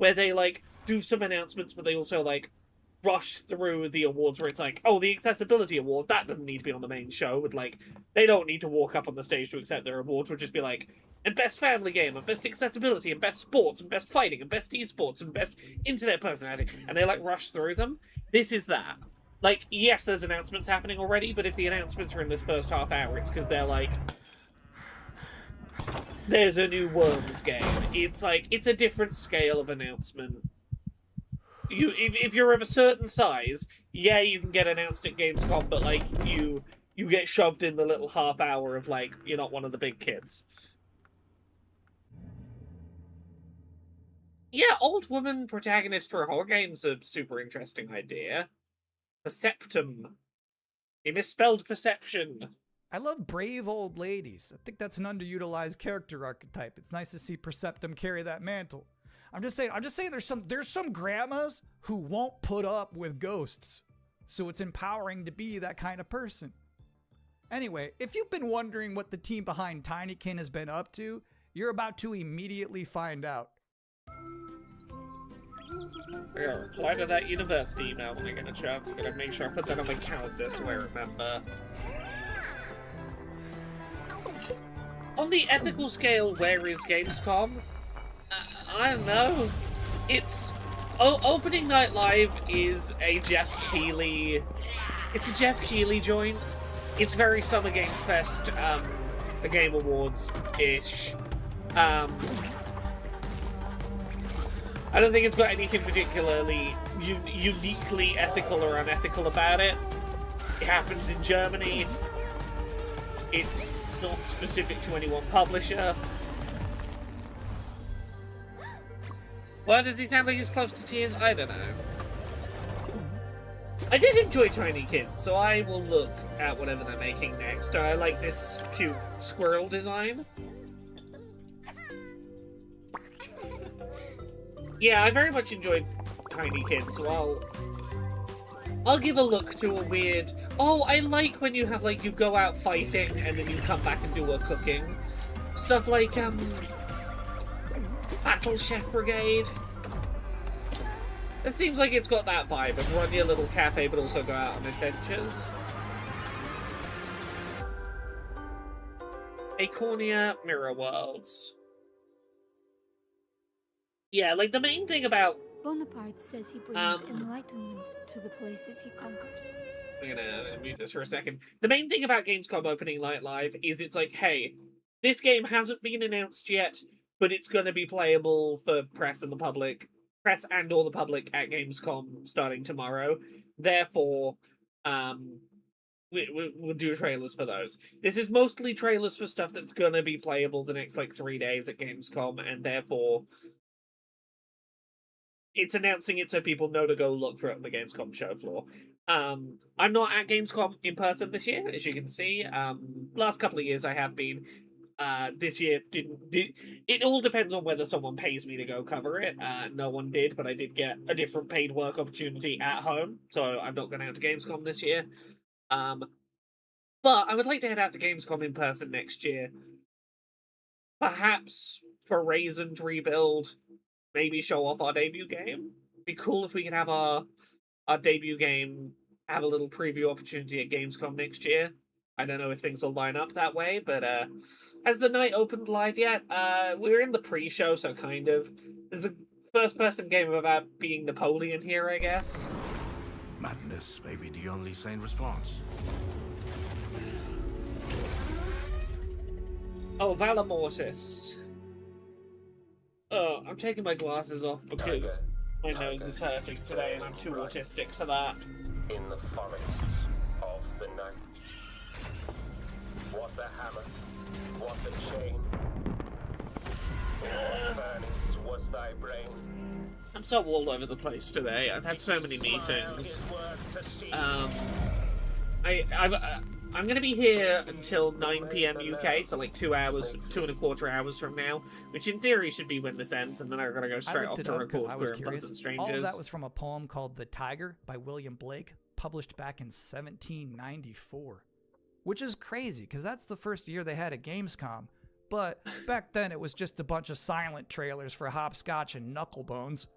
where they, like, do some announcements, but they also, like, rush through the awards where it's like, oh, the accessibility award, that doesn't need to be on the main show. With, like, they don't need to walk up on the stage to accept their awards. Would just be like, and best family game, and best accessibility, and best sports, and best fighting, and best esports, and best internet personality. And they, like, rush through them. This is that. Like, yes, there's announcements happening already, but if the announcements are in this first half hour, it's because they're like, there's a new Worms game. It's like, it's a different scale of announcement. If you're of a certain size, yeah, you can get announced at Gamescom, but like you get shoved in the little half hour of like you're not one of the big kids. Yeah, old woman protagonist for a horror game's a super interesting idea. Perceptum. He misspelled perception. I love brave old ladies. I think that's an underutilized character archetype. It's nice to see Perceptum carry that mantle. I'm just saying there's some grandmas who won't put up with ghosts. So it's empowering to be that kind of person. Anyway, if you've been wondering what the team behind Tinykin has been up to, you're about to immediately find out. I gotta reply to that university email when I get a chance. I gotta make sure I put that on my calendar so I remember. On the ethical scale, where is Gamescom? I don't know. It's... Opening Night Live is a Jeff Keighley... It's a Jeff Keighley joint. It's very Summer Games Fest, the Game Awards-ish. I don't think it's got anything particularly uniquely ethical or unethical about it. It happens in Germany. It's not specific to any one publisher. Why does he sound like he's close to tears? I don't know. I did enjoy Tinykin, so I will look at whatever they're making next. I like this cute squirrel design. Yeah, I very much enjoyed Tinykin, so I'll give a look to a weird... Oh, I like when you have, like, you go out fighting and then you come back and do a cooking. Stuff like, Battle Chef Brigade. It seems like it's got that vibe of run your little cafe but also go out on adventures. Acornia Mirror Worlds. Yeah, like the main thing about... Bonaparte says he brings enlightenment to the places he conquers. I'm gonna mute this for a second. The main thing about Gamescom opening Night Live is it's like, hey, this game hasn't been announced yet, but it's gonna be playable for press and the public. Press and all the public at Gamescom starting tomorrow. Therefore, we'll do trailers for those. This is mostly trailers for stuff that's gonna be playable the next, like, 3 days at Gamescom, and therefore... It's announcing it so people know to go look for it on the Gamescom show floor. I'm not at Gamescom in person this year, as you can see. Last couple of years I have been. This year it all depends on whether someone pays me to go cover it. No one did, but I did get a different paid work opportunity at home, so I'm not going out to Gamescom this year. But I would like to head out to Gamescom in person next year. Perhaps for Raisin to rebuild. Maybe show off our debut game. Be cool if we could have our debut game have a little preview opportunity at Gamescom next year. I don't know if things will line up that way, but has the night opened live yet? We're in the pre-show, so kind of. There's a first-person game about being Napoleon here, I guess. Madness may be the only sane response. Oh, Valor Mortis. Oh, I'm taking my glasses off because my nose is hurting today and I'm too autistic for that. In the forests of the night. What the hammer, what the chain, what furnace was thy brain? I'm so all over the place today. I've had so many meetings. I'm gonna be here until 9 PM UK, so like 2 hours, 2.25 hours from now, which in theory should be when this ends, and then I'm gonna go straight off to record Queer and Pleasant Strangers. All of that was from a poem called The Tiger by William Blake, published back in 1794. Which is crazy, because that's the first year they had a Gamescom, but back then it was just a bunch of silent trailers for Hopscotch and Knucklebones.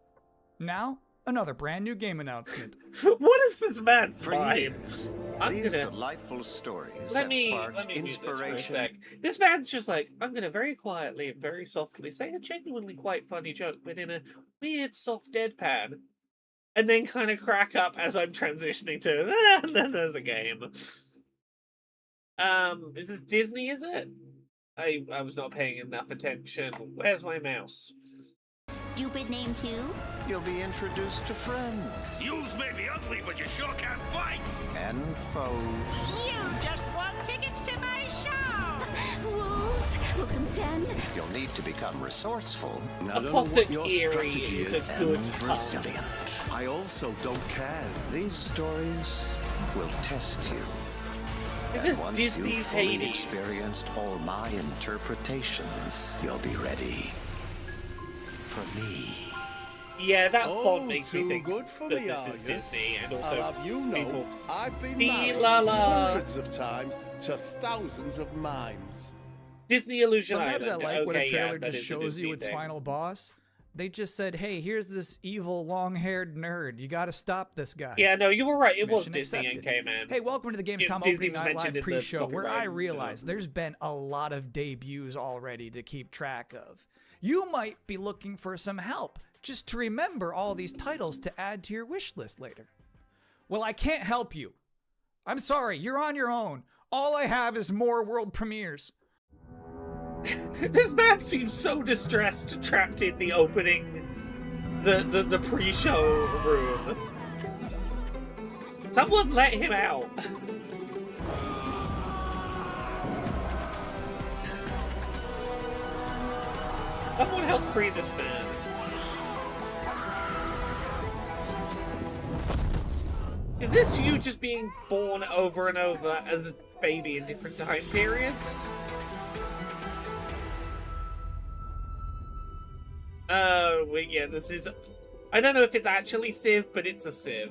Now, another brand new game announcement. What is this man's For vibe? years, I'm these gonna- delightful stories Let have me sparked mute this for a inspiration. sec. This man's just like, I'm gonna very quietly and very softly say a genuinely quite funny joke, but in a weird soft deadpan, and then kind of crack up as I'm transitioning to, and then there's a game. Is this Disney, is it? I was not paying enough attention. Where's my mouse? Stupid name too? You'll be introduced to friends Yous may be ugly, but you sure can fight. and foes. You just want tickets to my show! Wolves! Wolves in the den! You'll need to become resourceful I don't know what your Apothecary strategy is is. a good and pun. resilient. I also don't care. These stories will test you. Is And this once Disney's you've fully Hades? experienced all my interpretations, you'll be ready for me. Yeah, that Oh, font makes me too think good for that me, this are is you? Disney, and I'll also have you know, people. I've been Dee married la la. hundreds of times to thousands of mimes. Disney Illusion Sometimes Island. I like when a Okay, trailer yeah, that just is a shows Disney you its thing. final boss. They just said, hey, here's this evil long-haired nerd. You got to stop this guy. Yeah, no, you were right. It was Mission Disney accepted. NK, man. Hey, welcome to the Gamescom Disney Opening was Night mentioned Live in the pre-show, where I copyright, realize there's been a lot of debuts already to keep track of. You might be looking for some help just to remember all these titles to add to your wish list later. Well, I can't help you. I'm sorry, you're on your own. All I have is more world premieres. This man seems so distressed, trapped in the opening, the pre-show room. Someone let him out. Someone help free this man. Is this you just being born over and over as a baby in different time periods? Oh, well, yeah, this is... I don't know if it's actually Civ, but it's a Civ.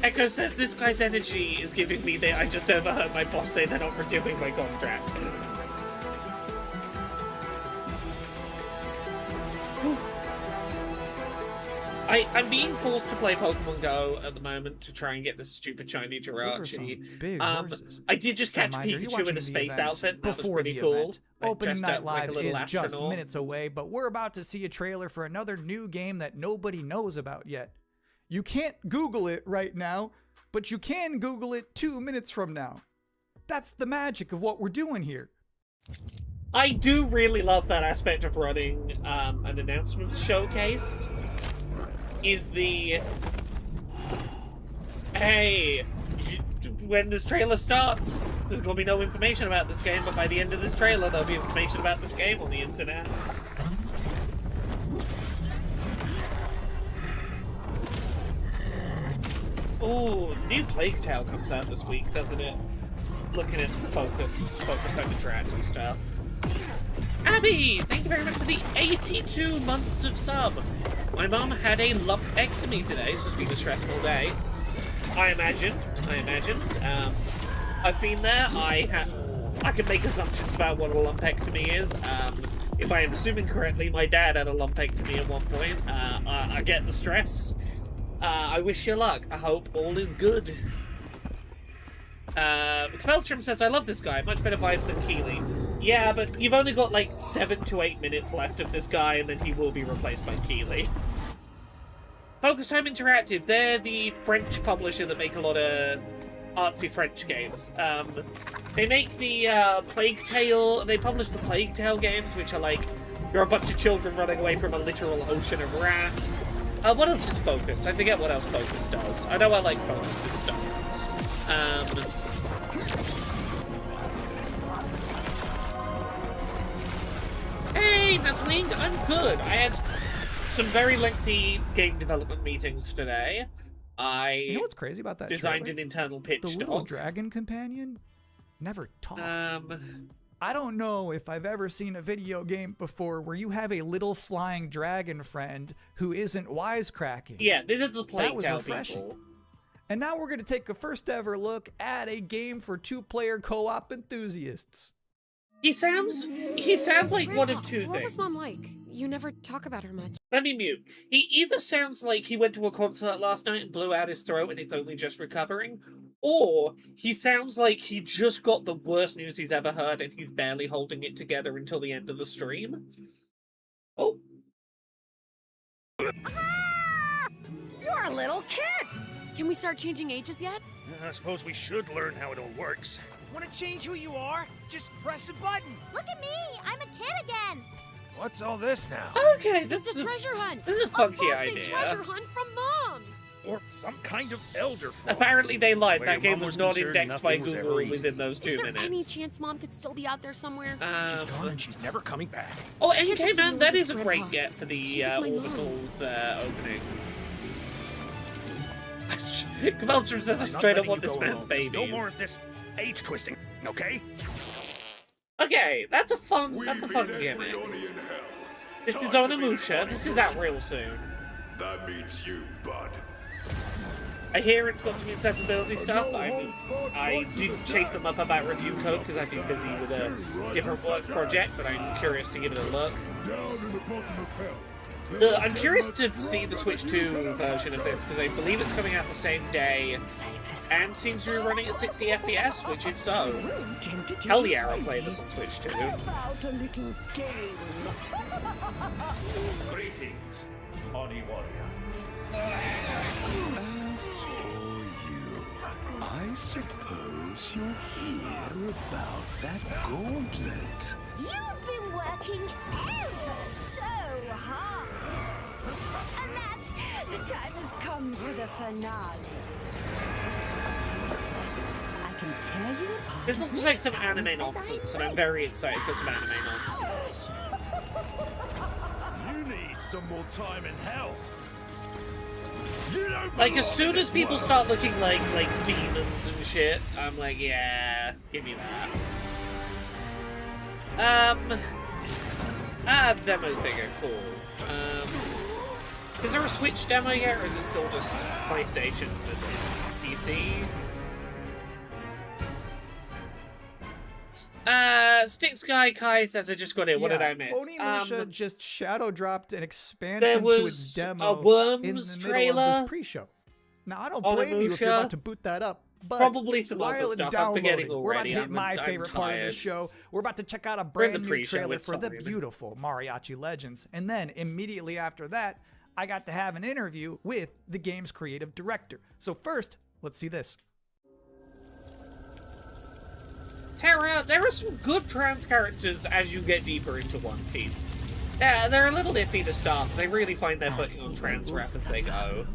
Echo says, this guy's energy is giving me the I just overheard my boss say they're not renewing my contract. I'm being forced to play Pokemon Go at the moment to try and get this stupid shiny Those are Jirachi. some big horses. I did just catch Reminder, you're Pikachu watching in a the space event outfit. That was before pretty the cool. event. I Opening dressed Night up like Live a little is just astronaut. minutes away, but we're about to see a trailer for another new game that nobody knows about yet. You can't Google it right now, but you can Google it 2 minutes from now. That's the magic of what we're doing here. I do really love that aspect of running an announcement showcase. Is the... Hey, when this trailer starts, there's going to be no information about this game, but by the end of this trailer, there'll be information about this game on the internet. Ooh, the new Plague Tale comes out this week, doesn't it? Looking at Focus Home Interactive stuff. Abby, thank you very much for the 82 months of sub. My mom had a lumpectomy today, so it's been a stressful day. I imagine. I've been there. I can make assumptions about what a lumpectomy is. If I am assuming correctly, my dad had a lumpectomy at one point. I get the stress. I wish you luck. I hope all is good. Kveldstrom says, I love this guy. Much better vibes than Keeley. Yeah, but you've only got like 7 to 8 minutes left of this guy, and then he will be replaced by Keeley. Focus Home Interactive, they're the French publisher that make a lot of artsy French games. They make the Plague Tale, they publish the Plague Tale games, which are like, you're a bunch of children running away from a literal ocean of rats. What else is Focus? I forget what else Focus does. I know I like Focus's stuff. Hey, Knuckling, I'm good. I had some very lengthy game development meetings today. You know what's crazy about that designed trailer? an internal pitch The little doc. dragon companion never talked. Um, I don't know if I've ever seen a video game before where you have a little flying dragon friend who isn't wisecracking. yeah, this is the That Plague was Tale refreshing. people. And now we're going to take a first ever look at a game for 2-player co-op enthusiasts. He sounds like one of two what things. was Mom like? You never talk about her much. Let me mute. He either sounds like he went to a concert last night and blew out his throat and it's only just recovering, or he sounds like he just got the worst news he's ever heard and he's barely holding it together until the end of the stream. Oh. You're a little kid! Can we start changing ages yet? I suppose we should learn how it all works. Want to change who you are? Just press a button. Look at me! I'm a kid again! What's all this now? Okay, It's a treasure hunt! This is a funky monthly idea. treasure hunt from Mom! Or some kind of elder fraud. Apparently they lied. Where That your game mom was was not concerned indexed by nothing was ever Google easy. within those 2 Is there minutes. any chance Mom could still be out there somewhere? She's gone and she's never coming back. Oh, Can't NK just Man, ignore that this is a red great hawk. get for the She was my mom. Orbitals opening. Kvelstrom says I I'm not straight up letting want you this go man's alone. Just babies. no more of this age twisting, okay? Okay, that's a fun gimmick. This is Onimusha. This is out real soon. That means you, bud. I hear it's got some accessibility stuff. I didn't chase them up about review code because I've been busy with a different work project, but I'm curious to give it a look. I'm curious to see the Switch 2 version of this because I believe it's coming out the same day and seems to be running at 60 FPS, which if so, hell yeah, I'll play this on Switch 2. About a little game. Greetings, Oni Warrior. As for you, I suppose you're here about that gauntlet. You've been working ever so hard. And that's the time has come for the finale. I can tear you apart. This looks like some anime nonsense, and I'm very excited for some anime nonsense. You need some more time in hell. Like, as soon as people start looking like demons and shit, I'm like, yeah, give me that. Demo's bigger, cool. Is there a Switch demo yet, or is it still just PlayStation and PC? Stick Sky Kai says I just got it. What did I miss? Onimusha just shadow dropped an expansion there to was its demo a Worms in the middle trailer. of this pre-show. Now I don't blame you if you're Onimusha. about to boot that up. But Probably some while other it's stuff. I'm downloading, forgetting we're about to already. hit my I'm favorite part of the tired. show. We're about to check out a We're in the brand new pre-show, trailer it's for the fine. beautiful Mariachi Legends. And then immediately after that, I got to have an interview with the game's creative director. So first, let's see this. Terra, there are some good trans characters as you get deeper into One Piece. Yeah, they're a little iffy to start, but they really find their footing on trans rap as they go.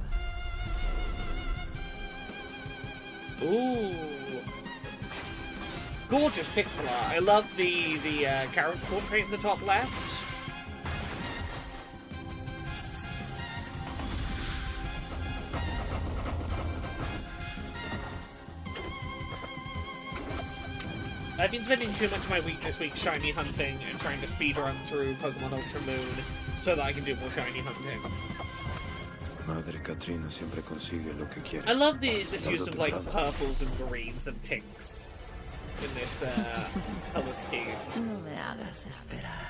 Ooh. Gorgeous pixel art. I love the character portrait in the top left. I've been spending too much of my week this week shiny hunting and trying to speedrun through Pokemon Ultra Moon so that I can do more shiny hunting. Madre Katrina siempre consigue lo que quiere. I love this use of like purples and greens and pinks in this color scheme. No me hagas esperar.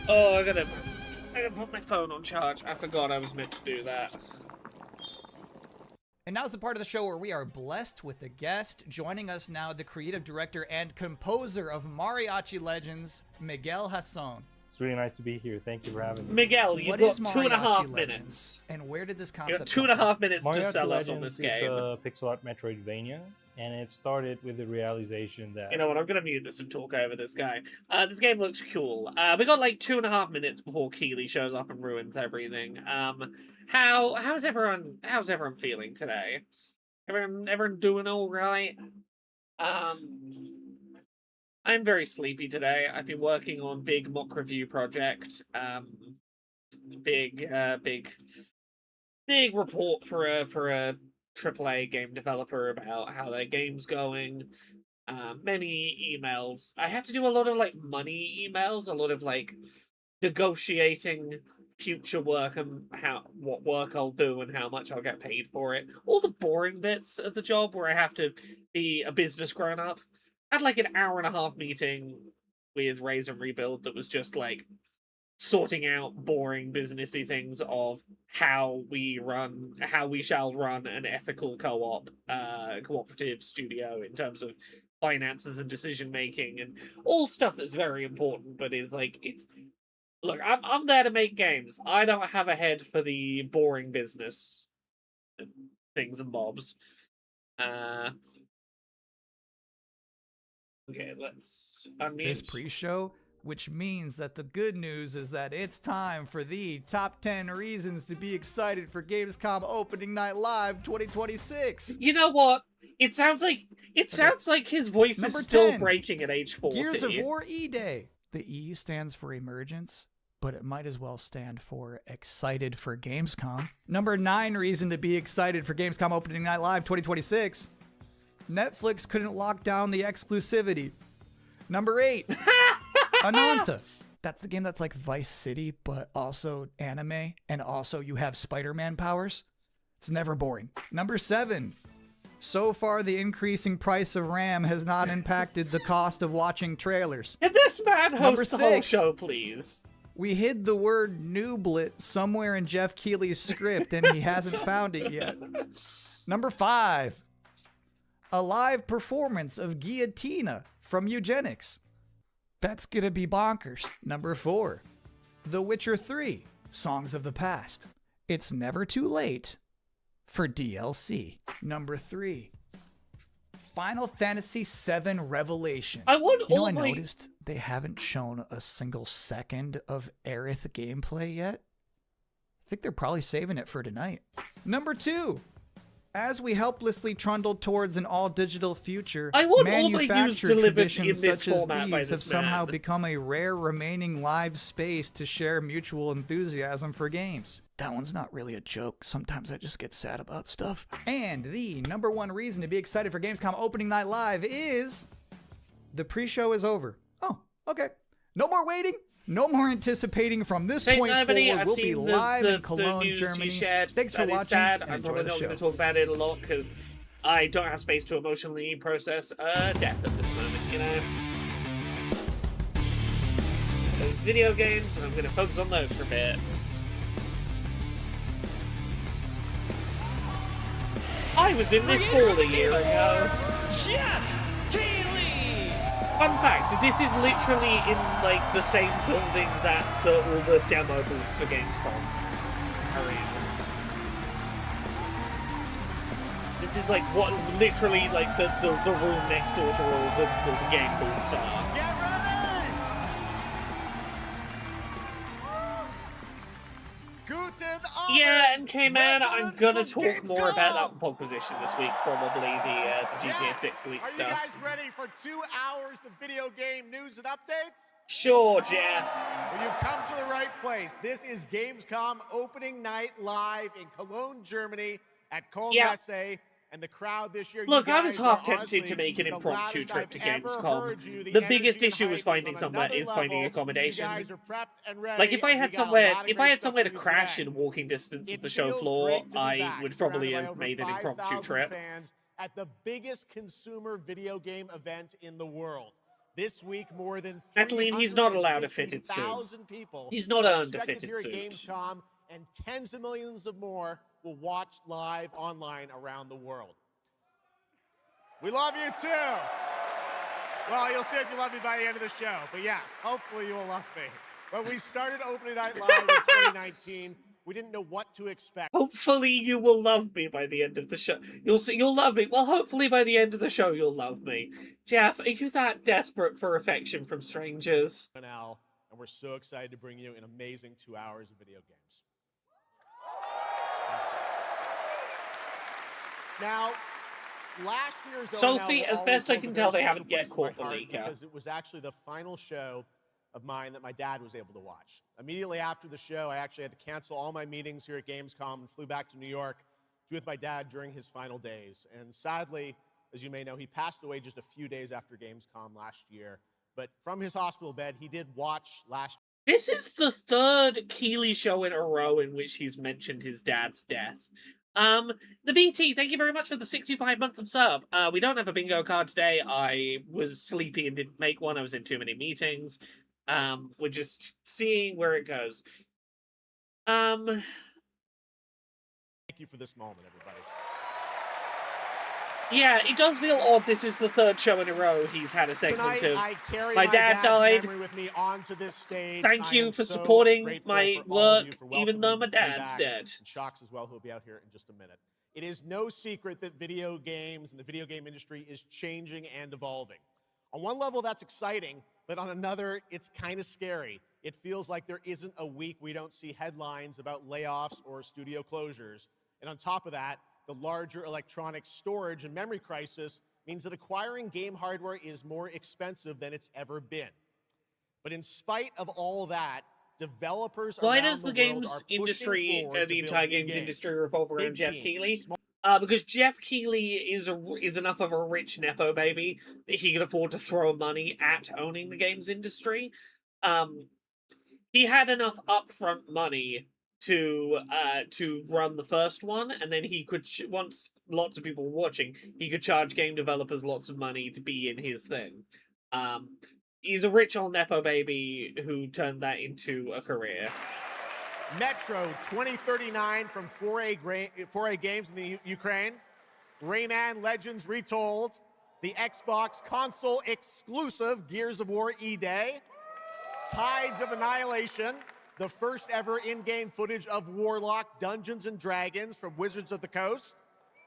Oh, I gotta put my phone on charge. I forgot I was meant to do that. And now's the part of the show where we are blessed with a guest. Joining us now, the creative director and composer of Mariachi Legends, Miguel Hasson. It's really nice to be here. Thank you for having me. Miguel, you've What got is 2.5 Mariachi minutes. Legends, and where did this You concept got come 2.5 from? minutes to Mariachi sell us on Legends this is game. a pixel art Metroidvania, and it started with the realization that... You know what, I'm gonna mute this and talk over this guy. This game looks cool. We got like 2.5 minutes before Keeley shows up and ruins everything. How's everyone feeling today? Everyone doing all right? I'm very sleepy today. I've been working on big mock review project. Big report for a AAA game developer about how their game's going. Many emails. I had to do a lot of like money emails, a lot of like negotiating future work and what work I'll do and how much I'll get paid for it. All the boring bits of the job where I have to be a business grown up. I had like an hour-and-a-half meeting with Raise and Rebuild that was just like sorting out boring businessy things of how we shall run an ethical cooperative studio in terms of finances and decision making and all stuff that's very important, but is like look, I'm there to make games. I don't have a head for the boring business things and bobs. Okay, let's unmute this pre-show, which means that the good news is that it's time for the top 10 reasons to be excited for Gamescom Opening Night Live 2026. You know what? It sounds like his voice Number is still 10, breaking at age 40. Gears of War E-Day. The E stands for emergence, but it might as well stand for excited for Gamescom. Number 9 reason to be excited for Gamescom Opening Night Live 2026. Netflix couldn't lock down the exclusivity. Number 8, Ananta. That's the game that's like Vice City, but also anime, and also you have Spider-Man powers. It's never boring. Number 7, so far the increasing price of RAM has not impacted the cost of watching trailers. Can this man host the Number whole 6, show, please? we hid the word nooblet somewhere in Jeff Keighley's script, and he hasn't found it yet. Number 5, a live performance of Guillotina from Eugenics. That's gonna be bonkers. Number 4, The Witcher 3, Songs of the Past. It's never too late for DLC. Number 3, Final Fantasy VII Revelation. I noticed they haven't shown a single second of Aerith gameplay yet. I think they're probably saving it for tonight. Number 2, as we helplessly trundle towards an all-digital future, manufactured traditions such as these have somehow become a rare remaining live space to share mutual enthusiasm for games. That one's not really a joke. Sometimes I just get sad about stuff. And the number 1 reason to be excited for Gamescom Opening Night Live is the pre-show is over. Oh, okay. No more waiting. No more anticipating. From this point forward, we'll be live in Cologne, Germany. Thanks for watching. Sad. And I'm enjoy probably the not show. going to talk about it a lot because I don't have space to emotionally process death at this moment, you know? There's video games, and I'm going to focus on those for a bit. I was in this hall a year ago. Jeff Keighley! Fun fact, this is literally in, like, the same building that all the demo booths for Gamescom are in. This is, like, what, literally, like, the room next door to all the game booths are. Get ready! Guten Abend! Yeah, and K-Man, I'm gonna talk more about that proposition this week, probably, the GTA 6 leak Are stuff. you guys ready for 2 hours of video game news and updates? Sure, Jeff. Well, you've come to the right place. This is Gamescom Opening Night Live in Cologne, Germany at Colmesse. And the crowd this year. Look, I was half tempted to make an impromptu trip to Gamescom. The biggest issue is finding accommodation. Like if I had somewhere to crash in walking distance of the show floor, I would probably have made an impromptu trip. At the biggest consumer video game event in the world. This week, more than Kathleen, he's not allowed a fitted suit. People he's not earned a fitted suit. Gamescom, and tens of millions of more will watch live online around the world. We love you too. Well, you'll see if you love me by the end of the show. But yes, hopefully you will love me. When we started Opening Night Live in 2019, we didn't know what to expect. Hopefully you will love me by the end of the show. You'll love me. Well, hopefully by the end of the show you'll love me. Jeff, are you that desperate for affection from strangers? And we're so excited to bring you an amazing 2 hours of video games. Now, last year's Sophie, ONL as best I can tell, they haven't yet place in my caught the heart leaker. because it was actually the final show of mine that my dad was able to watch. Immediately after the show, I actually had to cancel all my meetings here at Gamescom and flew back to New York to be with my dad during his final days. And sadly, as you may know, he passed away just a few days after Gamescom last year. But from his hospital bed, he did watch last This is the third Keeley show in a row in which he's mentioned his dad's death. The BT, thank you very much for the 65 months of sub. We don't have a bingo card today. I was sleepy and didn't make one. I was in too many meetings. We're just seeing where it goes. Thank you for this moment, everybody. Yeah, it does feel odd. This is the third show in a row he's had a segment Tonight, of I carry my dad dad's died. memory with me onto this stage. Thank I you am for so supporting grateful my for all of you work, for even though my welcoming me dad's back, dead. And Shocks as well, who'll be out here in just a minute. It is no secret that video games and the video game industry is changing and evolving. On one level, that's exciting, but on another, it's kind of scary. It feels like there isn't a week we don't see headlines about layoffs or studio closures. And on top of that, the larger electronic storage and memory crisis means that acquiring game hardware is more expensive than it's ever been. But in spite of all that, developers Why around does the world games are industry, pushing forward the to entire build new games games. industry, revolve around Big Jeff teams, Keighley? small- Because Jeff Keighley is enough of a rich nepo baby that he can afford to throw money at owning the games industry. He had enough upfront money to run the first one, and then he could once lots of people were watching, he could charge game developers lots of money to be in his thing. He's a rich old nepo baby who turned that into a career. Metro 2039 from 4A Games in the Ukraine. Rayman Legends Retold. The Xbox console exclusive Gears of War E-Day. Tides of Annihilation. The first ever in-game footage of Warlock Dungeons & Dragons from Wizards of the Coast.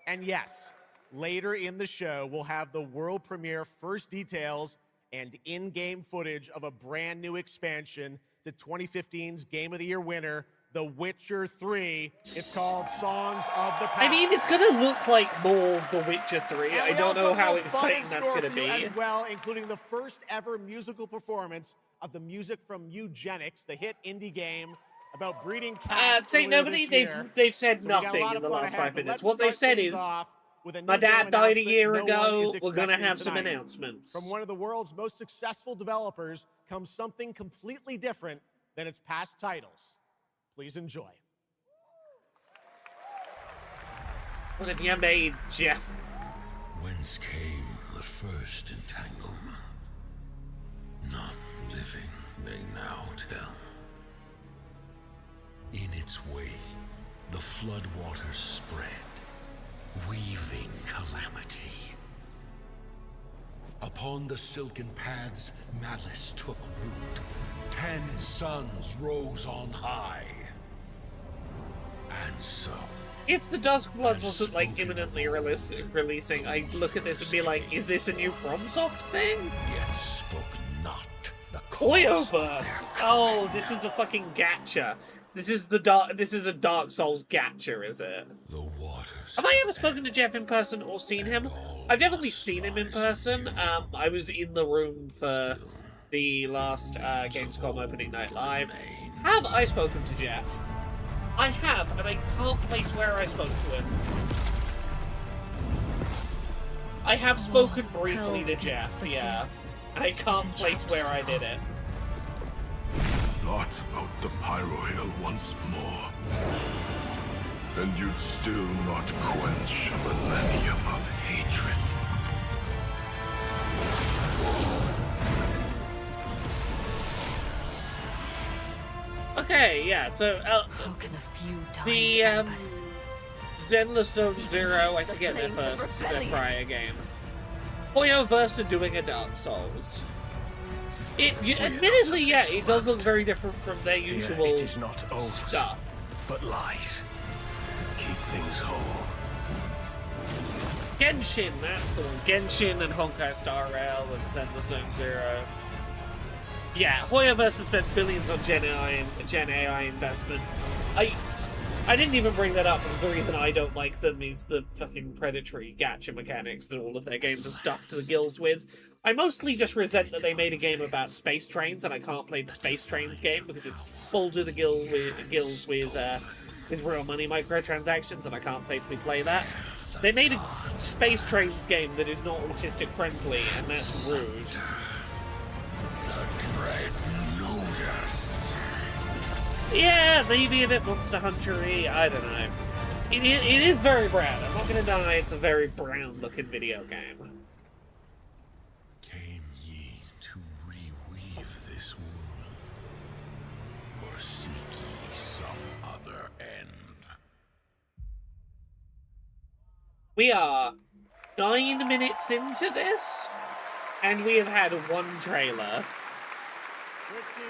And yes, later in the show, we'll have the world premiere first details and in-game footage of a brand new expansion to 2015's Game of the Year winner, The Witcher 3. It's called Songs of the Past. I mean, it's gonna look like more The Witcher 3. And I we don't also know how have fun exciting in that's store gonna for you be. as well, including the first ever musical performance of the music from Eugenics, the hit indie game about breeding cats. Say nobody. They've said So we got a nothing lot in of the fun last ahead, 5 but minutes. let's What they've start said things is, off with a my new game dad died a announcement year no one ago. is We're gonna expecting have some tonight. announcements. From one of the world's most successful developers comes something completely different than its past titles. Please enjoy. What have you made, Jeff? Whence came the first entanglement? None living may now tell. In its way, the floodwaters spread, weaving calamity. Upon the silken paths, malice took root. 10 suns rose on high. And so, If the Duskbloods wasn't like imminently releasing, I'd look at this and be like, "Is this a new FromSoft thing?" yet spoke not the cause of their Hoyoverse. Oh, this is a fucking gacha. This is a Dark Souls gacha, is it? The waters. Have I ever spoken to Jeff in person or seen him? I've definitely seen him in person. I was in the room for the last Gamescom opening night live. Have I spoken to Jeff? I have, and I can't place where I spoke to him. I have spoken briefly to Jeff, yeah. And I can't place where I did it. Blot out the Pyro Hill once more, and you'd still not quench a millennium of hatred. Okay, yeah, so, the, Zenless Zone Zero, I forget their prior game. Hoyoverse are doing a Dark Souls. Admittedly, yeah, it does look very different from their usual it is not oaths, stuff. but lies. Keep things whole. Genshin, that's the one. Genshin and Honkai Star Rail and Zenless Zone Zero. Yeah, Hoyoverse has spent billions on Gen AI investment. I didn't even bring that up because the reason I don't like them is the fucking predatory gacha mechanics that all of their games are stuffed to the gills with. I mostly just resent that they made a game about space trains and I can't play the Space Trains game because it's full to the gills with real money microtransactions and I can't safely play that. They made a Space Trains game that is not autistic friendly and that's rude. The dread Nodus. Yeah, maybe a bit Monster Hunter-y, I don't know. It is very brown. I'm not gonna deny it's a very brown-looking video game. Came ye to reweave this world, or seek ye some other end? We are 9 minutes into this, and we have had one trailer. Pretty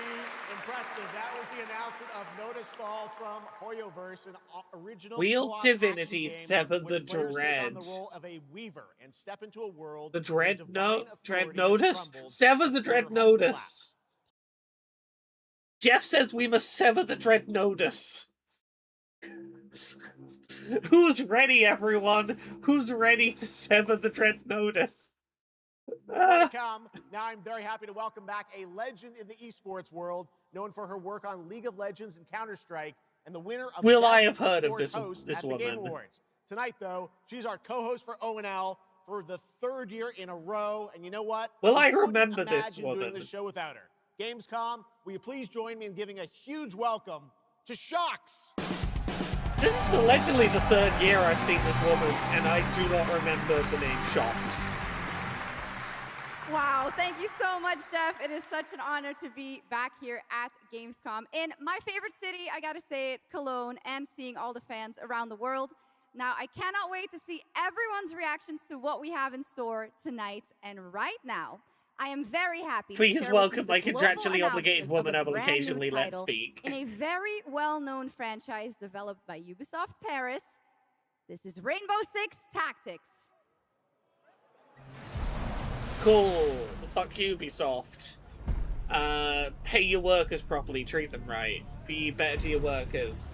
impressive. That was the announcement of Notice Fall from Hoyoverse, an original Wheel co-op Divinity action game Sever the where players take on the Dread. role of a weaver and step into a world The where Dread divine authority Dread has Notice? crumbled Sever and the Dread order has Notice. collapsed. Jeff says we must sever the Dread Notice. Who's ready, everyone? Who's ready to sever the Dread Notice? More to come. Now I'm very happy to welcome back a legend in the esports world, known for her work on League of Legends and Counter-Strike, and the winner of Will Best I have heard of Esports this Host this at the Game woman? Awards. Tonight, though, she's our co-host for ONL for the 3rd year in a row, and you know what? Will I couldn't remember this imagine doing woman? this show without her. Gamescom, will you please join me in giving a huge welcome to Shocks? This is allegedly the 3rd year I've seen this woman, and I do not remember the name Shocks. Wow, thank you so much, Jeff. It is such an honor to be back here at Gamescom in my favorite city, I gotta say it, Cologne, and seeing all the fans around the world. Now, I cannot wait to see everyone's reactions to what we have in store tonight. And right now, I am very happy to Please share welcome with you my the contractually global obligated announcement woman of I a will brand new occasionally let title speak. in a very well-known franchise developed by Ubisoft Paris. This is Rainbow Six Tactics. Cool. Fuck Ubisoft. Pay your workers properly, treat them right. Be better to your workers.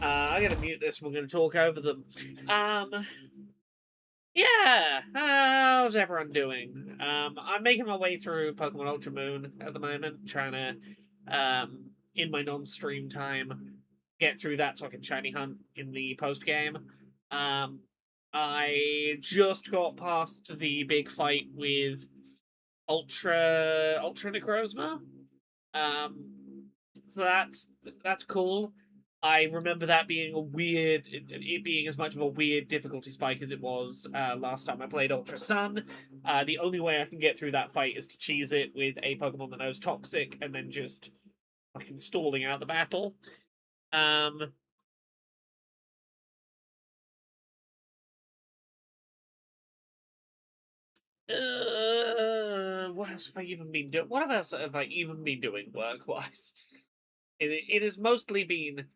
I'm gonna mute this, we're gonna talk over them. Yeah, how's everyone doing? I'm making my way through Pokemon Ultra Moon at the moment, trying to, in my non-stream time, get through that so I can shiny hunt in the post-game. I just got past the big fight with Ultra Necrozma. So that's cool. I remember that being a weird, it being as much of a weird difficulty spike as it was last time I played Ultra Sun. The only way I can get through that fight is to cheese it with a Pokemon that knows Toxic and then just fucking stalling out the battle. What else have I even been doing? What else have I even been doing work-wise? It has mostly been...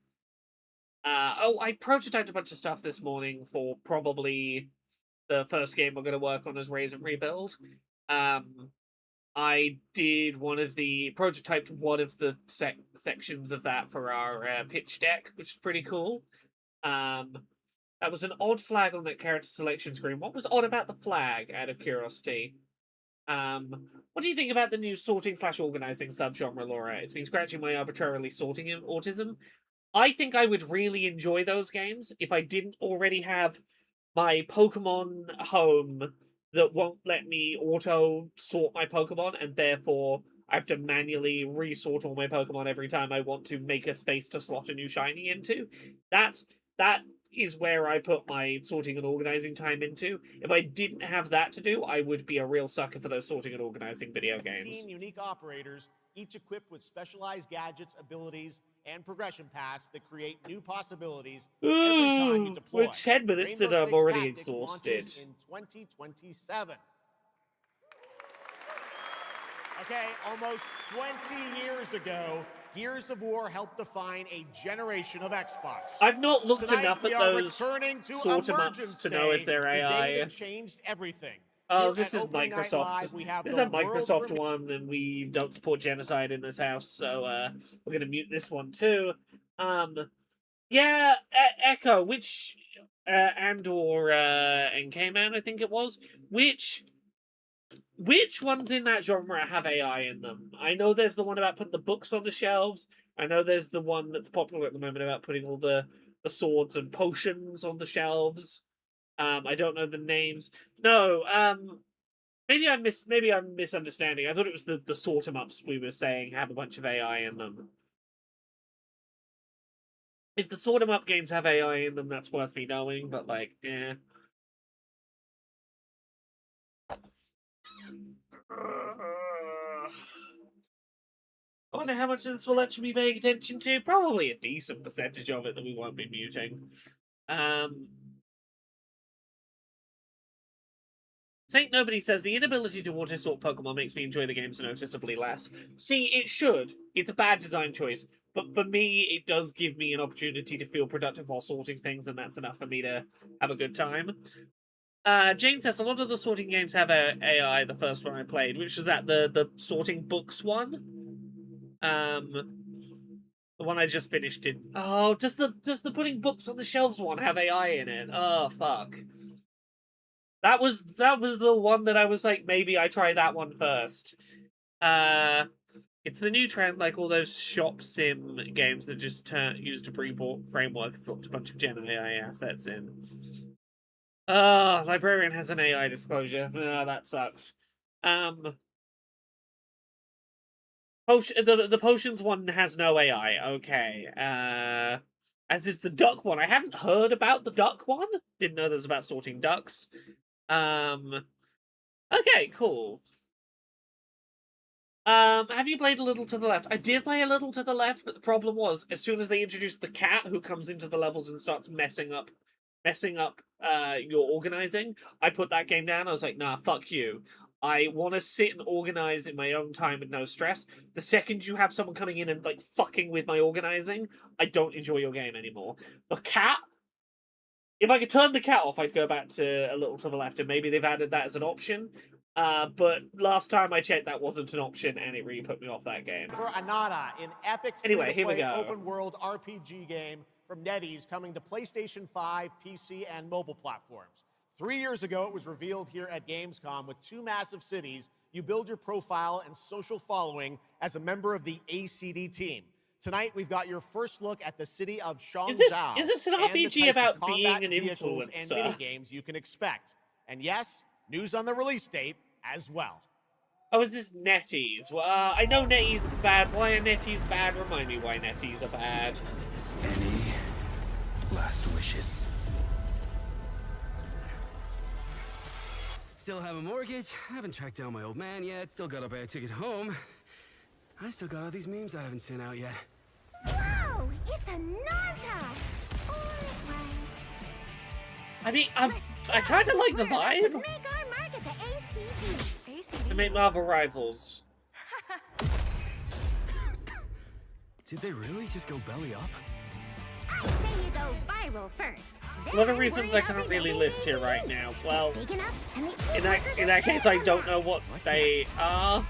I prototyped a bunch of stuff this morning for probably the first game we're going to work on as Raise and Rebuild. I did prototyped one of the sections of that for our pitch deck, which is pretty cool. That was an odd flag on that character selection screen. What was odd about the flag, out of curiosity? What do you think about the new sorting/organizing subgenre, Laura? It's been scratching my arbitrarily sorting autism. I think I would really enjoy those games if I didn't already have my Pokemon home that won't let me auto-sort my Pokemon, and therefore I have to manually resort all my Pokemon every time I want to make a space to slot a new shiny into. That is where I put my sorting and organizing time into. If I didn't have that to do, I would be a real sucker for those sorting and organizing video games. 15 unique operators, each equipped with specialized gadgets, abilities, and progression paths that create new possibilities every time you deploy. We're 10 minutes and Rainbow I'm Six already Tactics exhausted. launches in 2027. Okay, almost 20 years ago, Gears of War helped define a generation of Xbox. I've not looked Tonight, enough we at are those returning to sort 'em ups Emergence to know if Day, they're the day AI. that changed everything. Oh, Here this at is Opening Night Microsoft. Live, we have This is the a Microsoft world premiere. one, and we don't support genocide in this house, so we're gonna mute this one too. Yeah, Echo, which and/or NK-Man, I think it was. Which ones in that genre have AI in them? I know there's the one about putting the books on the shelves. I know there's the one that's popular at the moment about putting all the swords and potions on the shelves. I don't know the names. No, maybe I'm misunderstanding. I thought it was the sort 'em ups we were saying have a bunch of AI in them. If the sort 'em up games have AI in them, that's worth me knowing, but like, eh. I wonder how much of this we'll actually be paying attention to. Probably a decent percentage of it that we won't be muting. Saint Nobody says, the inability to auto-sort Pokemon makes me enjoy the games noticeably less. See, it should. It's a bad design choice. But for me, it does give me an opportunity to feel productive while sorting things, and that's enough for me to have a good time. Jane says, a lot of the sorting games have AI, the first one I played, which is that the sorting books one. The one I just finished did. Oh, does the putting books on the shelves one have AI in it? Oh, fuck. That was the one that I was like, maybe I try that one first. It's the new trend, like all those shop sim games that just use a pre-bought framework and sort a bunch of Gen AI assets in. Librarian has an AI disclosure. That sucks. The potions one has no AI. Okay. As is the duck one. I hadn't heard about the duck one. Didn't know there's about sorting ducks. Okay, cool. Have you played A Little to the Left? I did play A Little to the Left, but the problem was, as soon as they introduced the cat who comes into the levels and starts messing up your organizing, I put that game down. I was like, nah, fuck you. I want to sit and organize in my own time with no stress. The second you have someone coming in and, like, fucking with my organizing, I don't enjoy your game anymore. The cat... If I could turn the cat off, I'd go back to A Little to the Left, and maybe they've added that as an option. But last time I checked, that wasn't an option, and it really put me off that game. For Anada, an epic anyway, here we go. open-world RPG game from NetEase coming to PlayStation 5, PC, and mobile platforms. 3 years ago, it was revealed here at Gamescom. With 2 massive cities, you build your profile and social following as a member of the ACD team. Tonight, we've got your first look at the city of Shangzhou. Is this an RPG about being an influencer? And mini games you can expect. And yes, news on the release date as well. Oh, is this NetEase? Well, I know NetEase is bad. Why are NetEase bad? Remind me why NetEase are bad. Any last wishes? Still have a mortgage. Haven't tracked down my old man yet. Still gotta buy a ticket home. I still got all these memes I haven't sent out yet. Whoa! It's a Nanta! I mean, I kind of like the vibe. Make our mark at the ACD. I make Marvel Rivals. Did they really just go belly up? I say you go viral first. A lot of reasons I can't really list here right now. Well, in that case, I don't know what they are.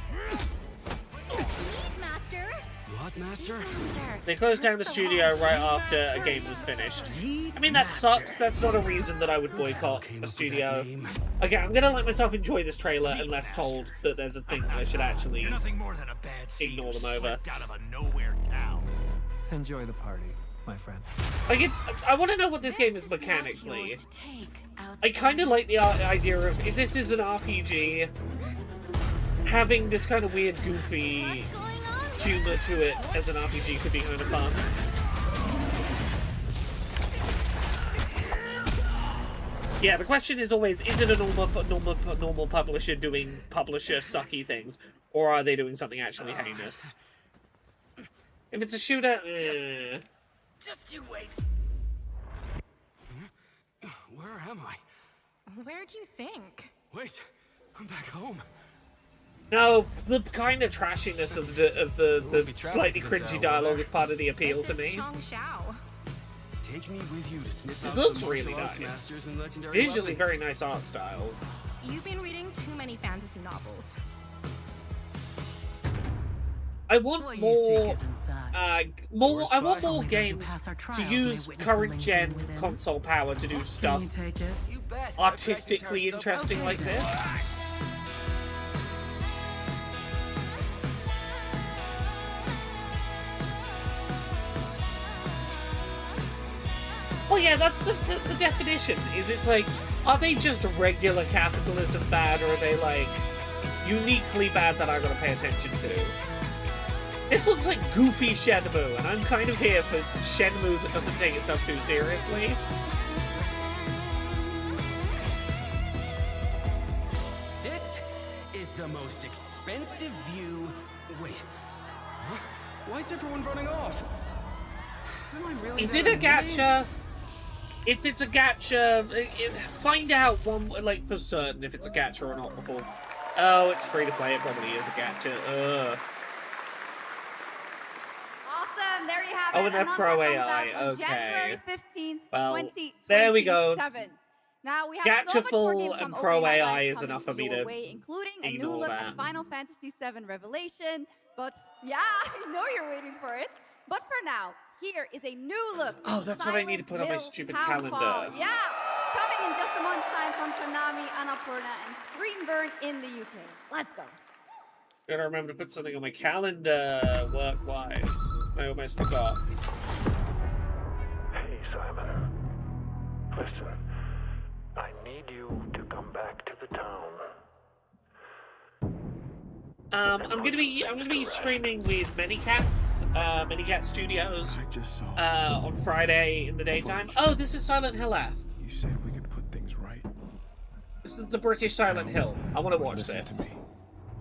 What, Master? They closed down the studio right after a game was finished. I mean, that sucks. That's not a reason that I would boycott a studio. Okay, I'm gonna let myself enjoy this trailer unless told that there's a thing that I should actually ignore them over. Enjoy the party, my friend. Like, I want to know what this game is mechanically. I kind of like the idea of, if this is an RPG, having this kind of weird, goofy humor to it as an RPG could be kind of fun. Yeah, the question is always, is it a normal publisher doing publisher sucky things, or are they doing something actually heinous? If it's a shooter, Just you wait. Where am I? Where do you think? Wait, I'm back home. No, the kind of trashiness of the slightly cringy dialogue is part of the appeal to me. Take me with you to sniff This out looks some really martial arts nice. masters and legendary Visually, weapons. very nice art style. You've been reading too many fantasy novels. I want more, I want more games to use current gen console power to do stuff artistically interesting like this. Well, yeah, that's the definition. Is it's like, are they just regular capitalism bad, or are they like uniquely bad that I gotta pay attention to? This looks like goofy Shenmue, and I'm kind of here for Shenmue that doesn't take itself too seriously. This is the most expensive view. Wait. Huh? Why is everyone running off? Am I really Is it a gacha? If it's a gacha, find out like for certain if it's a gacha or not before. Oh, it's free to play. It probably is a gacha. Ugh. Awesome. There you have it. Oh, and they're pro Announcement AI. comes out on Okay. January 15th, Well, 2027. there we go. Now we have Gacha so much more full games and from pro OpenAI AI is coming enough for me your to way, including a new ignore look that. at Final Fantasy VII Revelation. But yeah, I know you're waiting for it. But for now, here is a new look. Oh, of that's what I need to Silent put on my Hill stupid Townfall. calendar. Yeah, coming in just a month's time from Konami, Annapurna, and Screenburn in the UK. Let's go. Gotta remember to put something on my calendar, work-wise. I almost forgot. Hey, Simon. Listen, I need you to come back to the town. I'm gonna be streaming with Manycat Studios, on Friday in the daytime. Oh, this is Silent Hill F. You said we could put things right. This is the British Silent Hill. I want to watch this.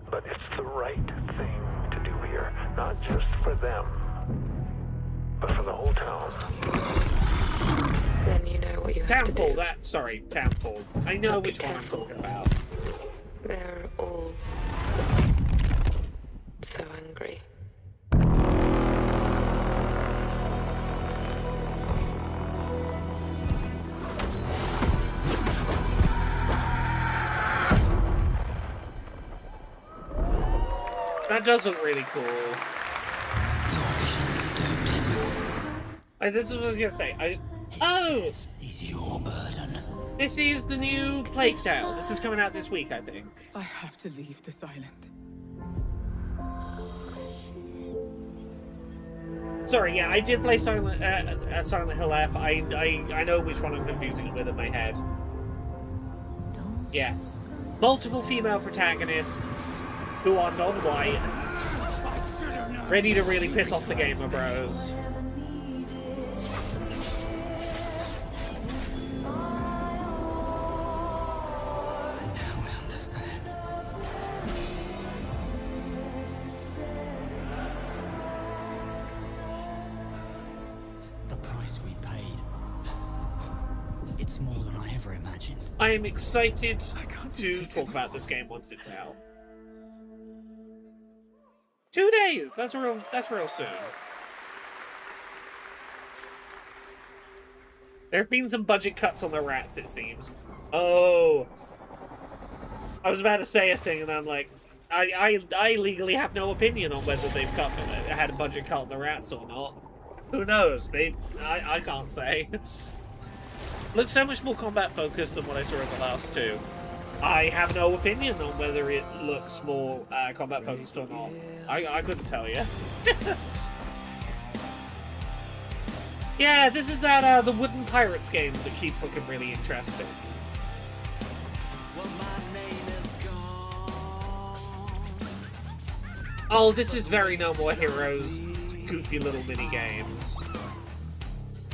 But it's the right thing to do here, not just for them, but for the whole town. Then you know what you have Townfall. to do. Townfall. I know which one I'm talking about. They're all so angry. That does look really cool. This is what I was gonna say. Oh! This is the new Plague Tale. This is coming out this week, I think. I have to leave this island. Sorry, yeah, I did play Silent Hill F. I know which one I'm confusing it with in my head. Yes. Multiple female protagonists who are non-white, ready to really piss off the gamer bros. The price we paid. It's more than I ever imagined. I am excited to talk about this game once it's out. 2 days. That's real soon. There have been some budget cuts on the rats, it seems. Oh, I was about to say a thing, and I'm like, I legally have no opinion on whether they've had a budget cut on the rats or not. Who knows? Maybe I can't say. Looks so much more combat focused than what I saw in the last two. I have no opinion on whether it looks more combat focused or not. I couldn't tell you. Yeah, this is that the Wooden Pirates game that keeps looking really interesting. Oh, this is very No More Heroes, goofy little mini games.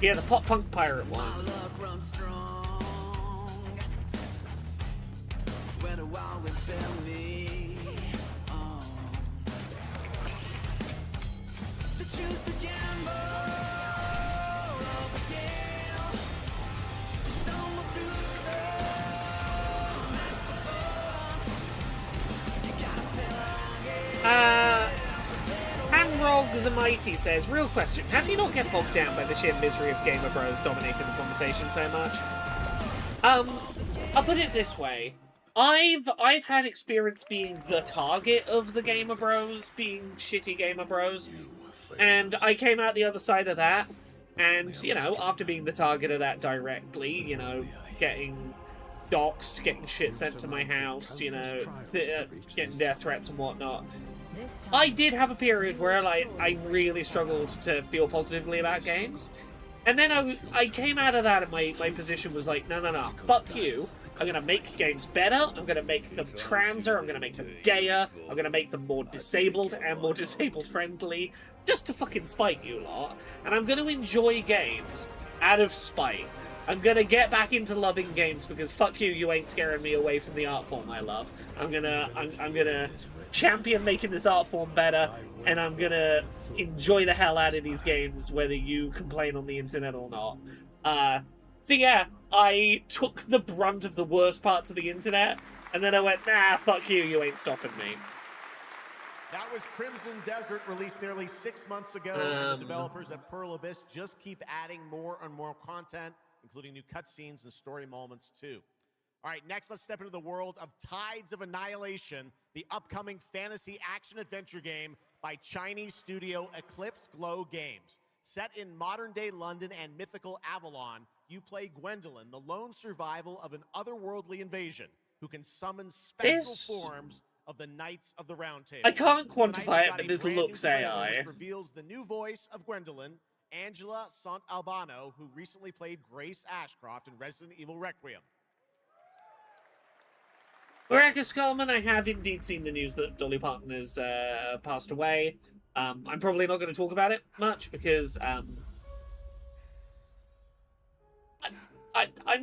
Yeah, the pop punk pirate one. Hanrog the Mighty says, real question, how do you not get bogged down by the sheer misery of gamer bros dominating the conversation so much? I'll put it this way. I've had experience being the target of the gamer bros, being shitty gamer bros, and I came out the other side of that, and, you know, after being the target of that directly, you know, getting doxxed, getting shit sent to my house, you know, getting death threats and whatnot, I did have a period where, like, I really struggled to feel positively about games. And then I came out of that and my position was like, no, fuck you. I'm gonna make games better, I'm gonna make them transer, I'm gonna make them gayer, I'm gonna make them more disabled and more disabled friendly, just to fucking spite you lot. And I'm gonna enjoy games out of spite. I'm gonna get back into loving games because fuck you, you ain't scaring me away from the art form I love. I'm gonna champion making this art form better, and I'm gonna enjoy the hell out of these games whether you complain on the internet or not. So yeah, I took the brunt of the worst parts of the internet, and then I went, nah, fuck you, you ain't stopping me. That was Crimson Desert, released nearly 6 months ago, and the developers at Pearl Abyss just keep adding more and more content, including new cutscenes and story moments too. All right, next let's step into the world of Tides of Annihilation, the upcoming fantasy action-adventure game by Chinese studio Eclipse Glow Games. Set in modern-day London and mythical Avalon, you play Gwendolyn, the lone survival of an otherworldly invasion who can summon spectral forms of the Knights of the Round Table. I can't quantify Tonight, it, but this looks AI. which reveals the new voice of Gwendolyn, Angela Sant Albano, who recently played Grace Ashcroft in Resident Evil Requiem. Rebecca Scullman, I have indeed seen the news that Dolly Parton has passed away. I'm probably not going to talk about it much because I'm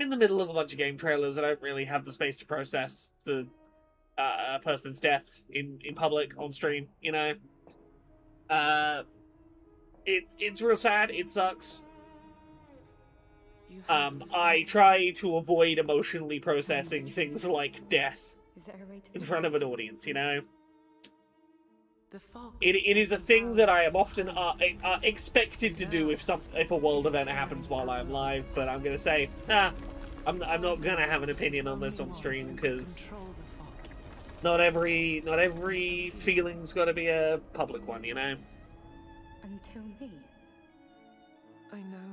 in the middle of a bunch of game trailers. I don't really have the space to process the person's death in public on stream, you know. It's real sad. It sucks. I try to avoid emotionally processing things like death in front of an audience, you know? It is a thing that I am often expected to do if a world event happens while I'm live, but I'm gonna say, nah, I'm not gonna have an opinion on this on stream, because not every feeling's gotta be a public one, you know? Until me.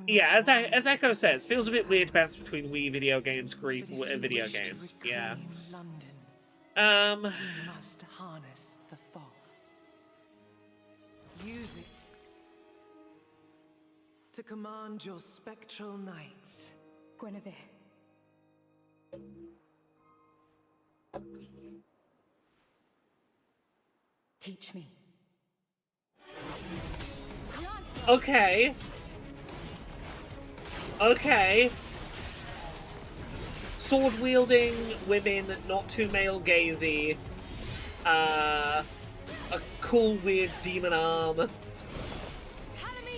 Yeah, as Echo says, feels a bit weird to bounce between Wii video games, grief video games. Yeah. Must harness the fog. Use it to command your spectral knights. Guinevere. Teach me. Okay. Okay. Sword-wielding women, not too male-gazy. A cool, weird demon arm.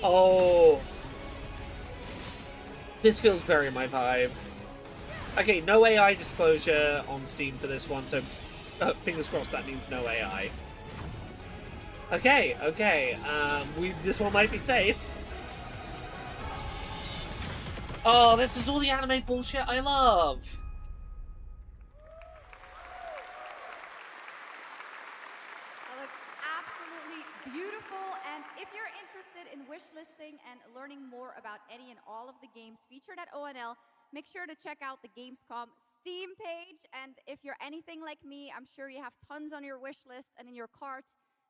Oh. This feels very my vibe. Okay, no AI disclosure on Steam for this one, so fingers crossed that means no AI. Okay, okay. This one might be safe. Oh, this is all the anime bullshit I love. That looks absolutely beautiful, and if you're interested in wishlisting and learning more about any and all of the games featured at ONL, make sure to check out the Gamescom Steam page, and if you're anything like me, I'm sure you have tons on your wish list and in your cart,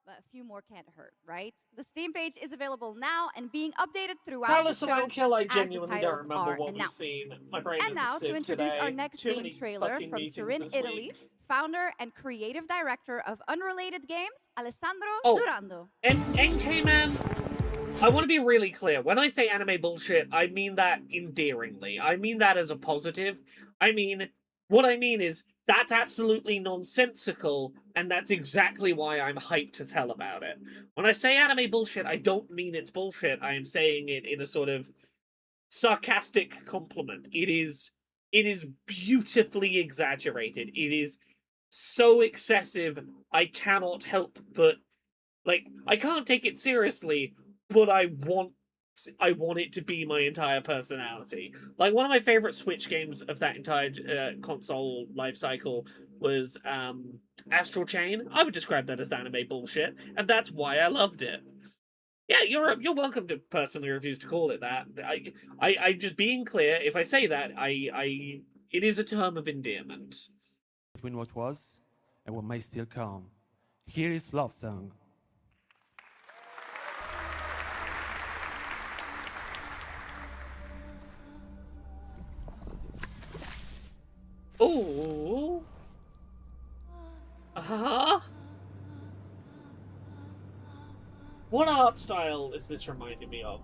but a few more can't hurt, right? The Steam page is available now and being updated throughout the show Kill, I as the genuinely don't titles remember are what we've announced. seen. My brain And is now, a to sieve introduce today. our next Too game many trailer fucking from meetings Turin, this Italy, week. founder and creative director of Unrelated Games, Alessandro Durando. And NK Man, I want to be really clear. When I say anime bullshit, I mean that endearingly. I mean that as a positive. What I mean is, that's absolutely nonsensical, and that's exactly why I'm hyped as hell about it. When I say anime bullshit, I don't mean it's bullshit. I am saying it in a sort of sarcastic compliment. It is beautifully exaggerated. It is so excessive, I cannot help but... Like, I can't take it seriously, but I want it to be my entire personality. Like, one of my favorite Switch games of that entire console life cycle was Astral Chain. I would describe that as anime bullshit, and that's why I loved it. Yeah, you're welcome to personally refuse to call it that. I just being clear, if I say that, it is a term of endearment. Between what was and what may still come. Here is Love Song. Ooh. Uh-huh. What art style is this reminding me of?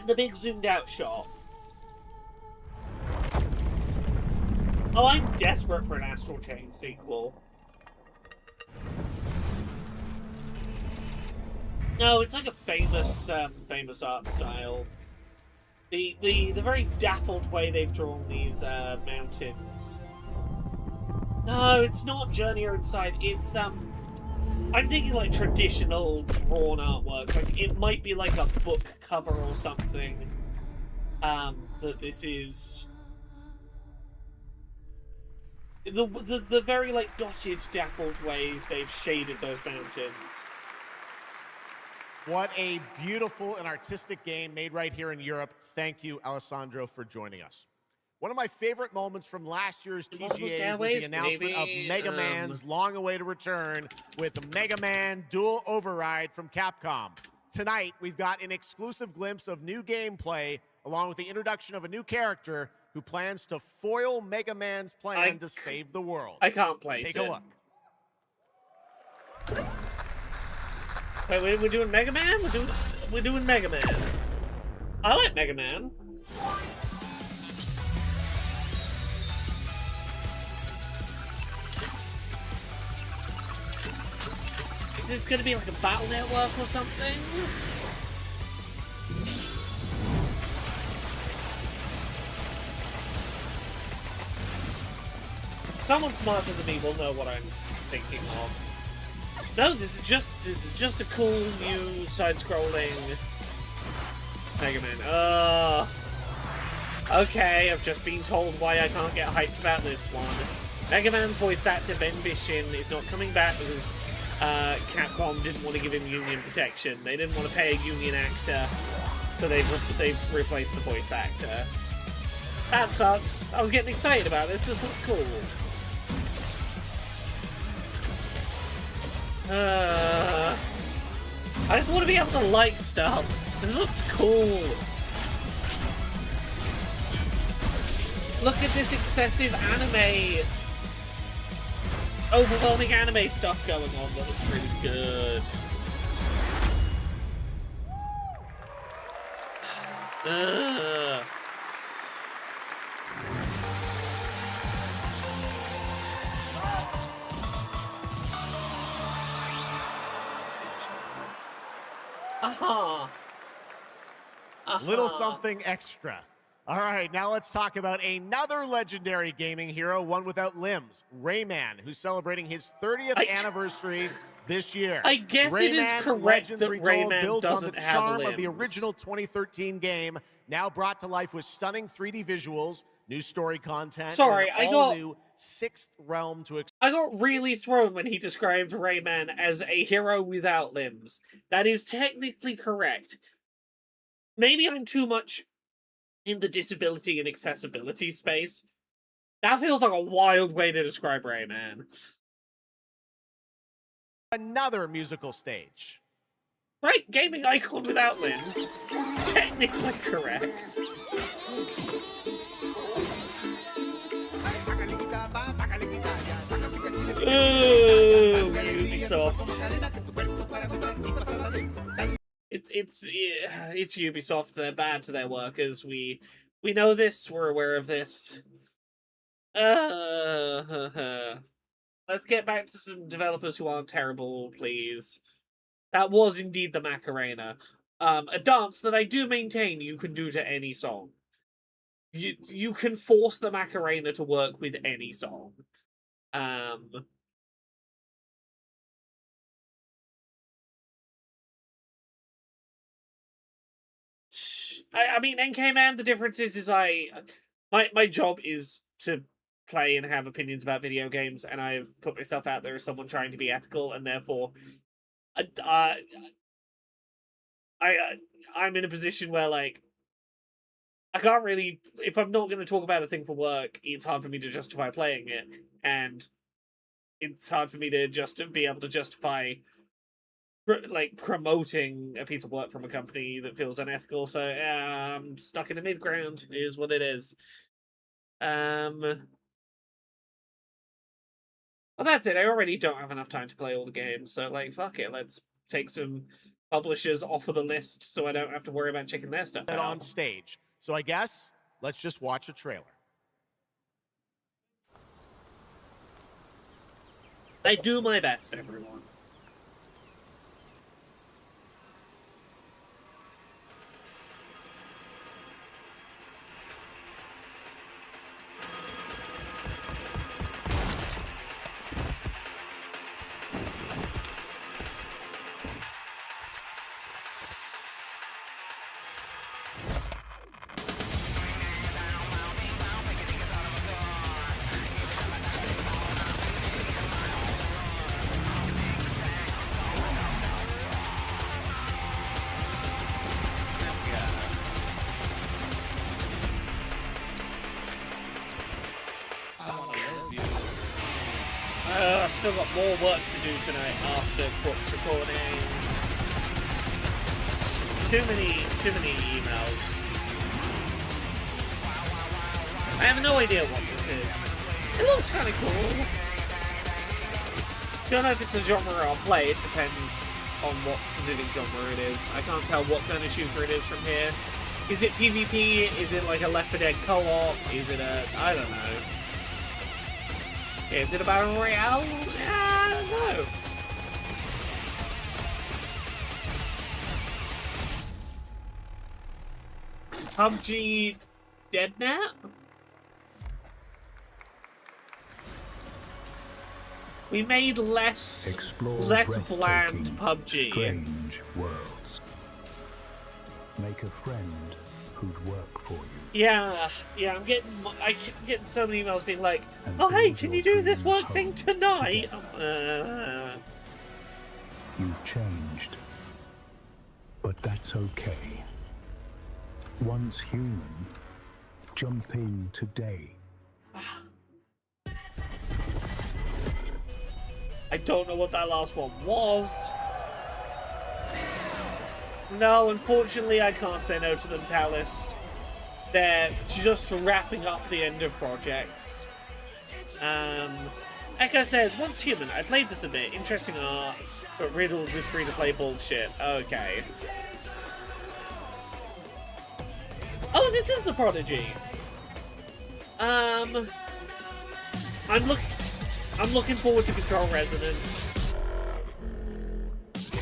The big zoomed out shot. Oh, I'm desperate for an Astral Chain sequel. No, it's like a famous famous art style. The very dappled way they've drawn these mountains. No, it's not Journey Inside. It's I'm thinking like traditional drawn artwork. Like it might be like a book cover or something. That this is the very like dotted, dappled way they've shaded those mountains. What a beautiful and artistic game made right here in Europe. Thank you, Alessandro, for joining us. One of my favorite moments from last year's TGAs was the announcement of Mega Man's long-awaited return with the Mega Man Dual Override from Capcom. Tonight, we've got an exclusive glimpse of new gameplay, along with the introduction of a new character who plans to foil Mega Man's plan to save the world. I can't place Take it. a look. Wait, we're doing Mega Man? We're doing Mega Man. I like Mega Man. Is this gonna be like a battle network or something? Someone smarter than me will know what I'm thinking of. No, this is just a cool new side-scrolling Mega Man. Okay, I've just been told why I can't get hyped about this one. Mega Man's voice actor Ben Bishin is not coming back because Capcom didn't want to give him union protection. They didn't want to pay a union actor, so they've replaced the voice actor. That sucks. I was getting excited about this. This looks cool. I just want to be able to like stuff. This looks cool. Look at this excessive anime, overwhelming anime stuff going on. That looks really good. Little something extra. All right, now let's talk about another legendary gaming hero, one without limbs, Rayman, who's celebrating his 30th anniversary this year. I guess Rayman it is correct Legends that Retold Rayman builds on doesn't the have charm limbs. of the original 2013 game, now brought to life with stunning 3D visuals, new story content, Sorry, and an all-new sixth realm to explore. I got really thrown when he described Rayman as a hero without limbs. That is technically correct. Maybe I'm too much in the disability and accessibility space. That feels like a wild way to describe Rayman. Another musical stage. Right, gaming icon without limbs. Technically correct. Ooh, Ubisoft. It's Ubisoft. They're bad to their workers. We know this. We're aware of this. Let's get back to some developers who aren't terrible, please. That was indeed the Macarena. A dance that I do maintain you can do to any song. You can force the Macarena to work with any song. I mean, NK Man, the difference is my job is to play and have opinions about video games, and I've put myself out there as someone trying to be ethical, and therefore, I'm in a position where, like, I can't really, if I'm not going to talk about a thing for work, it's hard for me to justify playing it, and it's hard for me to just be able to justify like promoting a piece of work from a company that feels unethical. So I'm stuck in the mid ground. Is what it is. Well, that's it. I already don't have enough time to play all the games, so like, fuck it. Let's take some publishers off of the list, so I don't have to worry about checking their stuff out. On stage. So I guess let's just watch a trailer. I do my best, everyone. I've still got more work to do tonight after Brooks recording. Too many emails. I have no idea what this is. It looks kind of cool. Don't know if it's a genre I'll play. It depends on what specific genre it is. I can't tell what kind of shooter it is from here. Is it PvP? Is it like a Left 4 Dead co-op? Is it a... I don't know. Is it a Battle Royale? I don't know. PUBG Deadnat? We made less bland PUBG. Strange worlds. Make a friend who'd work for you. Yeah, I'm getting so many emails being like, "Oh hey, can you do this work thing tonight?" You've changed, but that's okay. Once human, jump in today. I don't know what that last one was. No, unfortunately, I can't say no to them, Talis. They're just wrapping up the end of projects. Echo says, once human, I played this a bit. Interesting art, but riddled with free-to-play bullshit. Okay. Oh, this is the Prodigy. I'm looking forward to Control Resonant.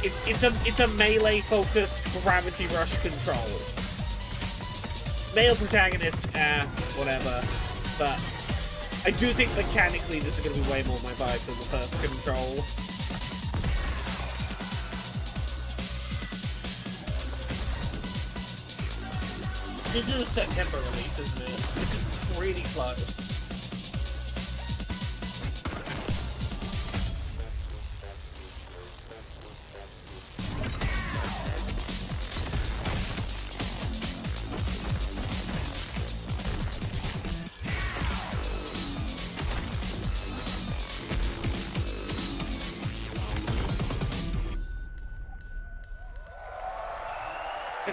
It's a melee-focused Gravity Rush Control. Male protagonist, whatever. But I do think mechanically this is going to be way more my vibe than the first Control. This is a September release, isn't it? This is really close.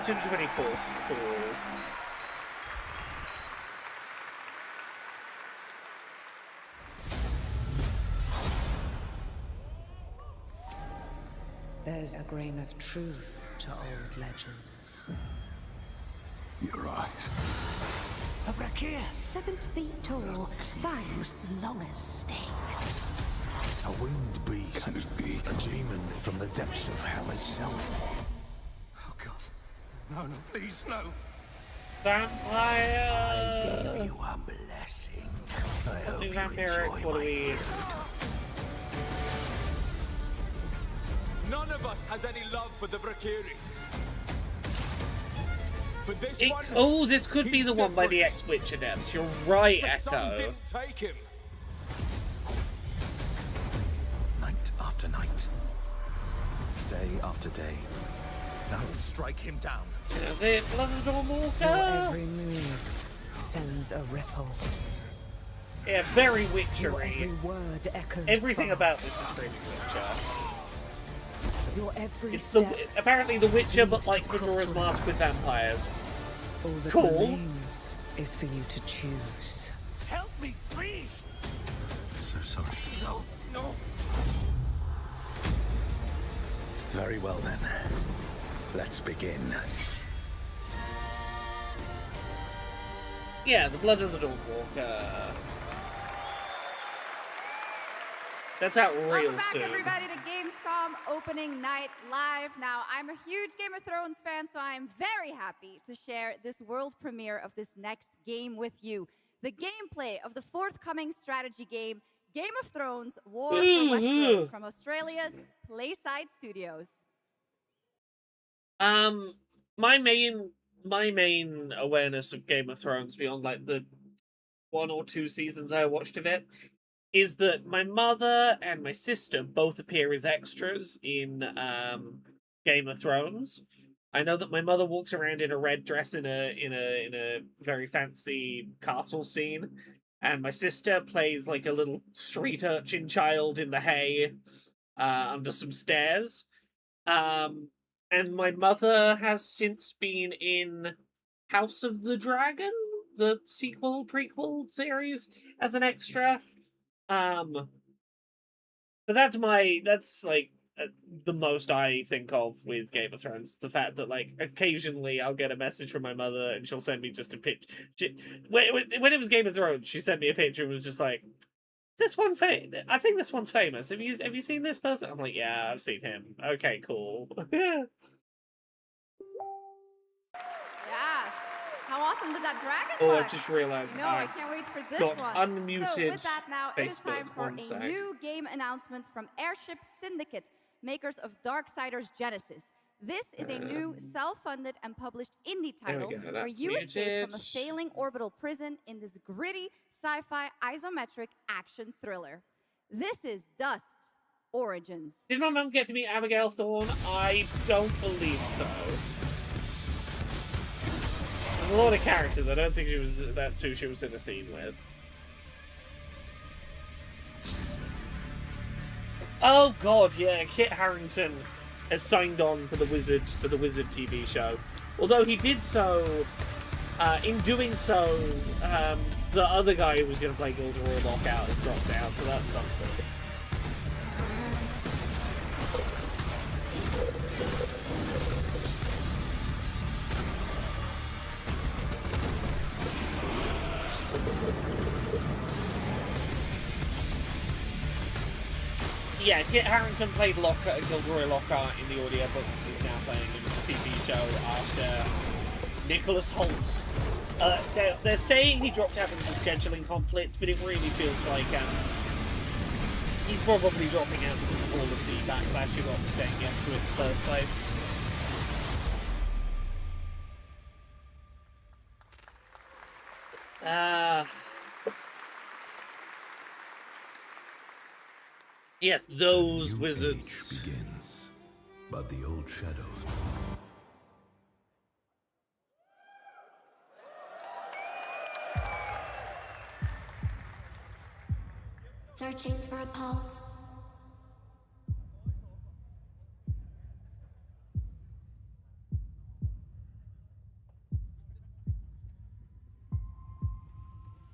September 24th. Cool. There's a grain of truth to old legends. Your eyes. A brachias, 7 feet tall, fangs long as snakes. A winged beast. Can it be a demon from the depths of hell itself? Oh God. No, please, no. Vampire! I gave you a blessing. I hope you Vampiric, enjoy what do my we... gift. None of us has any love for the Brakiri. But this one, oh, this could be the one by the ex-Witcher devs. You're right, the sun Echo. didn't take him. Night after night. Day after day. Now strike him down. Is it Blood of the Dawn Your Walker? every move sends a ripple. Yeah, very Your Witchery. every word echoes Everything far. about this is really Witcher. Your every It's step apparently The Witcher, but leads like to Majora's Mask with crossroads. vampires. All that Cool. remains is for you to choose. Help me, please! So sorry. No. Very well then. Let's begin. Yeah, the Blood of the Dawnwalker. That's out real Welcome back, soon. everybody, to Gamescom opening night live. Now, I'm a huge Game of Thrones fan, so I'm very happy to share this world premiere of this next game with you. The gameplay of the forthcoming strategy game, Game of Thrones War for Westeros, from Australia's Playside Studios. My main awareness of Game of Thrones beyond like the 1 or 2 seasons I watched of it is that my mother and my sister both appear as extras in Game of Thrones. I know that my mother walks around in a red dress in a very fancy castle scene, and my sister plays like a little street urchin child in the hay under some stairs. And my mother has since been in House of the Dragon, the prequel series, as an extra. But that's like the most I think of with Game of Thrones. The fact that like occasionally I'll get a message from my mother and she'll send me just a picture. When it was Game of Thrones, she sent me a picture and was just like, "This one, I think this one's famous. Have you seen this person?" I'm like, "Yeah, I've seen him." Okay, cool. Yeah. How awesome did that dragon Oh, look? I just realized No, I I've can't wait for this got one. unmuted So with that now, it is time Facebook. for One a sec. new game announcement from Airship Syndicate, makers of Darksiders Genesis. This is a new self-funded and published indie There we title go, where that's you escape from a muted. failing orbital prison in this gritty sci-fi isometric action thriller. This is Dust Origins. Did my mum get to meet Abigail Thorne? I don't believe so. There's a lot of characters. I don't think that's who she was in a scene with. Oh god, yeah, Kit Harington has signed on for the Wizard TV show. Although he did so, in doing so, the other guy who was going to play Gilderoy Lockhart has dropped out, so that's something. Yeah, Kit Harington played Gilderoy Lockhart in the audiobooks, and he's now playing in the TV show after Nicholas Holt. They're saying he dropped out because of scheduling conflicts, but it really feels like he's probably dropping out because of all of the backlash he got for saying yes to it in the first place. Yes, those wizards. Begins, but the old shadows. Searching for a pulse.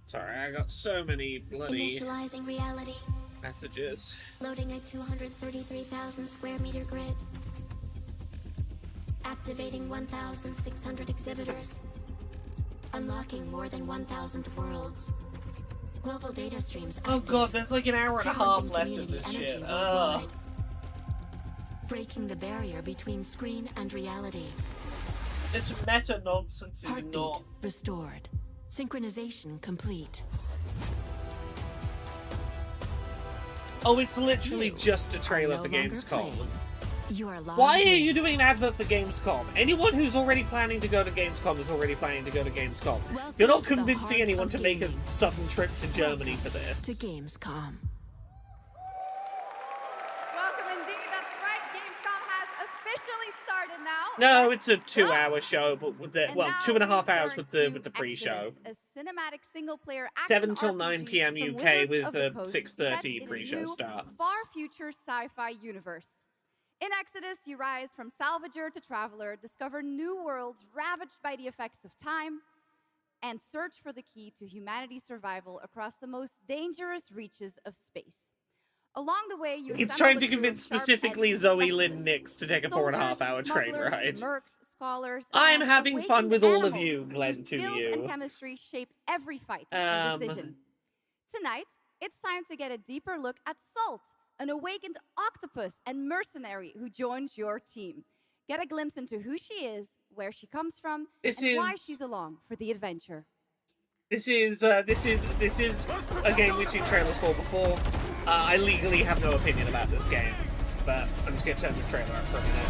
Sorry, I got so many bloody Initializing reality. messages. Loading a 233,000 square meter grid. Activating 1,600 exhibitors. Unlocking more than 1,000 worlds. Global data streams active. Oh god, there's like an hour and a half Challenging left of this community shit. energy worldwide. Breaking the barrier between screen and reality. This meta nonsense is Heartbeat not. restored. Synchronization complete. Oh, it's literally just a trailer for Gamescom. You are Why are you doing an advert for Gamescom? Anyone who's already planning to go to Gamescom is already planning to go to Gamescom. You're not convincing anyone to make a sudden trip to Germany for this. To Gamescom. Welcome indeed, that's right. Gamescom has officially started now. No, it's a 2-hour show, but with the, well, 2.5 hours with the pre-show. A cinematic single-player action 7 till 9 RPG p.m. from UK Wizards with of the a Coast 6:30 set in a pre-show new, start. far future sci-fi universe. In Exodus, you rise from salvager to traveler, discover new worlds ravaged by the effects of time, and search for the key to humanity's survival across the most dangerous reaches of space. Along the way, you It's assemble trying a to crew of convince specifically sharp-edged Zoe Lynn specialists, Nix to take a soldiers, 4.5-hour train smugglers, ride. mercs, scholars, I'm and having fun awakened with all of animals you, Glenn, whose to skills you. and chemistry shape every fight and decision. Tonight, it's time to get a deeper look at Salt, an awakened octopus and mercenary who joins your team. Get a glimpse into who she is, where she comes from, and why she's along for the adventure. This is a game we've seen trailers for before. I legally have no opinion about this game, but I'm just gonna turn this trailer up for a minute.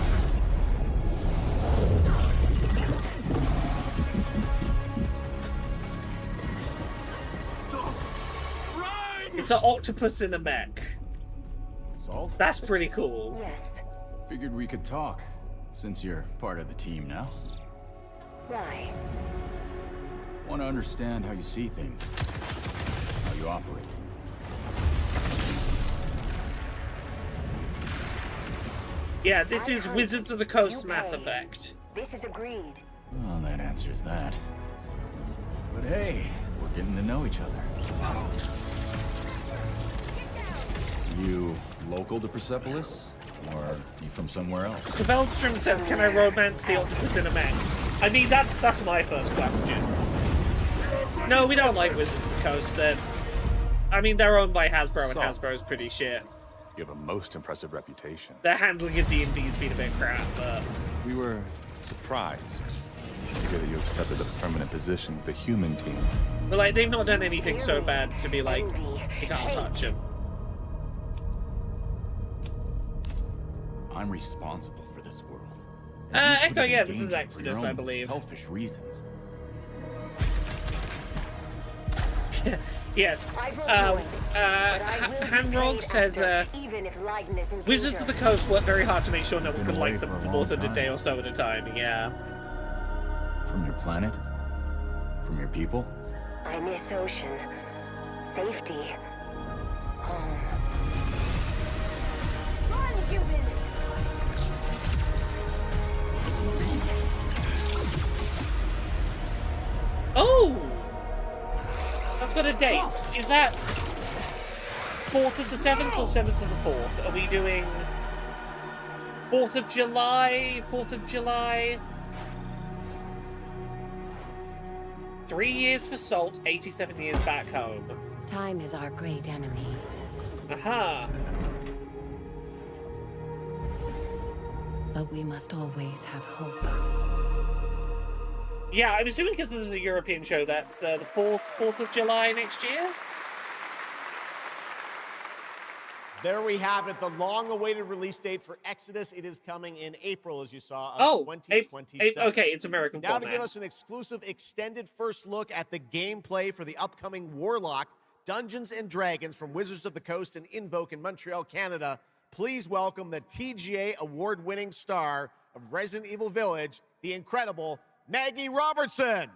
It's an octopus in a mech. Salt? That's pretty cool. Yes. Figured we could talk, since you're part of the team now. Why? Want to understand how you see things, how you operate. Yeah, this is Wizards of the Coast Mass Effect. This is agreed. Well, that answers that. But hey, we're getting to know each other. You local to Persepolis? Or you from somewhere else? The Bellstrom says, can I romance the octopus in a mech? I mean, that's my first question. No, we don't like Wizards of the Coast. I mean, they're owned by Hasbro, and Hasbro's pretty shit. You have a most impressive reputation. Their handling of D&D's been a bit crap, but... We were surprised to hear that you accepted a permanent position with the human team. But, like, they've not done anything so bad to be like, you can't touch them. I'm responsible for this world. Echo, yeah, this is Exodus, I believe. Selfish reasons. Yes. Hanrog says, Wizards of the Coast work very hard to make sure no one can like them for more than a day or so at a time, yeah. From your planet? From your people? I miss ocean. Safety. Home. Run, human! Oh! That's got a date. Is that 4th of the 7th or 7th of the 4th? Are we doing 4th of July? 4th of July? 3 years for Salt, 87 years back home. Time is our great enemy. Aha! But we must always have hope. Yeah, I'm assuming because this is a European show, that's the 4th of July next year? There we have it, the long-awaited release date for Exodus. It is coming in April, as you saw, of 2027. Okay, it's American Now format. to give us an exclusive extended first look at the gameplay for the upcoming Warlock, Dungeons & Dragons from Wizards of the Coast and Invoke in Montreal, Canada, please welcome the TGA award-winning star of Resident Evil Village, the incredible Maggie Robertson.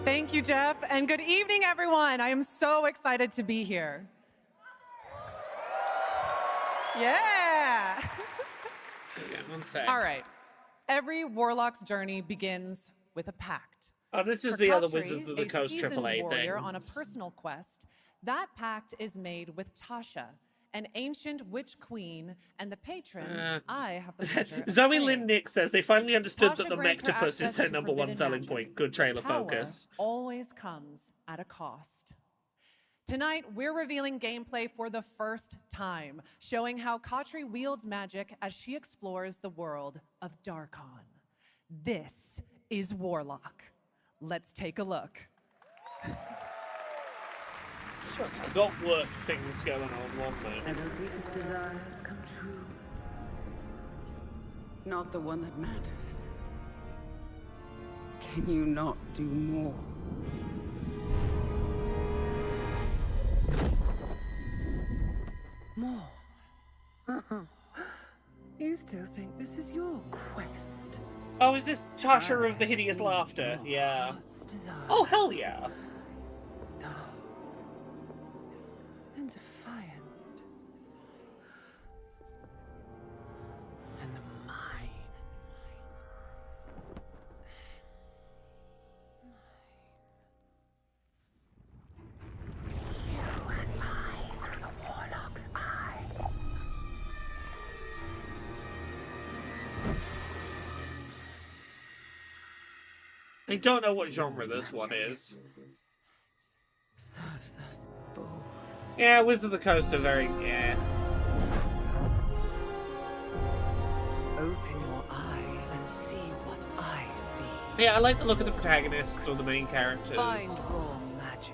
Thank you, Jeff, and good evening, everyone. I am so excited to be here. Yeah. One sec. All right. Every Warlock's journey begins with a pact. Oh, this is For the other Khatri, Wizards of the Coast a seasoned AAA warrior thing. on a personal quest, that pact is made with Tasha, an ancient witch queen, and the patron I have the pleasure of Zoe playing. Lynn Nick says they finally understood Tasha that the grants her Mectopus is access their to number one forbidden selling magic. point. Good trailer Power focus. always comes at a cost. Tonight, we're revealing gameplay for the first time, showing how Khatri wields magic as she explores the world of Darkon. This is Warlock. Let's take a look. Got work things going on, one man. And her deepest desires come true. Not the one that matters. Can you not do more? More. You still think this is your quest? Oh, is this Tasha of the Hideous Laughter? Yeah. Oh, hell yeah. And defiant. And mine. You and I through the Warlock's eye. I don't know what genre this one is. Serves us both. Yeah, Wizards of the Coast are very, yeah. Open your eye and see what I see. Yeah, I like the look of the protagonists or the main characters. Find raw magic.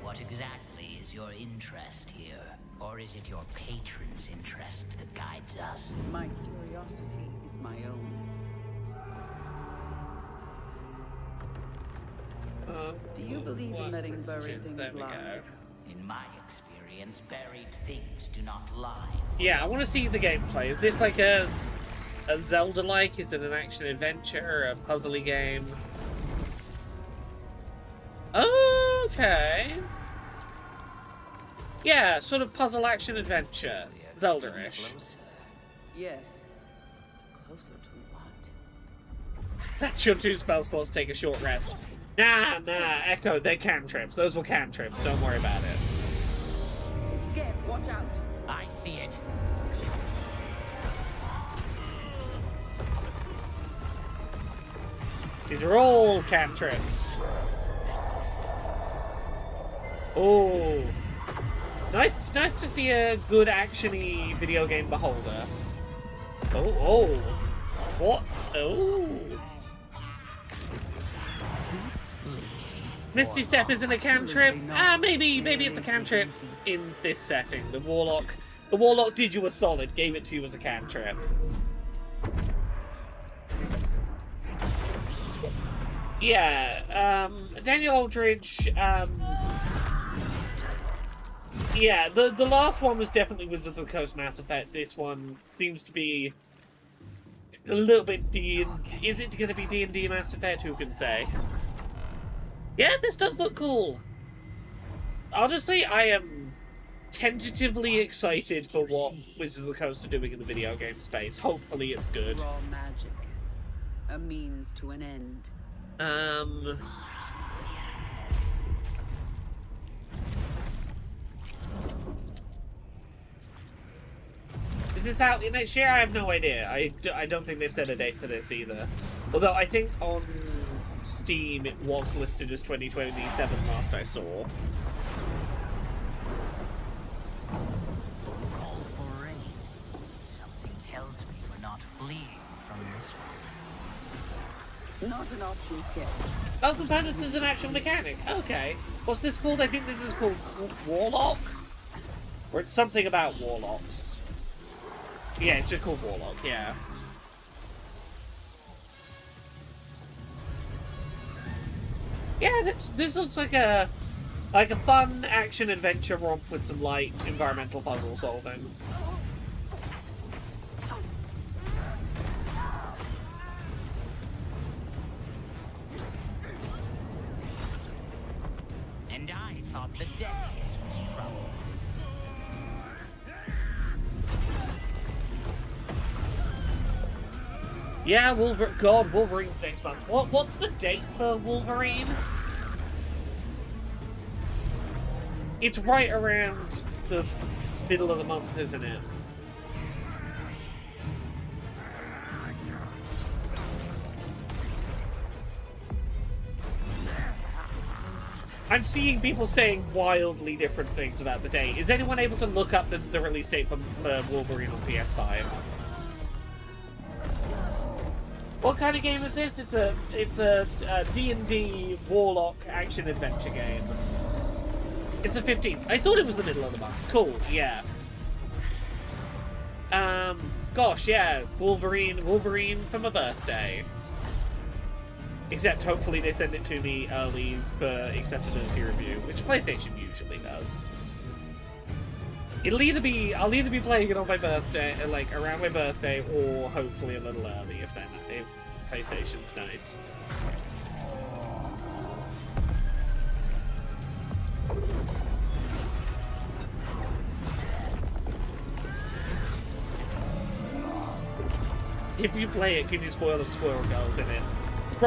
What exactly is your interest here? Or is it your patron's interest that guides us? My curiosity is my own. Do you believe in letting buried things lie? In my experience, buried things do not lie. Yeah, I want to see the gameplay. Is this like a Zelda-like? Is it an action-adventure, a puzzly game? Okay. Yeah, sort of puzzle action-adventure. Zelda-ish. Yes. Closer to what? That's your 2 spell slots, take a short rest. Nah, Echo, they're cantrips. Those were cantrips, don't worry about it. Scared, watch out. I see it. These are all cantrips. Oh. Nice to see a good action-y video game beholder. Oh. What? Oh. Misty Step isn't a cantrip. Maybe it's a cantrip in this setting. The Warlock did you a solid, gave it to you as a cantrip. Yeah, Daniel Aldridge, yeah, the last one was definitely Wizards of the Coast Mass Effect. This one seems to be a little bit is it going to be D&D Mass Effect? Who can say? Yeah, this does look cool. Honestly, I am tentatively excited for what Wizards of the Coast are doing in the video game space. Hopefully it's good. Raw magic. A means to an end. Is this out next year? I have no idea. I don't think they've set a date for this either. Although I think on Steam it was listed as 2027 last I saw. Call for rain. Something tells me we're not fleeing from this one. Not an option skip. Oh, components is an actual mechanic. Okay. What's this called? I think this is called Warlock? Or it's something about Warlocks. Yeah, it's just called Warlock, yeah. Yeah, this looks like a fun action adventure romp with some light environmental puzzle solving. And I thought the death kiss was trouble. Yeah, Wolverine's next month. What's the date for Wolverine? It's right around the middle of the month, isn't it? I'm seeing people saying wildly different things about the date. Is anyone able to look up the release date for Wolverine on PS5? What kind of game is this? It's a D&D Warlock action adventure game. It's the 15th. I thought it was the middle of the month. Cool, yeah. Gosh, yeah, Wolverine for my birthday. Except hopefully they send it to me early for accessibility review, which PlayStation usually does. I'll either be playing it on my birthday, like around my birthday, or hopefully a little early if PlayStation's nice. If you play it, can you spoil if Squirrel Girl's in it? I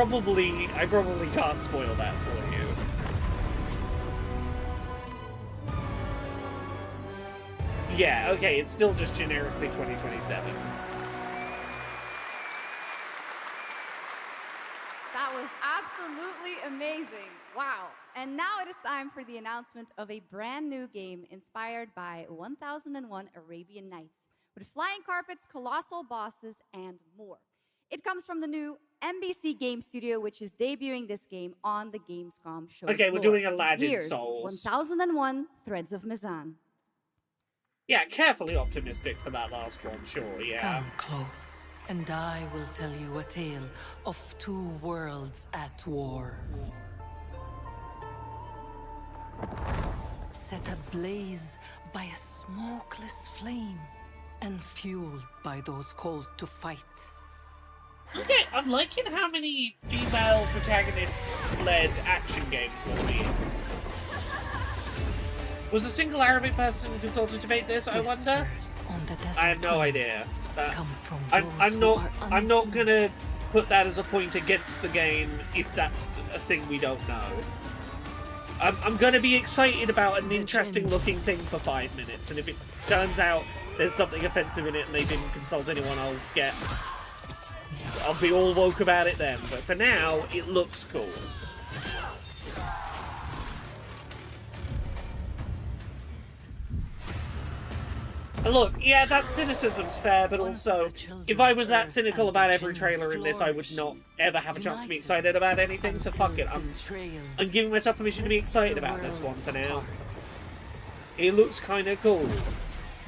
probably can't spoil that for you. Yeah, okay, it's still just generically 2027. That was absolutely amazing. Wow. And now it is time for the announcement of a brand new game inspired by 1001 Arabian Nights, with flying carpets, colossal bosses, and more. It comes from the new NBC Game Studio, which is debuting this game on the Gamescom show Okay, floor. we're doing Aladdin Here's Souls. 1001 Threads of Mizan. Yeah, carefully optimistic for that last one, sure, yeah. Come close, and I will tell you a tale of two worlds at war. Set ablaze by a smokeless flame, and fueled by those called to fight. Okay, I'm liking how many female protagonist-led action games we're seeing. Was a single Arabic person consulted to make this, I wonder? I have no idea. I'm not gonna put that as a point against the game if that's a thing we don't know. I'm gonna be excited about an interesting looking thing for 5 minutes, and if it turns out there's something offensive in it and they didn't consult anyone, I'll be all woke about it then. But for now, it looks cool. Look, yeah, that cynicism's fair, but also, if I was that cynical about every trailer in this, I would not ever have a chance to be excited about anything, so fuck it. I'm giving myself permission to be excited about this one for now. It looks kind of cool.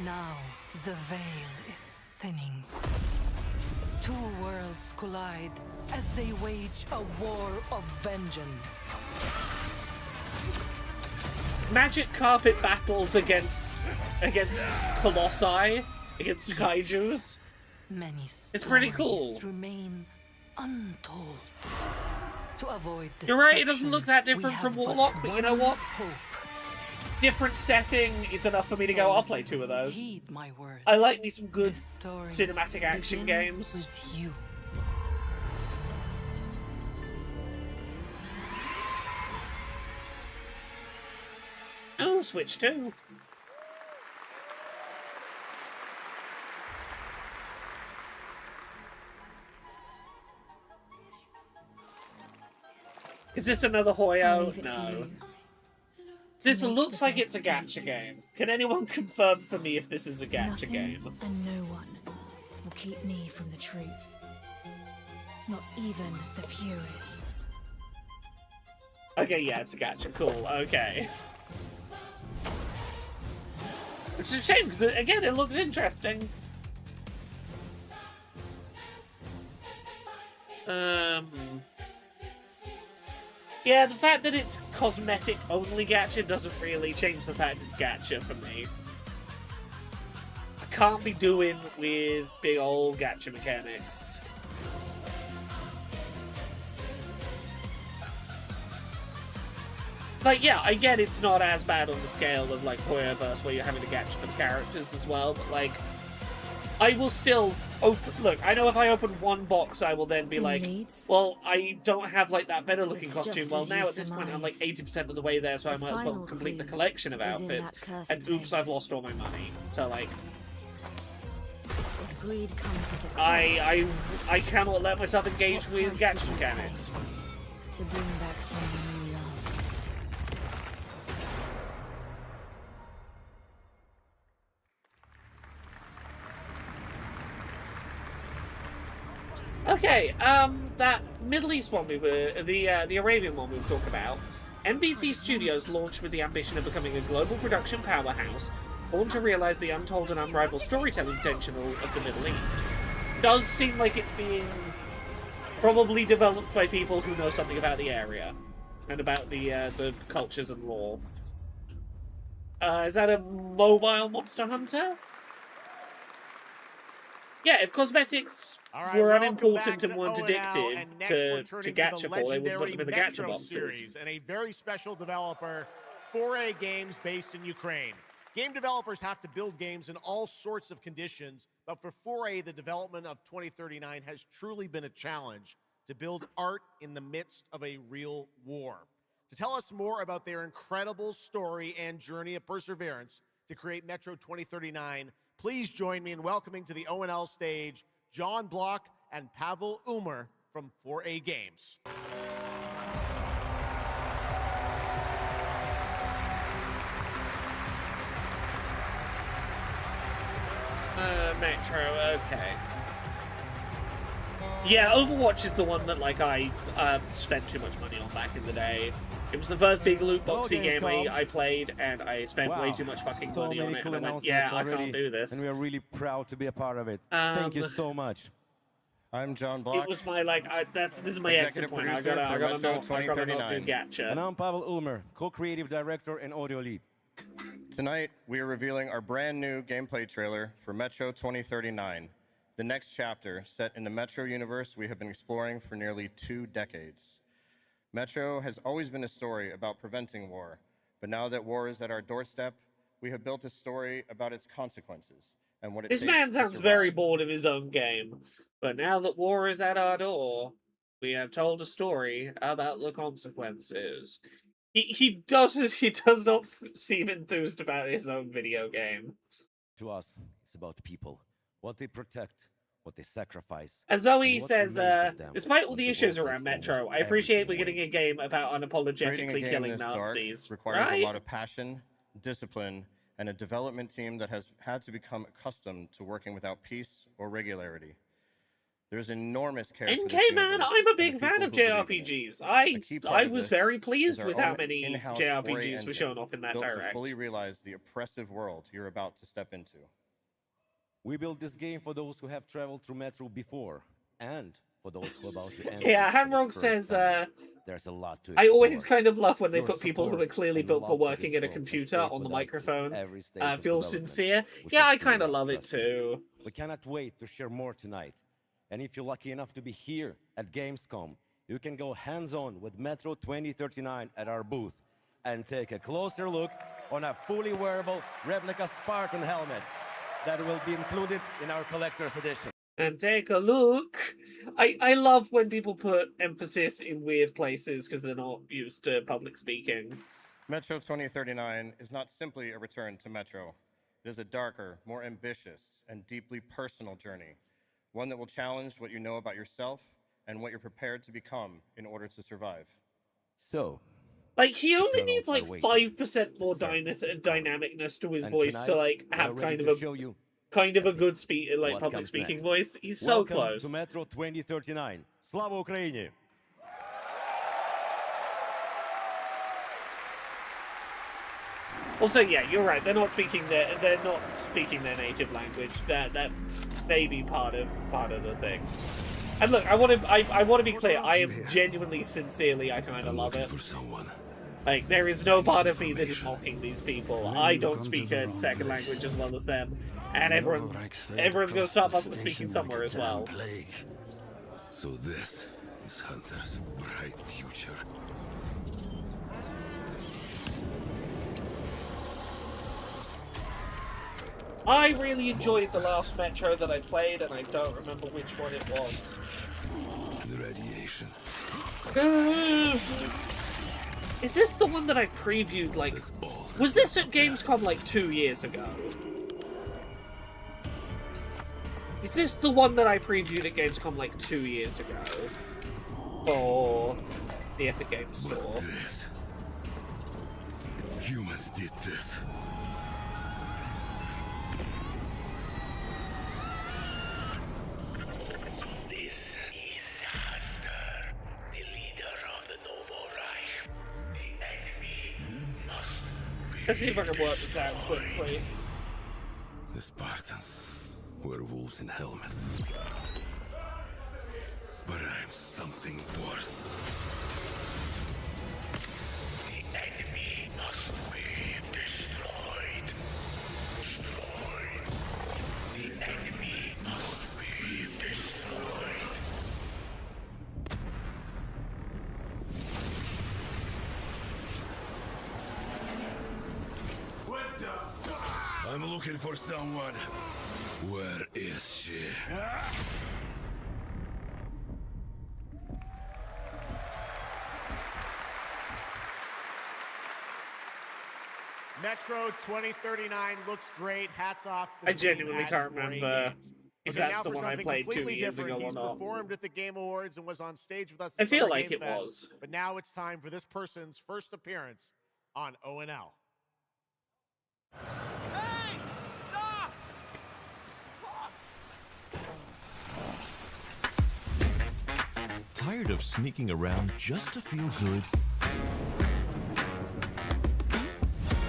Now, the veil is thinning. Two worlds collide as they wage a war of vengeance. Magic carpet battles against colossi, against kaijus. Many it's pretty cool. Remain untold. To avoid You're right, it doesn't look that different from Warlock, but you know what? Different setting is enough for me to go, I'll play 2 of those. I like me some good cinematic action games. Oh, Switch 2. Is this another Hoyo? No. This looks like it's a gacha game. Can anyone confirm for me if this is a gacha game? And no one will keep me from the truth. Not even the purists. Okay, yeah, it's a gacha. Cool. Okay. Which is a shame, because, again, it looks interesting. Yeah, the fact that it's cosmetic-only gacha doesn't really change the fact it's gacha for me. I can't be doing with big old gacha mechanics. Like, yeah, I get it's not as bad on the scale of, like, Hoyoverse, where you're having to gacha for the characters as well, but, like, I will still open... Look, I know if I open one box, I will then be like, well, I don't have, like, that better-looking costume. Well, now, at this point, I'm, like, 80% of the way there, so I might as well complete the collection of outfits. And oops, I've lost all my money. So, like... If greed comes at a cost, I cannot let myself engage with gacha mechanics. to bring back someone you love. Okay, that Middle East one the Arabian one we were talking about, NBC Studios launched with the ambition of becoming a global production powerhouse, born to realize the untold and unrivaled storytelling potential of the Middle East. Does seem like it's being Probably developed by people who know something about the area and about the cultures and lore. Is that a mobile Monster Hunter? Yeah, if cosmetics were unimportant and weren't addictive to gacha for, they wouldn't put them in the gacha boxes. Series, and a very special developer, 4A Games, based in Ukraine. Game developers have to build games in all sorts of conditions, but for 4A, the development of 2039 has truly been a challenge to build art in the midst of a real war. To tell us more about their incredible story and journey of perseverance to create Metro 2039, please join me in welcoming to the O&L stage John Block and Pavel Umer from 4A Games. Metro, okay. Yeah, Overwatch is the one that, like, I spent too much money on back in the day. It was the first big loot boxy game I played, and I spent way too much fucking money on it. Cool, and I went, yeah, I can't do this. And we are really proud to be a part of it. Thank you so much. I'm John Block. It was my, like, this is my exit point. I gotta not do gacha. And I'm Pavel Ulmer, co-creative director and audio lead. Tonight, we are revealing our brand new gameplay trailer for Metro 2039, the next chapter set in the Metro universe we have been exploring for nearly 2 decades. Metro has always been a story about preventing war, but now that war is at our doorstep, we have built a story about its consequences and what it takes to survive. This man sounds very bored of his own game, but now that war is at our door, we have told a story about the consequences. He does not seem enthused about his own video game. To us, it's about people, what they protect, what they sacrifice. As Zoe says, despite all the issues around Metro, I appreciate we're getting a game about unapologetically killing Nazis. Requires a lot of passion, discipline, and a development team that has had to become accustomed to working without peace or regularity. There's enormous care. NK man, I'm a big fan of JRPGs. I was very pleased with how many JRPGs were shown off in that direct. To fully realize the oppressive world you're about to step into. We built this game for those who have traveled through Metro before, and for those who are about to enter. Yeah, Hamrock says, there's a lot to explore. I always kind of love when they put people who are clearly built for working at a computer on the microphone. Feel sincere. Yeah, I kind of love it too. We cannot wait to share more tonight. And if you're lucky enough to be here at Gamescom, you can go hands-on with Metro 2039 at our booth and take a closer look on a fully wearable replica Spartan helmet that will be included in our collector's edition. And take a look. I love when people put emphasis in weird places because they're not used to public speaking. Metro 2039 is not simply a return to Metro. It is a darker, more ambitious, and deeply personal journey. One that will challenge what you know about yourself and what you're prepared to become in order to survive. So, like, he only needs like 5% more dynamicness to his voice to like have kind of a good public speaking voice. He's so close. To Metro 2039. Slava Ukraini! Also, yeah, you're right. They're not speaking their native language. That may be part of the thing. And look, I want to be clear. I am genuinely, sincerely, I kind of love it. Like, there is no part of me that is mocking these people. I don't speak a second language as well as them, and everyone's gonna start public speaking somewhere as well. So this is Hunter's bright future. I really enjoyed the last Metro that I played, and I don't remember which one it was. The radiation. Is this the one that I previewed, like... Was this at Gamescom, like, 2 years ago? Is this the one that I previewed at Gamescom, like, 2 years ago? For the Epic Games Store? But this... Humans did this. This is Hunter, the leader of the Novo Reich. The enemy must be... Let's see if I can work this out quickly. The Spartans were wolves in helmets. But I'm have something worse. The enemy must be destroyed. The enemy must be destroyed. What the fuck? I'm looking for someone. Where is she? Metro 2039 looks great. Hats off to the I team genuinely at can't 4A remember Games. if Okay, that's now the for one I something played 2 completely years different. ago or He's not. performed at the Game Awards and was on stage with us. I at feel Summer like Game it Fest, was. But now it's time for this person's first appearance on ONL. Tired of sneaking around just to feel good?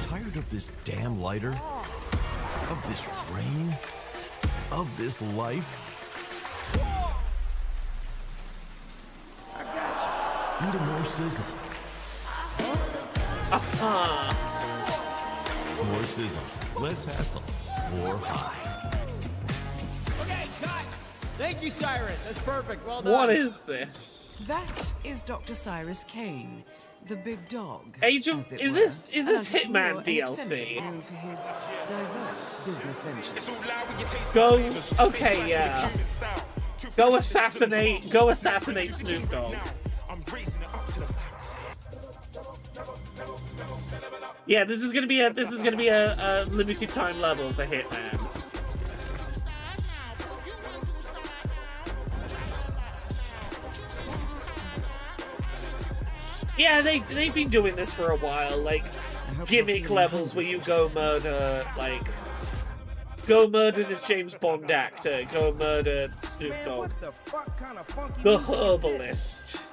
Tired of this damn lighter? Of this rain? Of this life? Eat a more sizzle. More sizzle, less hassle, more high. Okay, cut! Thank you, Cyrus. That's perfect. Well done. What is this? That is Dr. Cyrus Kane, the big dog. Agent, as it is were, this an Hitman entrepreneur and eccentric DLC? known for his diverse business ventures. Go, okay, yeah. Go assassinate Snoop Dogg. Yeah, this is gonna be a limited time level for Hitman. Yeah, they've been doing this for a while, like gimmick levels where you go murder this James Bond actor, go murder Snoop Dogg. The herbalist.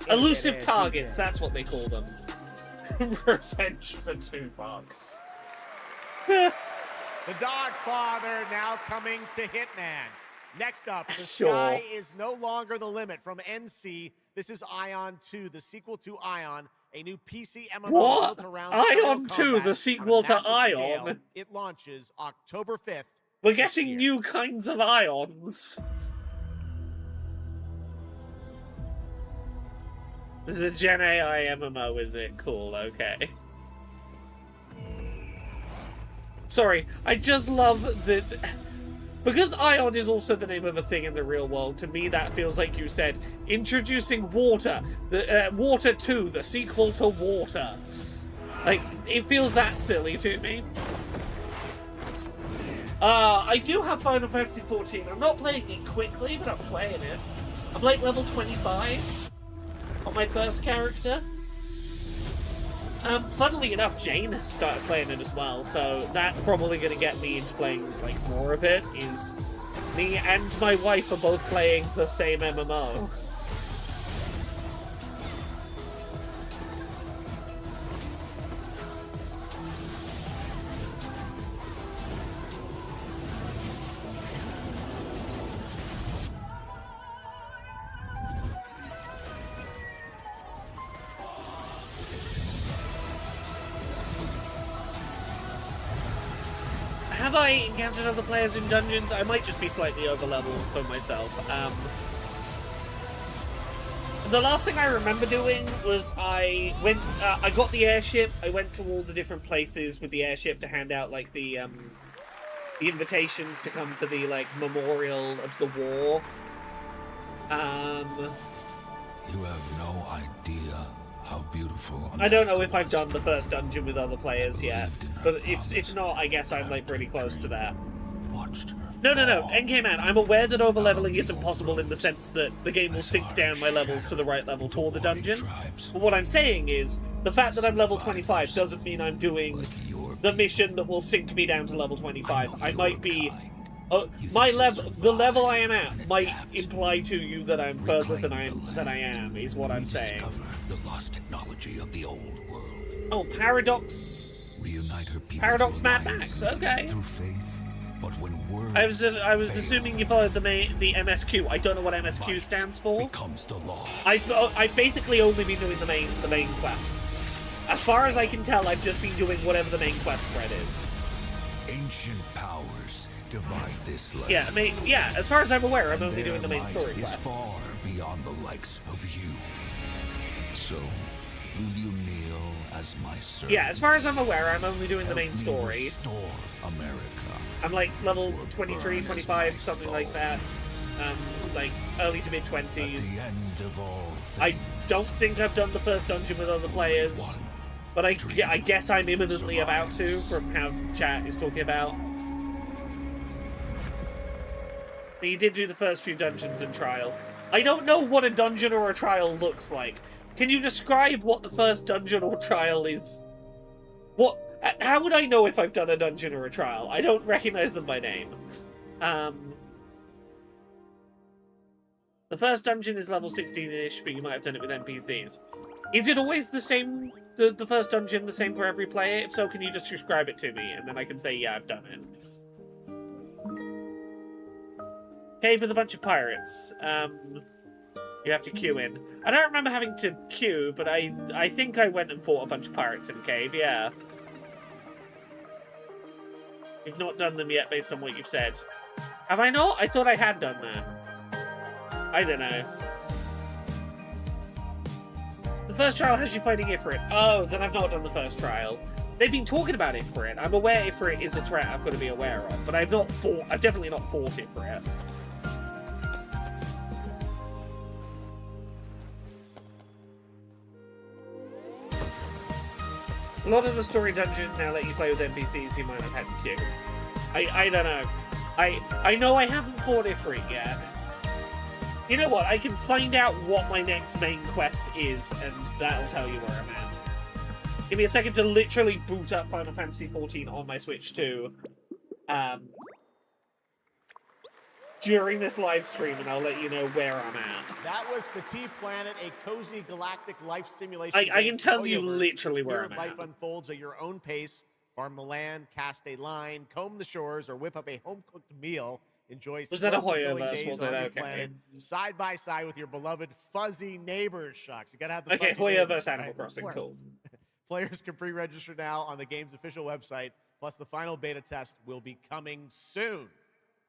Elusive targets, that's what they call them. Revenge for Tupac. The Dog Father now coming to Hitman. Next up, The Sky is No Longer the Limit from NC. This is Ion 2, the sequel to Ion, a new PC MMO What? built around Ion 2, combat the sequel on a to massive Ion? scale. It launches October 5th. We're getting new kinds of ions. This is a Gen AI MMO, is it? Cool, okay. Sorry, I just love the... Because Ion is also the name of a thing in the real world, to me that feels like you said, introducing Water, Water 2, the sequel to Water. Like, it feels that silly to me. I do have Final Fantasy XIV. I'm not playing it quickly, but I'm playing it. I'm like level 25 on my first character. Funnily enough, Jane has started playing it as well, so that's probably going to get me into playing like more of it, is me and my wife are both playing the same MMO. Have I encountered other players in dungeons? I might just be slightly over-leveled for myself. The last thing I remember doing was I got the airship, I went to all the different places with the airship to hand out, like, the invitations to come to the, like, memorial of the war. You have no idea how beautiful. I don't know if I've done the first dungeon with other players yet, but if not, I guess I'm like pretty close to that. No, NK Man, I'm aware that overleveling isn't possible in the sense that the game will sync down my levels to the right level for the dungeon. But what I'm saying is, the fact that I'm level 25 doesn't mean I'm doing the mission that will sync me down to level 25. I might be... the level I am at might imply to you that I'm further than I am, is what I'm saying. The lost technology of the old world. Oh, Paradox. Reunite her people Paradox through Mad alliances, Max, okay. Through faith But when words I was fail, assuming you followed the MSQ. I don't know what MSQ stands for. becomes the law. I've basically only been doing the main quests. As far as I can tell, I've just been doing whatever the main quest thread is. Ancient powers divide this land. Yeah, as far as I'm aware, I'm only doing the main Their story might is quests. far beyond the likes of you. So, will you kneel as my servant? Yeah, as far as I'm aware, I'm only doing the main Help me story. Restore America. I'm like level 23, 25, something like that. Like early to mid 20s. At the end of all I don't think I've done the first dungeon with other players, but I guess I'm imminently about to, from how chat is talking about. But you did do the first few dungeons in Trial. I don't know what a dungeon or a trial looks like. Can you describe what the first dungeon or trial is? What? How would I know if I've done a dungeon or a trial? I don't recognize them by name. The first dungeon is level 16-ish, but you might have done it with NPCs. Is it always the same, the first dungeon, the same for every player? If so, can you just describe it to me, and then I can say, yeah, I've done it. Cave with a bunch of pirates. You have to queue in. I don't remember having to queue, but I think I went and fought a bunch of pirates in a cave, yeah. You've not done them yet based on what you've said. Have I not? I thought I had done that. I don't know. The first trial has you fighting Ifrit. Oh, then I've not done the first trial. They've been talking about Ifrit. I'm aware Ifrit is a threat I've got to be aware of, but I've definitely not fought Ifrit. A lot of the story dungeons now let you play with NPCs who might have had to queue. I don't know. I know I haven't fought Ifrit yet. You know what? I can find out what my next main quest is, and that'll tell you where I'm at. Give me a second to literally boot up Final Fantasy XIV on my Switch 2. During this live stream, and I'll let you know where I'm at. That was Petit Planet, a cozy galactic life simulation. I can tell you Hoyoverse. literally where Here, I'm life at. unfolds at your own pace. Farm the land, cast a line, comb the shores, or whip up a home-cooked meal. Enjoy Was that a slow, fulfilling Hoyoverse? days Was it? on your Okay. planet, side by side with your beloved fuzzy neighbors. Shucks, you gotta have the Okay, fuzzy neighbors, Hoyoverse Animal right? Crossing, cool. Players can pre-register now on the game's official website. Plus, the final beta test will be coming soon.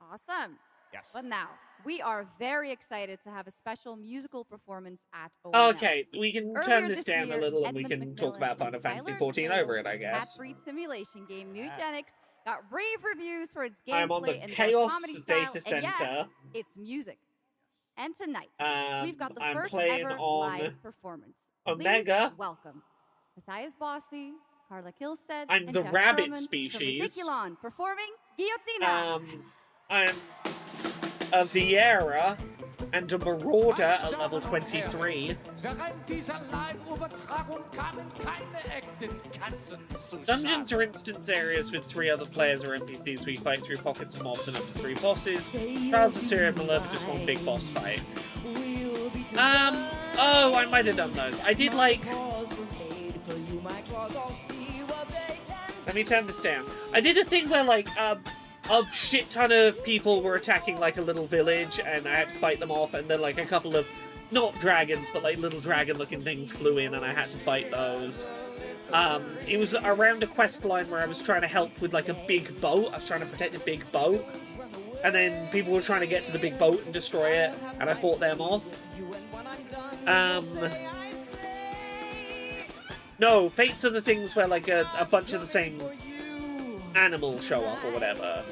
Awesome. Yes. But now, we are very excited to have a special musical performance at ONL. Okay, we can Earlier turn this this down year, a little and we Edmund can talk McMillan about Final and Fantasy Tyler XIV over it, I Gill's guess. Cat-breed simulation game Mutagenics got rave reviews for its gameplay I'm on the and Chaos comedy Data style, and yes, Center. it's music. And tonight, we've got the I'm first playing ever on live performance. Omega. Please welcome Matthias Bossy, Carla Kilstead, I'm and the Jeff rabbit Furman species. From Ridiculon performing Guillotina. I'm a Viera and a Marauder at level 23. Während dieser Live-Übertragung kamen keine echten Katzen zu Dungeons are instance areas with 3 other players or NPCs where you fight through pockets of mobs and up to 3 bosses. Trials are serial with just 1 big boss fight. Oh, I might have done those. I did like... Let me turn this down. I did a thing where, like, a shit ton of people were attacking, like, a little village, and I had to fight them off, and then, like, a couple of, not dragons, but, like, little dragon-looking things flew in, and I had to fight those. It was around a quest line where I was trying to help with, like, a big boat. I was trying to protect a big boat. And then people were trying to get to the big boat and destroy it, and I fought them off. No, fates are the things where, like, a bunch of the same animals show up or whatever.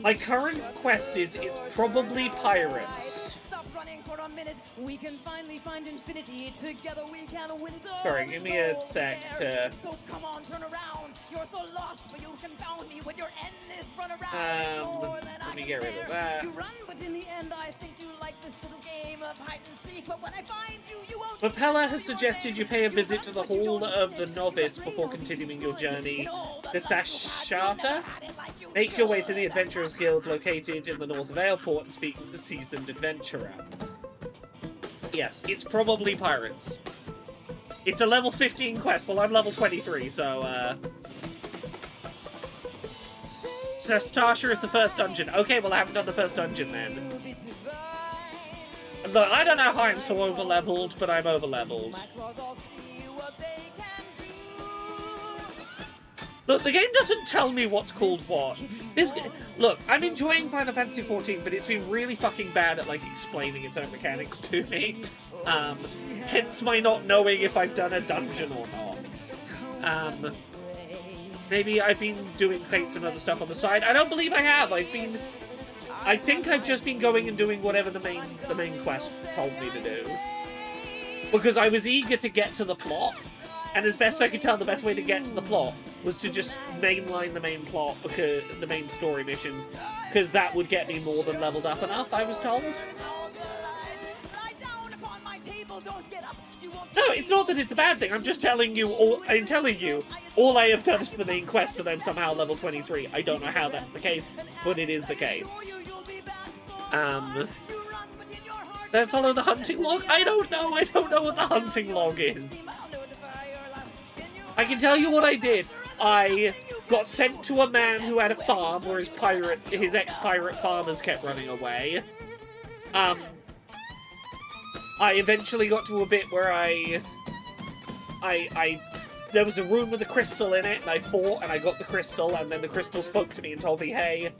My current quest is, it's probably pirates. Stop running for a minute. We can finally find infinity. Together we can win. Sorry, give me a sec to... So come on, turn around. You're so lost, but you confound me with your endless run around. Let me get rid of that. You run, but in the end, I think you like this little game of hide and seek. But when I find you, you won't. Propeller has suggested you pay a visit to the Hall of the Novice before continuing your journey to Sashata. Make your way to the Adventurers Guild located in the north of Airport and speak with the seasoned adventurer. Yes, it's probably pirates. It's a level 15 quest. Well, I'm level 23, so, Stasha is the first dungeon. Okay, well, I haven't done the first dungeon then. Look, I don't know how I'm so over-leveled, but I'm over-leveled. Look, the game doesn't tell me what's called what. Look, I'm enjoying Final Fantasy XIV, but it's been really fucking bad at, like, explaining its own mechanics to me. Hence my not knowing if I've done a dungeon or not. Maybe I've been doing Fates and other stuff on the side. I don't believe I have. I think I've just been going and doing whatever the main quest told me to do. Because I was eager to get to the plot, and as best I could tell, the best way to get to the plot was to just mainline the main plot, because the main story missions, because that would get me more than leveled up enough, I was told. No, it's not that it's a bad thing. I'm just telling you all I have done is the main quest and I'm somehow level 23. I don't know how that's the case, but it is the case. Don't follow the hunting log? I don't know. I don't know what the hunting log is. I can tell you what I did. I got sent to a man who had a farm where his ex-pirate farmers kept running away. I eventually got to a bit where there was a room with a crystal in it, and I fought, and I got the crystal, and then the crystal spoke to me and told me, hey,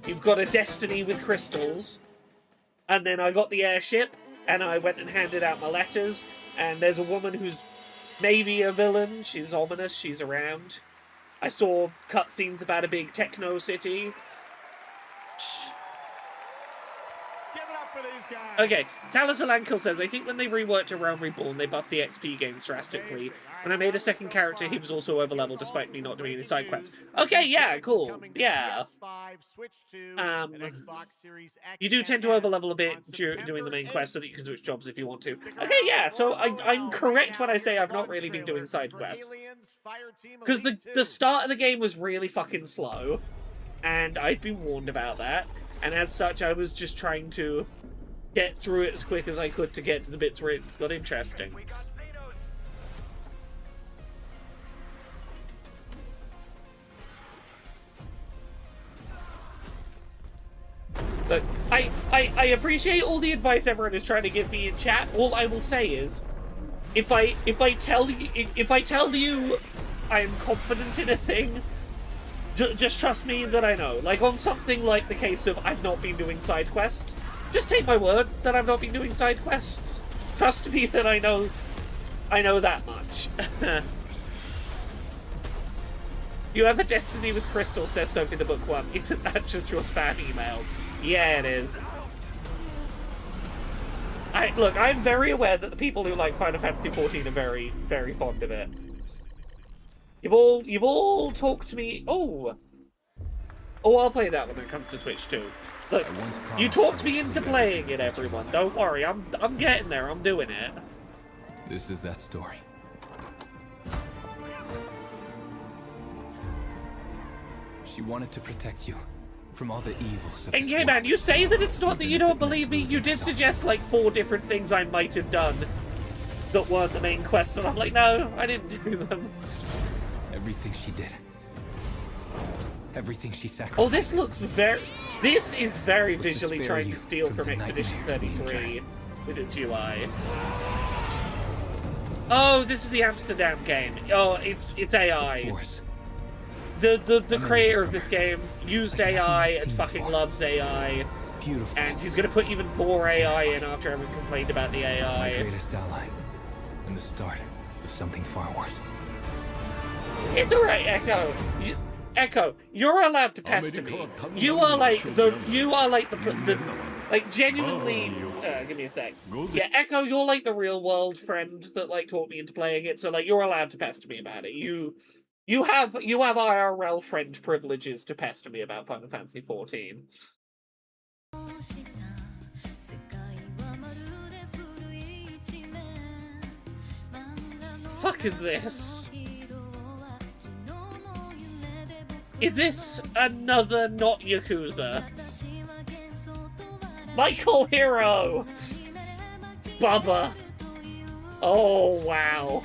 you've got a destiny with crystals. And then I got the airship, and I went and handed out my letters, and there's a woman who's maybe a villain. She's ominous, she's around. I saw cutscenes about a big techno city. Okay, Talasalanko says, I think when they reworked A Realm Reborn, they buffed the XP gains drastically. When I made a second character, he was also overleveled despite me not doing any side quests. Okay, yeah, cool. Yeah. You do tend to overlevel a bit doing the main quest so that you can switch jobs if you want to. Okay, yeah, so I'm correct when I say I've not really been doing side quests. Because the start of the game was really fucking slow, and I'd been warned about that, and as such, I was just trying to get through it as quick as I could to get to the bits where it got interesting. Look, I appreciate all the advice everyone is trying to give me in chat. All I will say is, if I tell you I'm confident in a thing, just trust me that I know. Like on something like the case of I've not been doing side quests, just take my word that I've not been doing side quests. Trust me that I know that much. You have a destiny with crystals, says Sophie the Bookworm. Isn't that just your spam emails? Yeah, it is. Look, I'm very aware that the people who like Final Fantasy XIV are very, very fond of it. You've all talked to me. Oh, I'll play that when it comes to Switch too. Look, you talked me into playing it, everyone. Don't worry, I'm getting there. I'm doing it. This is that story. She wanted to protect you from all the evils of this And man, you say that it's not that you don't believe me. You did suggest like 4 different things I might have done that weren't the main quest, and I'm like, no, I didn't do them. Everything she did. Everything she sacrificed. Oh, this is very visually trying to steal from Expedition 33 with its UI. Oh, this is the Amsterdam game. Oh, it's AI. The creator of this game used AI and fucking loves AI. Beautiful. And he's gonna put even more AI in after having complained about the AI. My greatest ally. And the start of something far worse. It's alright, Echo. Echo, you're allowed to pester me. You are like the genuinely. Give me a sec. Yeah, Echo, you're like the real world friend that like taught me into playing it. So like, you're allowed to pester me about it. You have IRL friend privileges to pester me about Final Fantasy XIV. Fuck is this? Is this another not Yakuza? Michael Hero! Bubba! Oh, wow.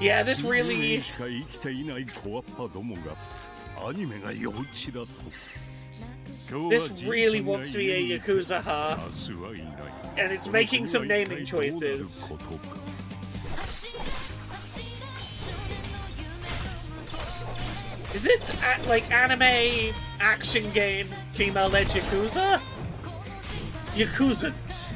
Yeah, this really... しか生きていない小アッパどもがアニメが幼稚だと。 This really wants to be a Yakuza, huh? And it's making some naming choices. Is this like anime action game female-led Yakuza? Yakuzant.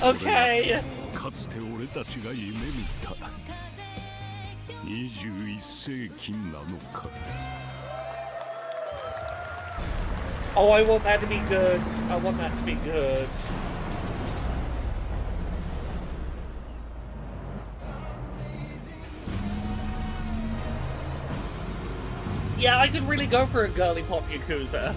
Okay. かつて俺たちが夢見た21世紀なのか。 Oh, I want that to be good. I want that to be good. Yeah, I could really go for a girly pop Yakuza.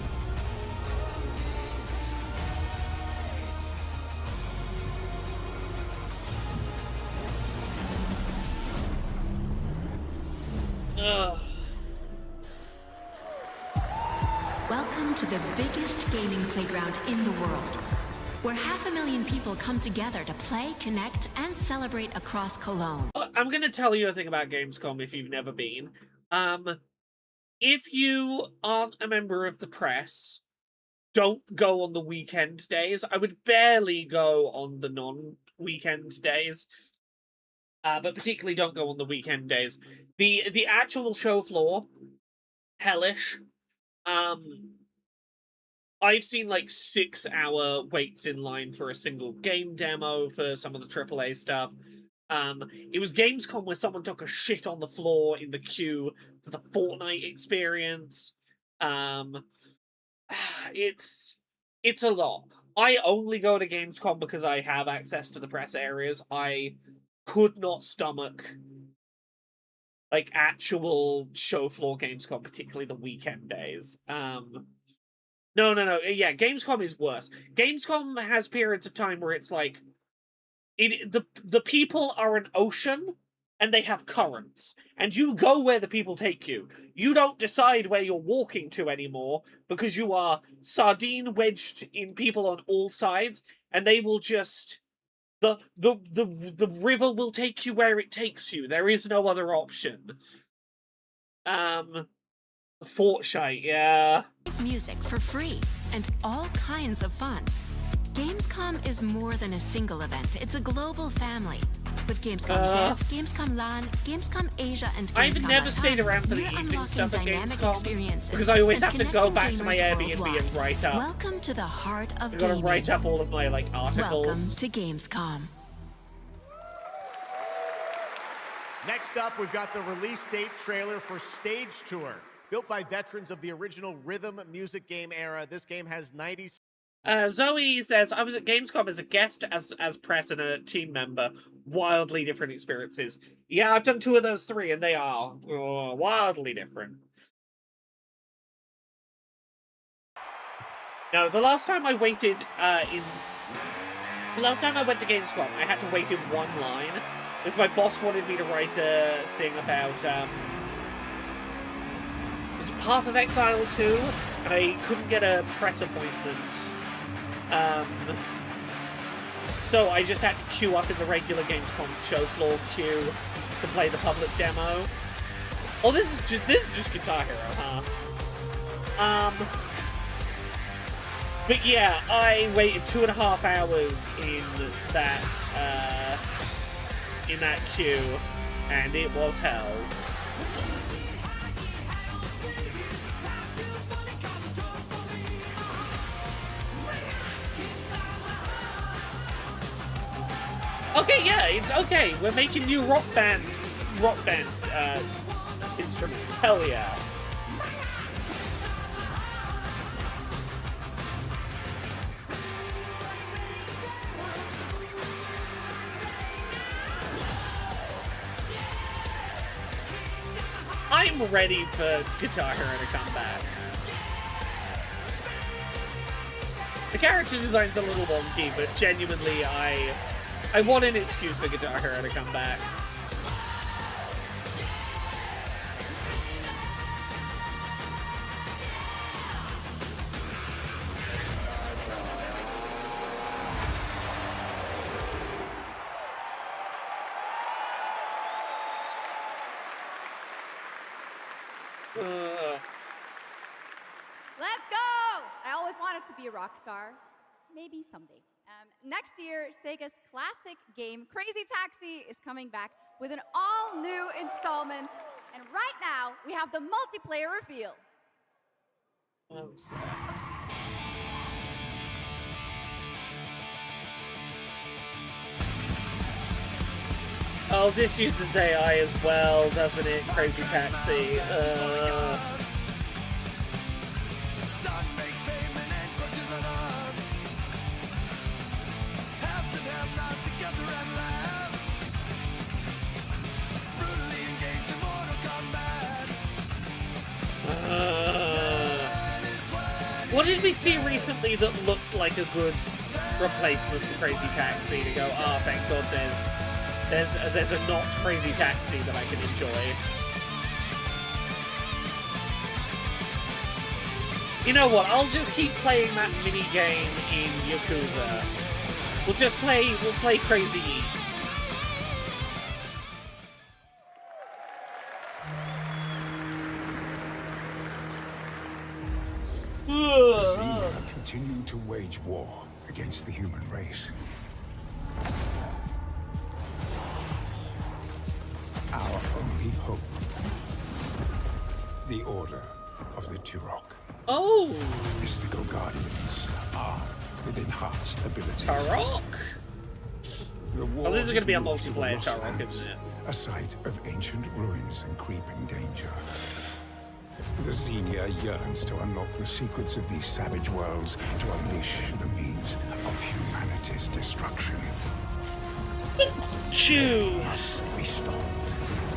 Ugh. Welcome to the biggest gaming playground in the world, where 500,000 people come together to play, connect, and celebrate across Cologne. I'm gonna tell you a thing about Gamescom if you've never been. If you aren't a member of the press, don't go on the weekend days. I would barely go on the non-weekend days. But particularly don't go on the weekend days. The actual show floor, hellish. I've seen like 6-hour waits in line for a single game demo for some of the AAA stuff. It was Gamescom where someone took a shit on the floor in the queue for the Fortnite experience. It's a lot. I only go to Gamescom because I have access to the press areas. I could not stomach like actual show floor Gamescom, particularly the weekend days. No. Yeah, Gamescom is worse. Gamescom has periods of time where it's like the people are an ocean and they have currents, and you go where the people take you. You don't decide where you're walking to anymore because you are sardine wedged in people on all sides, and they will just the river will take you where it takes you. There is no other option. Fortnite, yeah. Music for free and all kinds of fun. Gamescom is more than a single event. It's a global family. With Gamescom Dev, Gamescom LAN, Gamescom Asia, and Gamescom I've never stayed around for the evening stuff at Gamescom because I always have to go back to my Airbnb and write up. Welcome to the heart of I've got to gaming. write up all of my like articles. Welcome to Gamescom. Next up, we've got the release date trailer for Stage Tour. Built by veterans of the original rhythm music game era, this game has 90... Zoe says, I was at Gamescom as a guest, as press, and a team member. Wildly different experiences. Yeah, I've done 2 of those 3, and they are wildly different. No, the last time I waited, the last time I went to Gamescom, I had to wait in one line, because my boss wanted me to write a thing about, it's Path of Exile 2, and I couldn't get a press appointment. So I just had to queue up in the regular Gamescom show floor queue to play the public demo. Oh, this is just Guitar Hero, huh? But yeah, I waited 2.5 hours in that queue, and it was hell. Okay, yeah, it's okay. We're making new rock band instruments. Hell yeah. I'm ready for Guitar Hero to come back. The character design's a little wonky, but genuinely I want an excuse for Guitar Hero to come back. Let's go! I always wanted to be a rock star. Maybe someday. Next year, Sega's classic game, Crazy Taxi, is coming back with an all-new installment. And right now, we have the multiplayer reveal. Oh, this uses AI as well, doesn't it? Crazy Taxi. What did we see recently that looked like a good replacement for Crazy Taxi to go, oh, thank God there's a not Crazy Taxi that I can enjoy. You know what, I'll just keep playing that mini game in Yakuza. We'll play Crazy Eats. Xenia continue to wage war against the human race. Our only hope, the Order of the Turok. Oh! Mystical guardians armed with enhanced abilities. Turok? Oh, this is going to be a moved to the multiplayer Lost Turok, Lands, isn't it? a site of ancient ruins and creeping danger. The Xenia yearns to unlock the secrets of these savage worlds to unleash the means of humanity's destruction. Chew! Must be stopped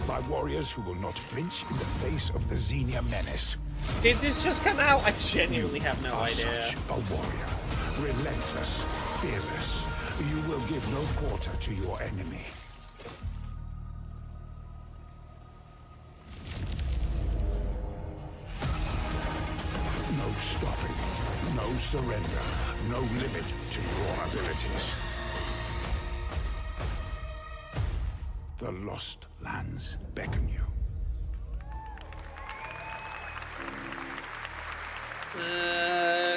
by warriors who will not flinch in the face of the Xenia menace. Did this just come out? I genuinely have no idea. Such a warrior, relentless, fearless. You will give no quarter to your enemy. No stopping, no surrender, no limit to your abilities. The Lost Lands beckon you.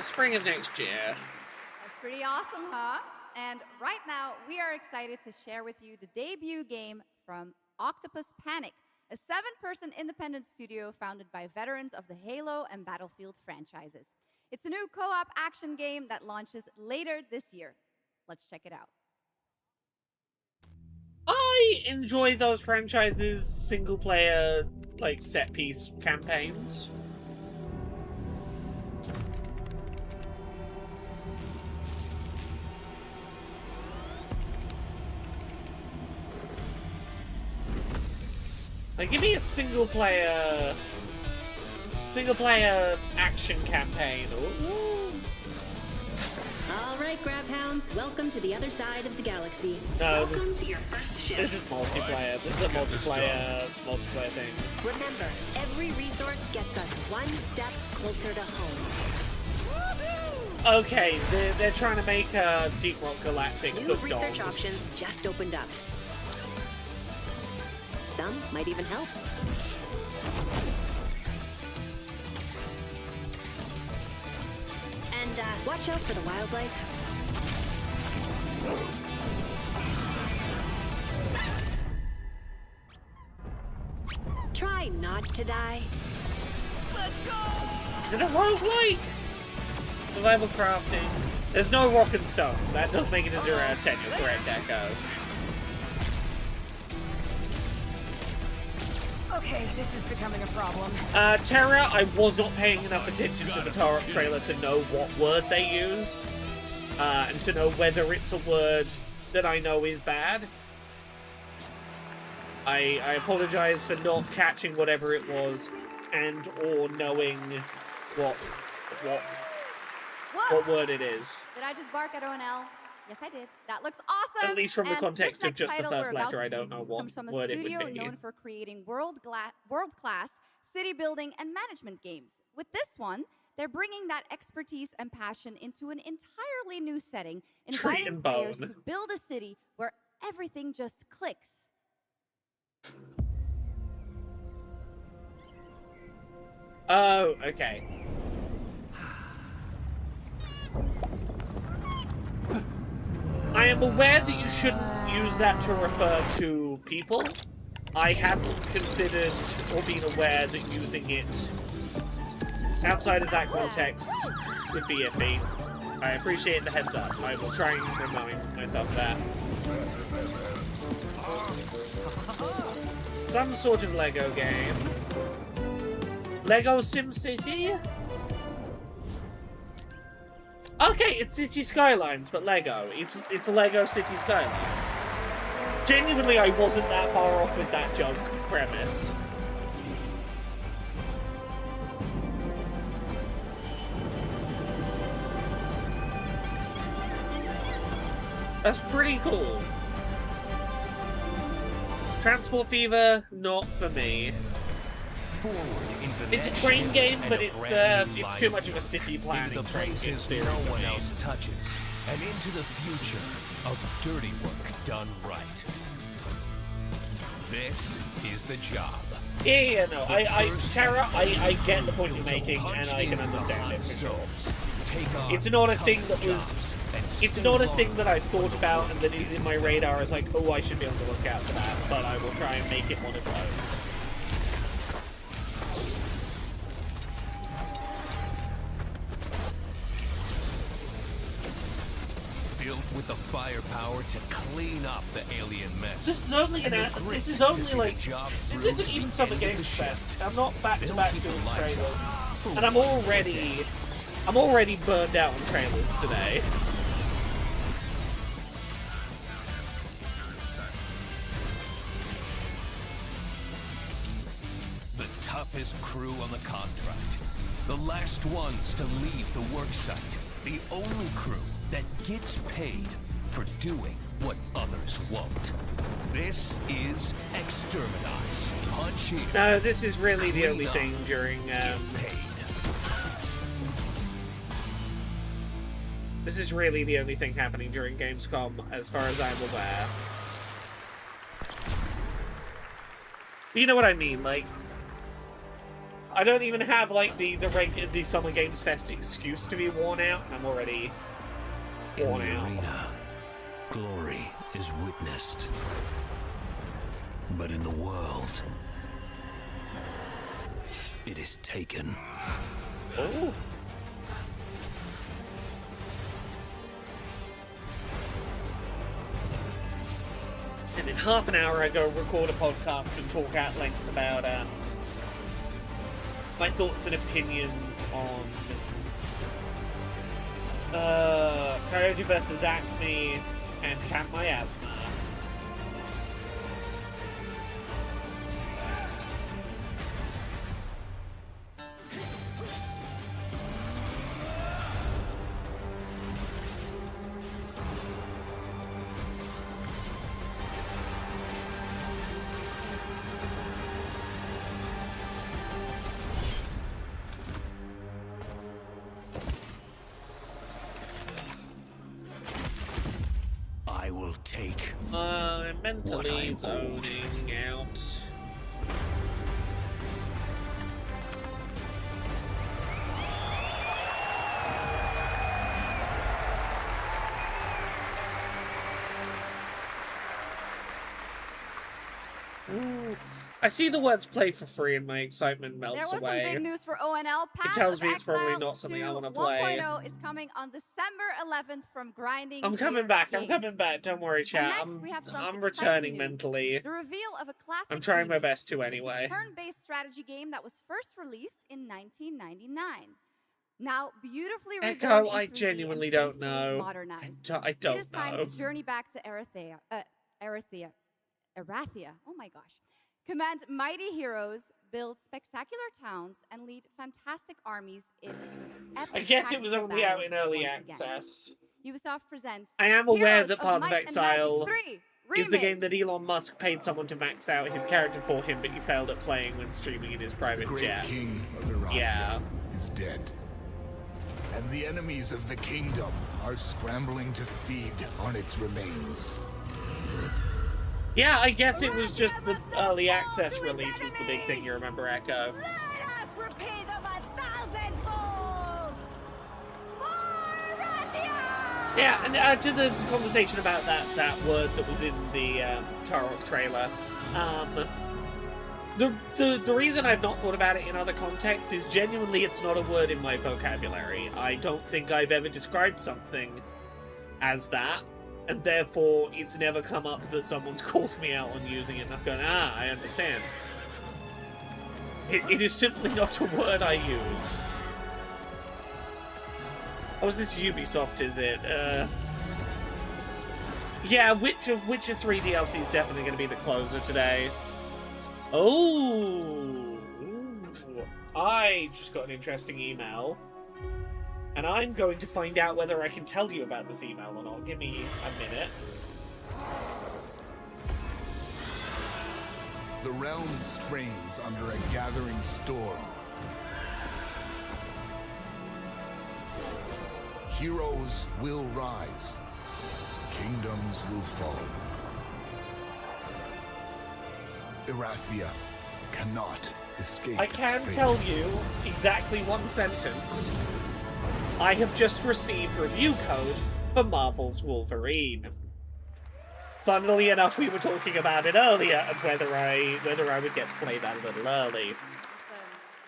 Spring of next year. That's pretty awesome, huh? And right now, we are excited to share with you the debut game from Octopus Panic, a 7-person independent studio founded by veterans of the Halo and Battlefield franchises. It's a new co-op action game that launches later this year. Let's check it out. I enjoy those franchises' single-player, like, set-piece campaigns. Like, give me a single-player action campaign. Ooh. All right, Grabhounds, welcome to the other side of the galaxy. No, welcome to your first ship. This is multiplayer. This is a multiplayer thing. Remember, every resource gets us one step closer to home. Okay, they're trying to make Deep Rock Galactic New hook research dogs. options just opened up. Some might even help. And watch out for the wildlife. Try not to die. Let's go! Is it a roguelike? Survival crafting. There's no rock and stone. That does make it a 0 out of 10. You're correct, Echo. Okay, this is becoming a problem. Terra, I was not paying enough attention to the Tarot trailer to know what word they used, and to know whether it's a word that I know is bad. I apologize for not catching whatever it was, and or knowing what word it is. Did I just bark at ONL? Yes, I did. That looks awesome. At least from the And context this of just the next first title we're letter, about I to don't see know what comes from a word it would studio be. known for creating world-class city building and management games. With this one, they're bringing that expertise and passion into an entirely new setting, Tree inviting and players bone. to build a city where everything just clicks. Oh, okay. I am aware that you shouldn't use that to refer to people. I hadn't considered or been aware that using it outside of that context would be iffy. I appreciate the heads up. I will try and remind myself of that. Some sort of Lego game. Lego SimCity? Okay, it's City Skylines, but Lego. It's Lego City Skylines. Genuinely, I wasn't that far off with that joke premise. That's pretty cool. Transport Fever, not for me. It's a train game, but it's too much of a city planning into the train game places series no for one me. else touches, and into the future of dirty work done right. This is the job. Yeah, no, Terra, I get the point you're making, and I can understand it for sure. It's not a thing that was, it's not a thing that I've thought about and that is in my radar as like, oh, I should be on the lookout for that, but I will try and make it one of those. Built with the firepower to clean up the alien mess. This is only this is only like, this isn't even Summer Games Fest. I'm not back to back doing trailers, and I'm already burned out on trailers today. The toughest crew on the contract. The last ones to leave the worksite. The only crew that gets paid for doing what others won't. This is Exterminats. Punch in. No, this is really the only thing during this is really the only thing happening during Gamescom, as far as I'm aware. You know what I mean, like, I don't even have like the Summer Games Fest excuse to be worn out, and I'm already worn out. Arena, glory is witnessed. But in the world, it is taken. Oh. And in half an hour I go record a podcast and talk at length about my thoughts and opinions on Coyote vs. Acme and Camp Miasma. I will take I'm what I mentally zoning out. Ooh. I see the words "play for free" and my excitement melts There was away. some big news for ONL. Path It tells of me it's probably Exile not something I 2 want to play. 1.0 is coming on December 11th from Grinding I'm coming Gear back. I'm Games. coming back. Don't worry, chat. next we have some I'm exciting returning news. mentally. The reveal of a classic I'm trying my remake. best to anyway. It's a turn-based strategy game that was first released in 1999. Now beautifully reborn Echo, in I 3D genuinely and don't faithfully know. modernized. I It don't is time know. to journey back to Erathia. Oh my gosh. Command mighty heroes, build spectacular towns, and lead fantastic armies into epic I guess it was tactical only out battles in early once again. access. Ubisoft presents I am aware Heroes that of Path of Might and Exile Magic 3 is the Remake. game that Elon Musk paid someone to max out his character for him, but he failed at playing when streaming in his private Great jet. king of Erathia Yeah. is dead. And the enemies of the kingdom are scrambling to feed on its remains. Yeah, I guess it was just the early access release was the big thing you remember, Echo. Let us repay the Yeah, and to the conversation about that word that was in the Tarok trailer, the reason I've not thought about it in other contexts is genuinely it's not a word in my vocabulary. I don't think I've ever described something as that, and therefore it's never come up that someone's called me out on using it and I've gone, I understand. It is simply not a word I use. Oh, is this Ubisoft, is it? Yeah, Witcher 3 DLC is definitely going to be the closer today. Oh! I just got an interesting email. And I'm going to find out whether I can tell you about this email or not. Give me a minute. The realm strains under a gathering storm. Heroes will rise. Kingdoms will fall. Irathia cannot escape. I can tell you exactly one sentence. I have just received review code for Marvel's Wolverine. Funnily enough, we were talking about it earlier and whether I would get to play that a little early.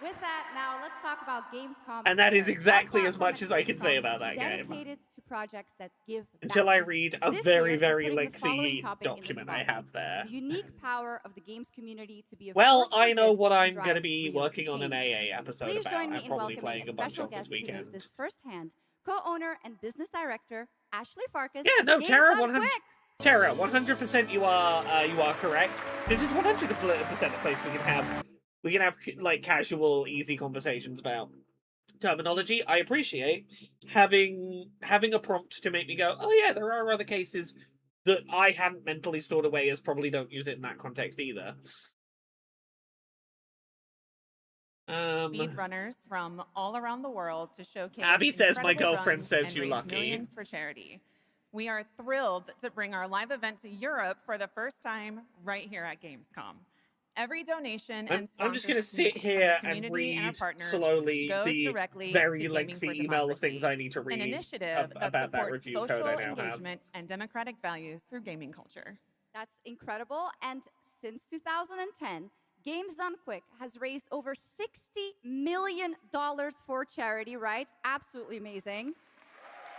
With that, now let's talk about Gamescom. And that is exactly as much as I can say about that game. Dedicated to projects that give Until I read a This very, year, very we're putting the following lengthy topic in the document I spotlight. have there. The unique power of the games community to be a Well, force for I know good what and I'm drive going to be real working on an change. AA episode Please about. join me I'm in probably welcoming playing a a bunch special of this guest who knows weekend. this firsthand. Co-owner and business director Ashley Farkas. Yeah, no, Tara, 100. 100. Tara, 100% you are correct. This is 100% a place we can have like casual, easy conversations about terminology. I appreciate having a prompt to make me go, oh yeah, there are other cases that I hadn't mentally stored away as probably don't use it in that context either. Speedrunners from all around the world to showcase. Abby says my incredible girlfriend runs says and you raise lucky. Millions for charity. We are thrilled to bring our live event to Europe for the first time right here at Gamescom. Every donation and I'm just going to sit here and read slowly the very lengthy email of things I need to read an initiative about that supports review social code I now have. engagement and democratic values through gaming culture. That's incredible. And since 2010, Games Done Quick has raised over $60 million for charity, right? Absolutely amazing.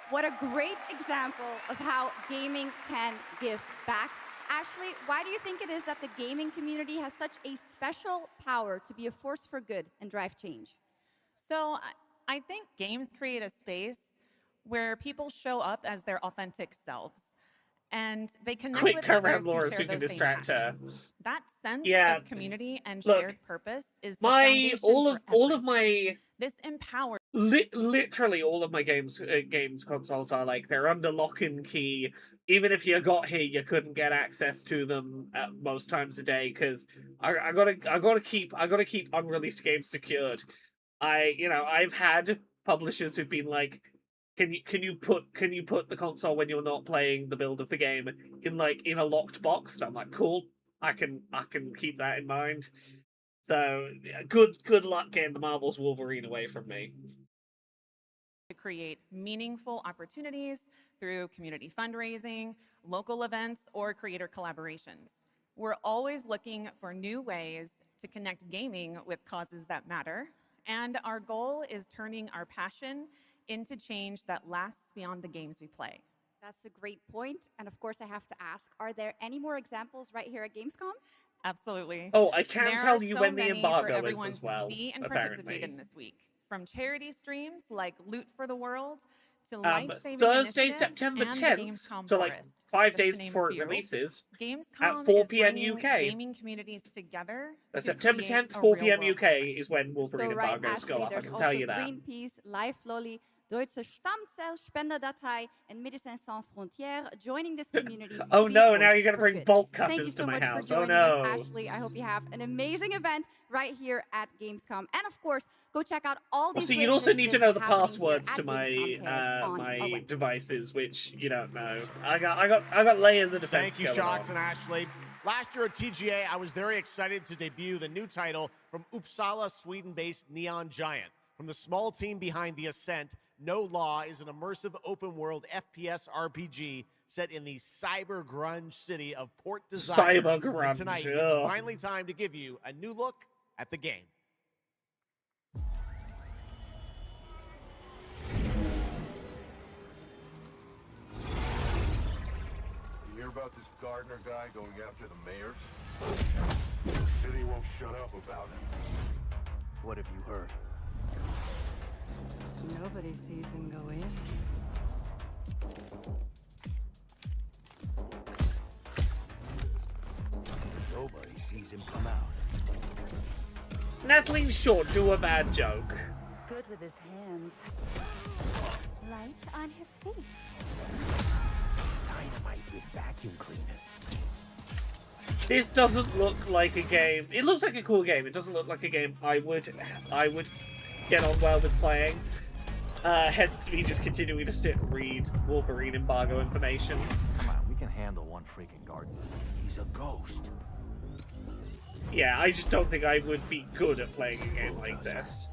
What a great example of how gaming can give back. Ashley, why do you think it is that the gaming community has such a special power to be a force for good and drive change? So I think games create a space where people show up as their authentic selves. And they connect with others who share those same passions. That sense of community and shared purpose is the foundation for all of my this empowers. Literally all of my games consoles are like they're under lock and key. Even if you got here, you couldn't get access to them at most times a day because I gotta keep unreleased games secured. I've had publishers who've been like, Can you put the console when you're not playing the build of the game in a locked box? And I'm like, cool, I can keep that in mind. So good luck getting the Marvel's Wolverine away from me. To create meaningful opportunities through community fundraising, local events, or creator collaborations. We're always looking for new ways to connect gaming with causes that matter, and our goal is turning our passion into change that lasts beyond the games we play. That's a great point. And of course, I have to ask, are there any more examples right here at Gamescom? Absolutely. Oh, I can there tell you so when the many embargo for is everyone as well, to see and apparently. participate in this week. From charity streams like Loot for the World to life-saving Thursday, initiatives September and the 10th, Gamescom so like Forest, 5 just to days name a before it few. releases, Gamescom at 4 is p.m. bringing UK. gaming communities together to September create 10th, a 4 p.m. real-world UK is when Wolverine So right, embargoes Ashley, go up. I there's can also tell you that. Greenpeace, Life Lolly, Deutsche Stammzellspenderdatei, and Médecins Sans Frontières joining this community. Oh to be no, a now force you're gonna for bring good. bolt Thank you cutters so to my much house. for Oh joining no. us, Ashley. I hope you have an amazing event right here at Gamescom. And of course, go check out all these. So great you'd also need to know the initiatives passwords to happening here my at Gamescom Paris on our my website. devices, which you don't know. I got layers of defense. Thank you, going Shocks on. and Ashley. Last year at TGA, I was very excited to debut the new title from Uppsala, Sweden-based Neon Giant. From the small team behind The Ascent, No Law is an immersive open-world FPS RPG set in the cyber grunge city of Port Desire. Cyber grunge. And tonight, it's finally time to give you a new look at the game. You hear about this Gardner guy going after the mayors? The city won't shut up about him. What have you heard? Nobody sees him go in. Nobody sees him come out. Natalie Short, do a bad joke. Good with his hands. Light on his feet. Dynamite with vacuum cleaners. This doesn't look like a game. It looks like a cool game. It doesn't look like a game I would get on well with playing. Hence me just continuing to sit and read Wolverine embargo information. Come on, we can handle one freaking garden. He's a ghost. Yeah, I just don't think I would be good at playing a game like this.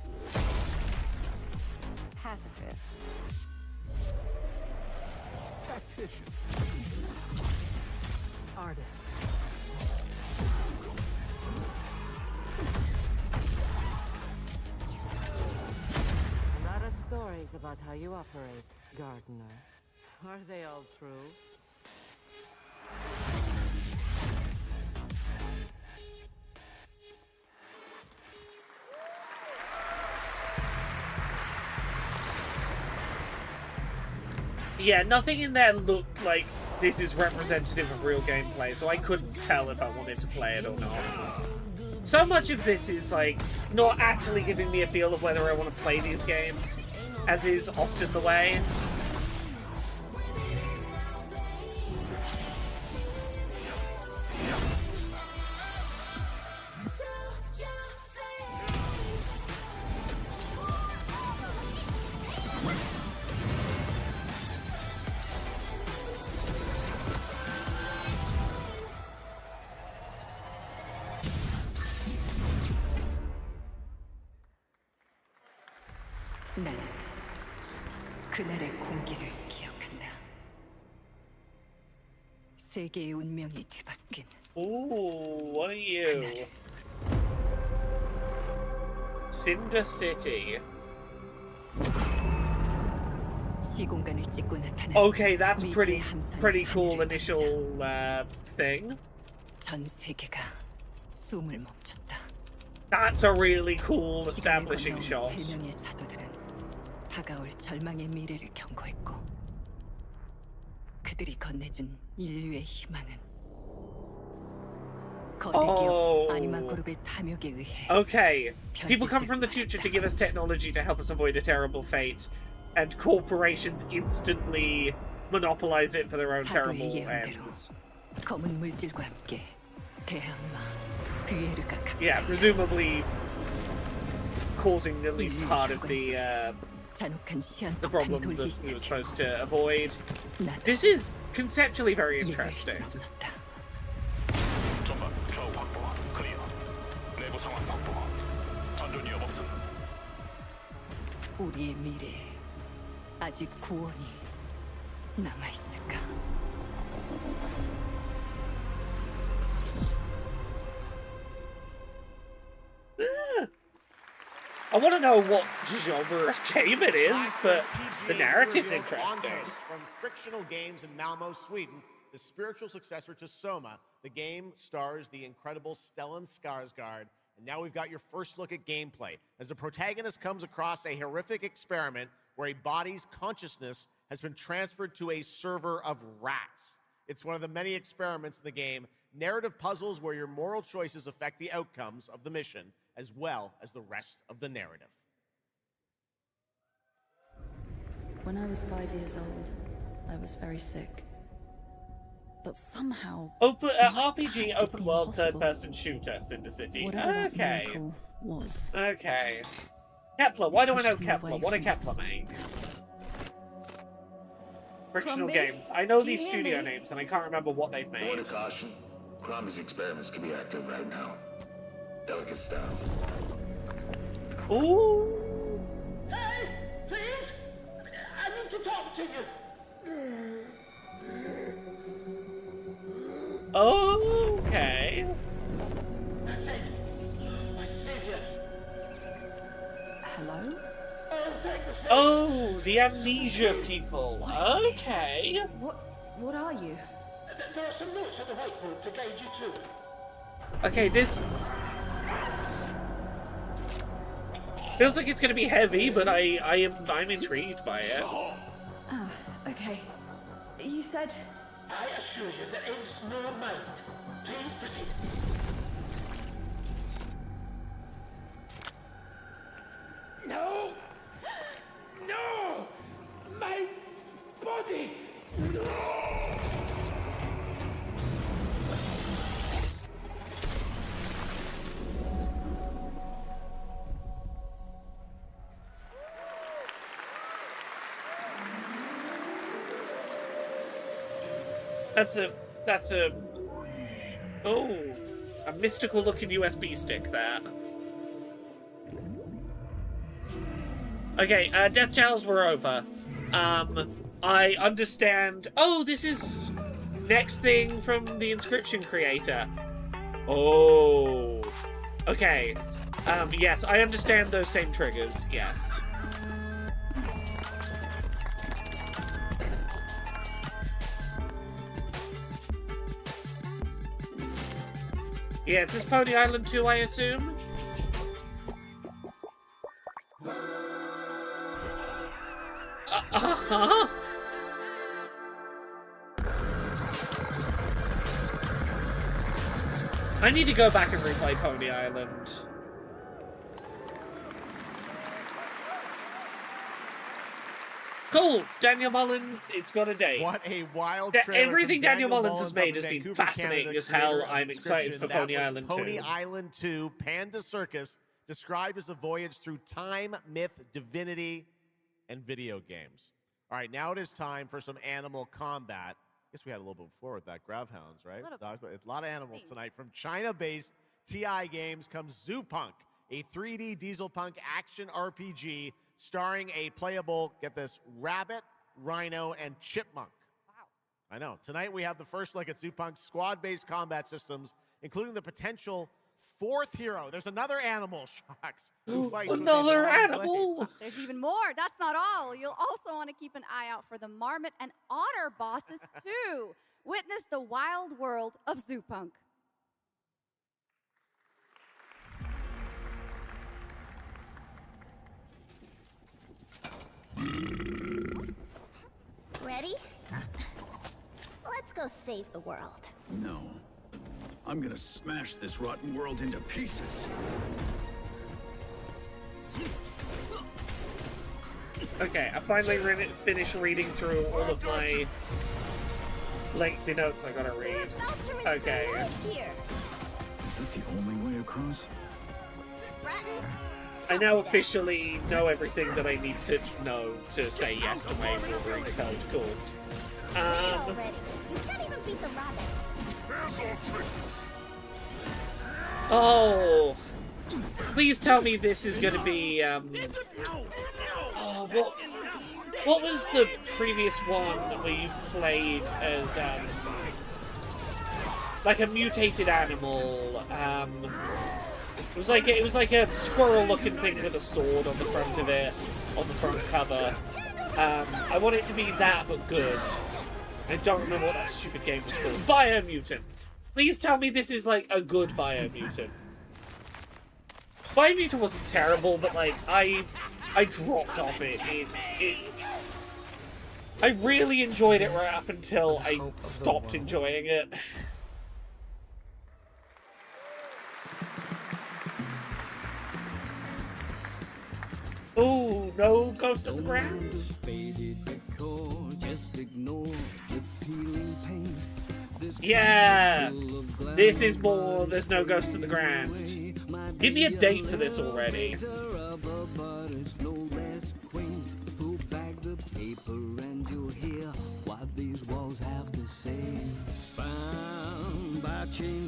Pacifist. Tactician. Artist. A lot of stories about how you operate, Gardner. Are they all true? Yeah, nothing in there looked like this is representative of real gameplay, so I couldn't tell if I wanted to play it or not. So much of this is, like, not actually giving me a feel of whether I want to play these games, as is often the way. 나는 그날의 공기를 기억한다. 세계의 운명이 뒤바뀐. Ooh, what are you? Cinder City. 시공간을 찍고 나타난. Okay, that's pretty cool initial thing. 전 세계가 숨을 멈췄다. That's a really cool establishing shot. 세 명의 사도들은 다가올 절망의 미래를 경고했고 그들이 건네준 인류의 희망은 거대기업 아니마 그룹의 탐욕에 의해. Okay, people come from the future to give us technology to help us avoid a terrible fate, and corporations instantly monopolize it for their own terrible ends. 검은 물질과 함께 대항마 뷰에르가. Yeah, presumably causing at least part of the problem that he was supposed to avoid. This is conceptually very interesting. 우리의 미래에 아직 구원이 남아 있을까? I want to know what genre of game it is, but the narrative's interesting. From Frictional Games in Malmo, Sweden, the spiritual successor to Soma, the game stars the incredible Stellan Skarsgård. And now we've got your first look at gameplay, as the protagonist comes across a horrific experiment where a body's consciousness has been transferred to a server of rats. It's one of the many experiments in the game, narrative puzzles where your moral choices affect the outcomes of the mission, as well as the rest of the narrative. When I was 5 years old, I was very sick. But somehow... RPG, open world, third person shooter, Cinder City. Whatever that Okay. miracle was. Okay. Kepler, why do I know Kepler? What did Kepler make? Frictional Games. I know these studio names and I can't remember what they've made. Word of caution. Crombie's experiments can be active right now. Delicate stuff. Ooh. Hey, please, continue. Okay. That's it. My savior. Hello? Oh, thank the fates. Oh, the amnesia people. Okay. What are you? There are some notes on the whiteboard to guide you to. Okay, this feels like it's gonna be heavy, but I'm intrigued by it. Oh, okay. You said... I assure you there is no mind. Please proceed. No! No! My body! No! That's a oh, a mystical looking USB stick there. Okay, death channels were over. I understand. Oh, this is next thing from the inscription creator. Oh, okay. Yes, I understand those same triggers. Yes. Yeah, is this Pony Island 2, I assume? Uh-huh. I need to go back and replay Pony Island. Cool, Daniel Mullins, it's got a date. What a wild trailer. Everything from Daniel Mullins has up made in has been Vancouver, fascinating Canada, as hell. creator of I'm excited for Inscription. Pony That was Island 2. Pony Island 2, Panda Circus, described as a voyage through time, myth, divinity, and video games. All right, now it is time for some animal combat. I guess we had a little bit before with that. Gravhounds, right? Dogs, but a lot of animals tonight. From China-based TI Games comes Zoo Punk, a 3D diesel punk action RPG starring a playable, get this, rabbit, rhino, and chipmunk. Wow. I know. Tonight we have the first look at Zoo Punk's squad-based combat systems, including the potential fourth hero. There's another animal, Shocks. Who fights with Another Oh, a long animal! blade. There's even more. That's not all. You'll also want to keep an eye out for the marmot and otter bosses too. Witness the wild world of Zoo Punk. Ready? Let's go save the world. No. I'm gonna smash this rotten world into pieces. Okay, I finally finished reading through all of my lengthy notes I gotta read. Okay. Is this the only way across? I now officially know everything that I need to know to say yes to my Wolverine code. Cool. You can't even beat the rabbits. Oh, please tell me this is gonna be oh, what was the previous one where you played as like a mutated animal? It was like a squirrel-looking thing with a sword on the front of it, on the front cover. I want it to be that, but good. I don't remember what that stupid game was called. Biomutant. Please tell me this is like a good Biomutant. Biomutant wasn't terrible, but like I dropped off it. I really enjoyed it right up until I stopped enjoying it. Ooh, no ghost on the ground? Yeah! This is more, there's no ghost in the ground. Give me a date for this already.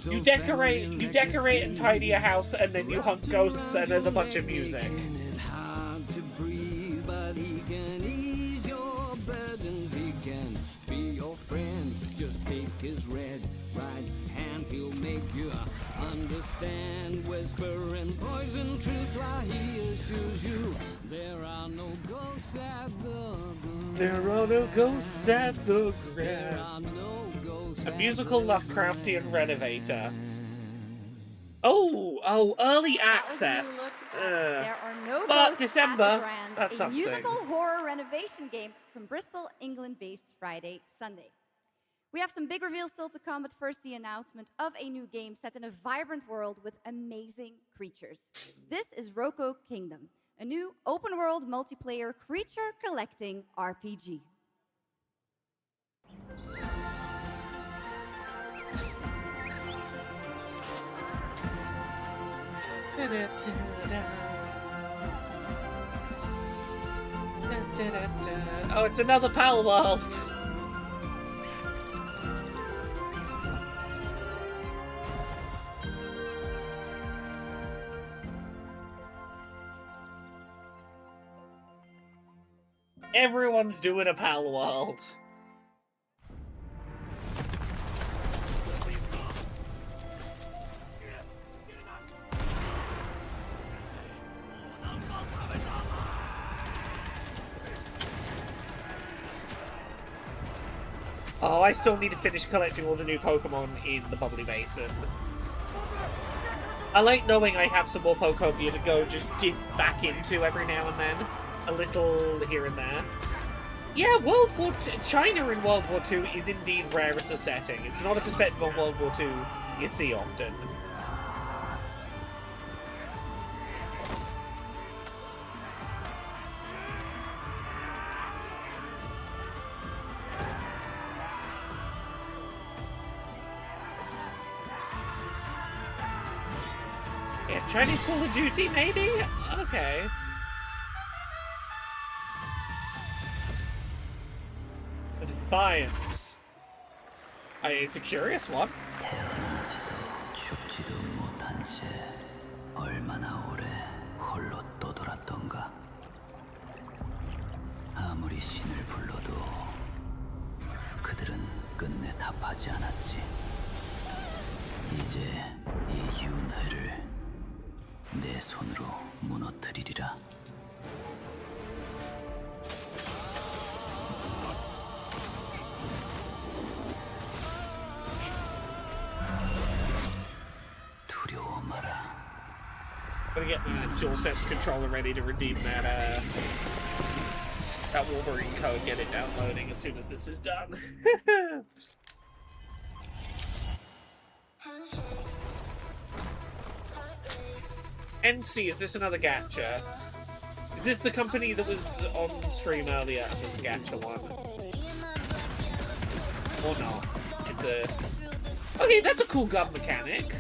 You decorate and tidy a house, and then you hunt ghosts, and there's a bunch of music. side, and he'll make you understand. Whisper and poison truth while he assures you there are no ghosts at the grave. There are no ghosts at the grave. There are no ghosts. A musical Lovecraftian renovator. Oh, early access. There are no But ghosts December, at the Grand, that's a something. musical horror renovation game from Bristol, England-based Friday, Sunday. We have some big reveals still to come, but first the announcement of a new game set in a vibrant world with amazing creatures. This is Roko Kingdom, a new open-world multiplayer creature-collecting RPG. Oh, it's another Pal World. Everyone's doing a Pal World. Oh, I still need to finish collecting all the new Pokemon in the Bubbly Basin. I like knowing I have some more Pokemon to go just dip back into every now and then. A little here and there. Yeah, China in World War II is indeed rare as a setting. It's not a perspective on World War II you see often. Yeah, Chinese Call of Duty, maybe? Okay. Defiance. It's a curious one. 태어나지도 죽지도 못한 채 얼마나 오래 홀로 떠돌았던가. 아무리 신을 불러도 그들은 끝내 답하지 않았지. 이제 이 윤회를 내 손으로 무너뜨리리라. 두려워 마라. Gotta get the DualSense controller ready to redeem that Wolverine code, get it downloading as soon as this is done. NC, is this another gacha? Is this the company that was on stream earlier and was a gacha one? Or not? It's a... Okay, that's a cool gun mechanic.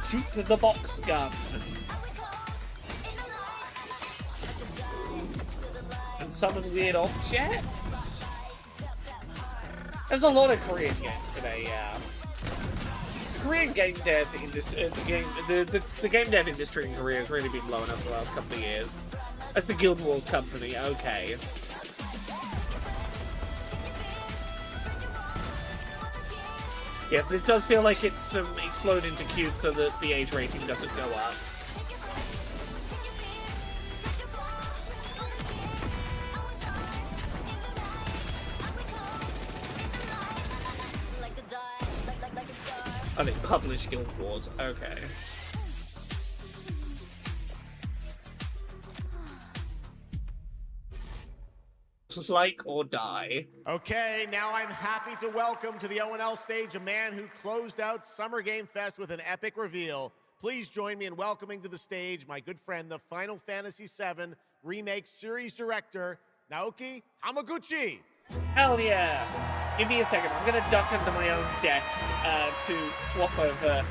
Shoot the box gun. And summon weird objects. There's a lot of Korean games today, yeah. Korean game dev industry, the game dev industry in Korea has really been blowing up the last couple of years. That's the Guild Wars company, okay. Yes, this does feel like it's exploding to cute so that the age rating doesn't go up. Oh, they publish Guild Wars, okay. Like or die. Okay, now I'm happy to welcome to the O&L stage a man who closed out Summer Game Fest with an epic reveal. Please join me in welcoming to the stage my good friend, the Final Fantasy VII Remake Series Director, Naoki Hamaguchi. Hell yeah! Give me a second, I'm gonna duck under my own desk to swap over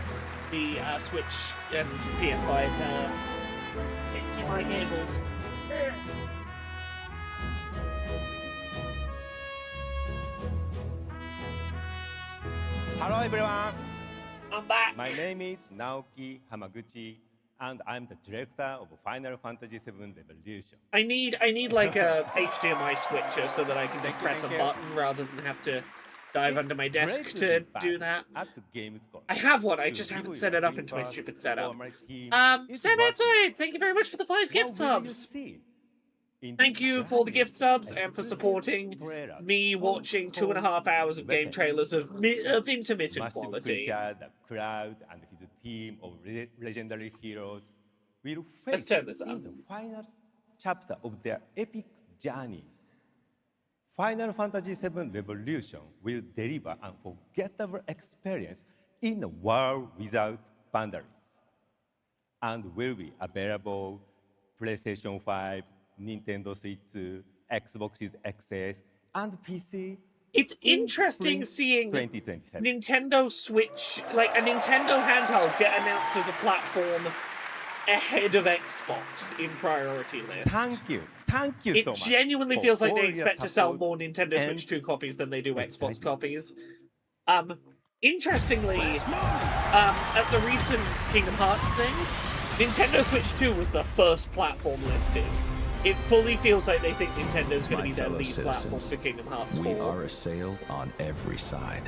the Switch and PS5 HDMI cables. Hello everyone. I'm back. My name is Naoki Hamaguchi, and I'm the director of Final Fantasy VII Revolution. I need like a HDMI switcher so that I can just press a thank you. button rather than have to dive under my desk Great to be back do that. At the Gamescom. I have one, I To just give haven't you set it up into my feedback stupid setup. for my team is Sam working. Antoid, thank you very much for the 5 What gift will you subs. see in Thank this you for the brand gift new subs and for exclusive supporting trailer me for watching 2.5 hours of game weapons? trailers of intermittent Massive quality. creature, the Cloud, and his team of legendary heroes will Let's face turn this up. in the final chapter of their epic journey. Final Fantasy VII Revolution will deliver an unforgettable experience in a world without boundaries, and will be available PlayStation 5, Nintendo Switch 2, Xbox XS, and PC. It's in interesting spring seeing 2027. Nintendo Switch, like a Nintendo handheld, get announced as a platform ahead of Xbox in priority list. Thank you so It much. genuinely for feels like all they your expect to sell support more Nintendo and Switch 2 copies than they do Xbox excitement. copies. Interestingly, at the recent Kingdom Hearts thing, Nintendo Switch 2 was the first platform listed. It fully feels like they think Nintendo's going to be their fellow lead platform citizens, for Kingdom Hearts 4. We are assailed on every side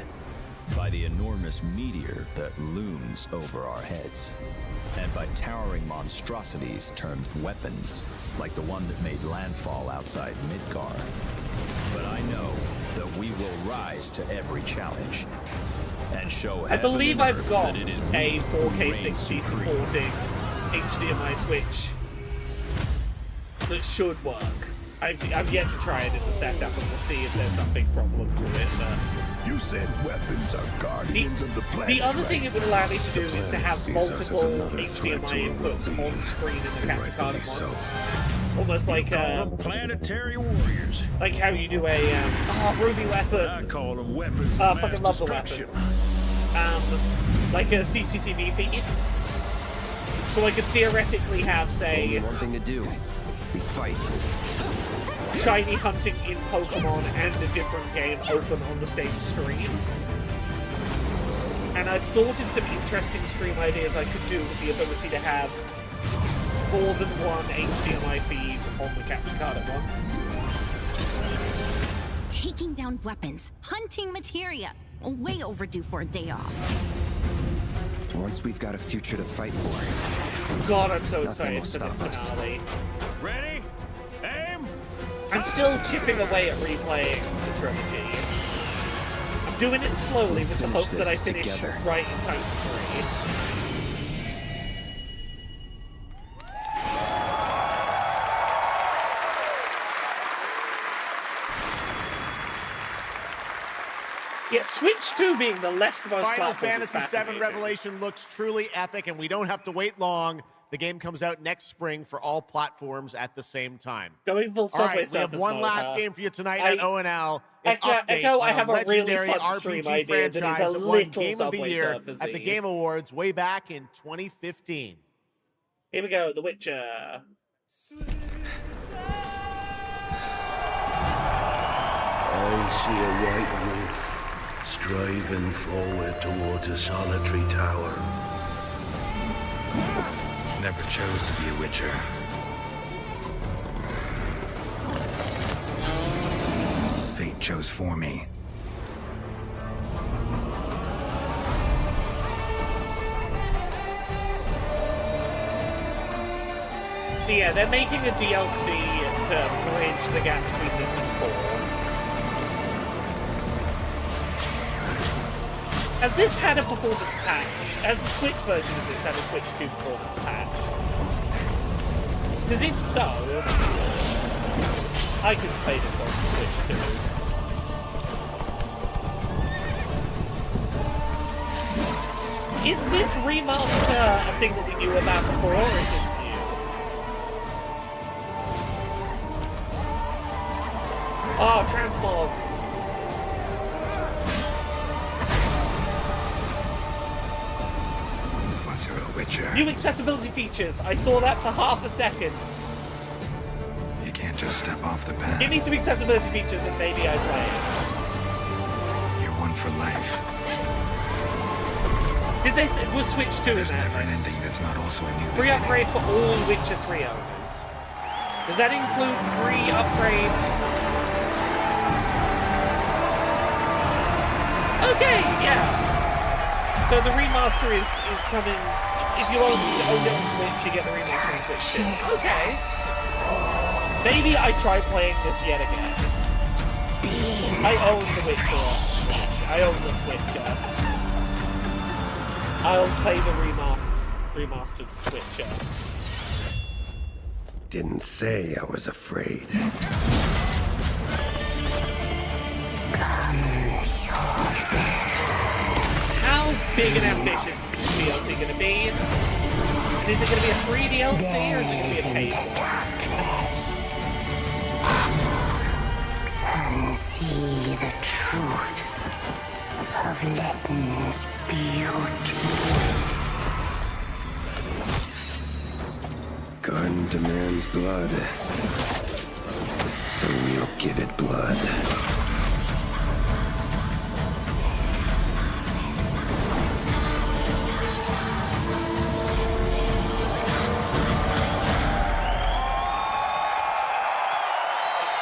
by the enormous meteor that looms over our heads, and by towering monstrosities termed weapons, like the one that made landfall outside Midgar. But I know that we will rise to every challenge and show I believe heaven and I've earth got that it is a we who 4K reign 60 supreme. supporting HDMI Switch that should work. I've yet to try it in the setup, and we'll see if there's some big problem to it. You said weapons are guardians of the planet. The other thing right? it would allow me to do is to have sees us as multiple another threat HDMI to our inputs well-being, on screen in the capture card rightfully at so. once. Almost like planetary warriors. like how you do a Ruby weapon. I call them weapons I of mass fucking love the destruction. weapons. Like a CCTV feed. So I could theoretically have, say, One thing to do. We fight. shiny hunting in Pokemon and a different game open on the same stream. And I've thought in some interesting stream ideas I could do with the ability to have more than one HDMI feed on the capture card at once. Taking down weapons, hunting materia. Way overdue for a day off. Once we've got a future to fight for. God, I'm so Nothing excited will for this stop us. finale. Ready? Aim! I'm still chipping away at replaying the trilogy. I'm doing it slowly with the hope that I this finish together. right in time for 3. Yeah, Switch 2 being the leftmost Final platform is Fantasy VII fascinating. Revelation looks truly epic, and we don't have to wait long. The game comes out next spring for all platforms at the same time. Going full All Subway right, we have Surfers one mode, last game for you tonight at ONL. An Echo, update I on have a really legendary fun stream RPG idea that is franchise a that won little Game of the Subway Year Surfers-y. at the Game Awards way back in 2015. Here we go, The Witcher. I see a white wolf striving forward towards a solitary tower. Never chose to be a witcher. Fate chose for me. So yeah, they're making a DLC to bridge the gap between this and 4. Has this had a performance patch? Has the Switch version of this had a Switch 2 performance patch? Because if so, I could play this on Switch 2. Is this remaster a thing that we knew about before, or is this new? Oh, Transmog! Once you're a witcher, New accessibility features. I saw that for half a second. you can't just step off the path. Give me some accessibility features and maybe I play it. You're one for life. Did they say was Switch 2 in that list? That's not also a new Free upgrade for all Witcher 3 owners. Does that include free upgrades? Okay, yeah. So the remaster is coming. If you own it on Switch, you get the remaster on Switch too. Okay. Maybe I try playing this yet again. I own the Witcher on Switch. I own the Switcher. I'll play the remastered Switcher. Didn't say I was afraid. How big and ambitious is this DLC going to be? And is it going to be a free DLC or is it going to be a paid one? And see the truth of Letton's beauty. Garden demands blood, so we'll give it blood.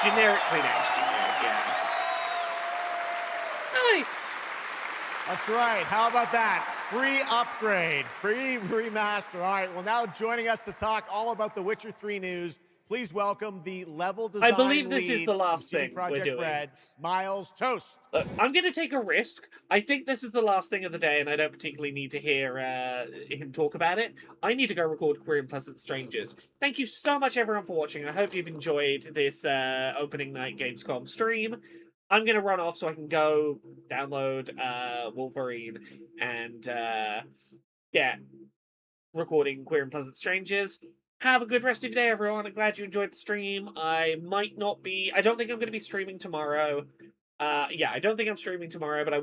Generically next year, yeah. Nice. That's right. How about that? Free upgrade, free remaster. All right. Well, now joining us to talk all about the Witcher 3 news, please welcome the level design I believe this is lead the last of CD thing we're Projekt doing. Red, Miles Toast. Look, I'm going to take a risk. I think this is the last thing of the day, and I don't particularly need to hear him talk about it. I need to go record Queer and Pleasant Strangers. Thank you so much, everyone, for watching. I hope you've enjoyed this opening night Gamescom stream. I'm going to run off so I can go download Wolverine and get recording Queer and Pleasant Strangers. Have a good rest of your day, everyone. I'm glad you enjoyed the stream. I don't think I'm going to be streaming tomorrow. Yeah, I don't think I'm streaming tomorrow, but I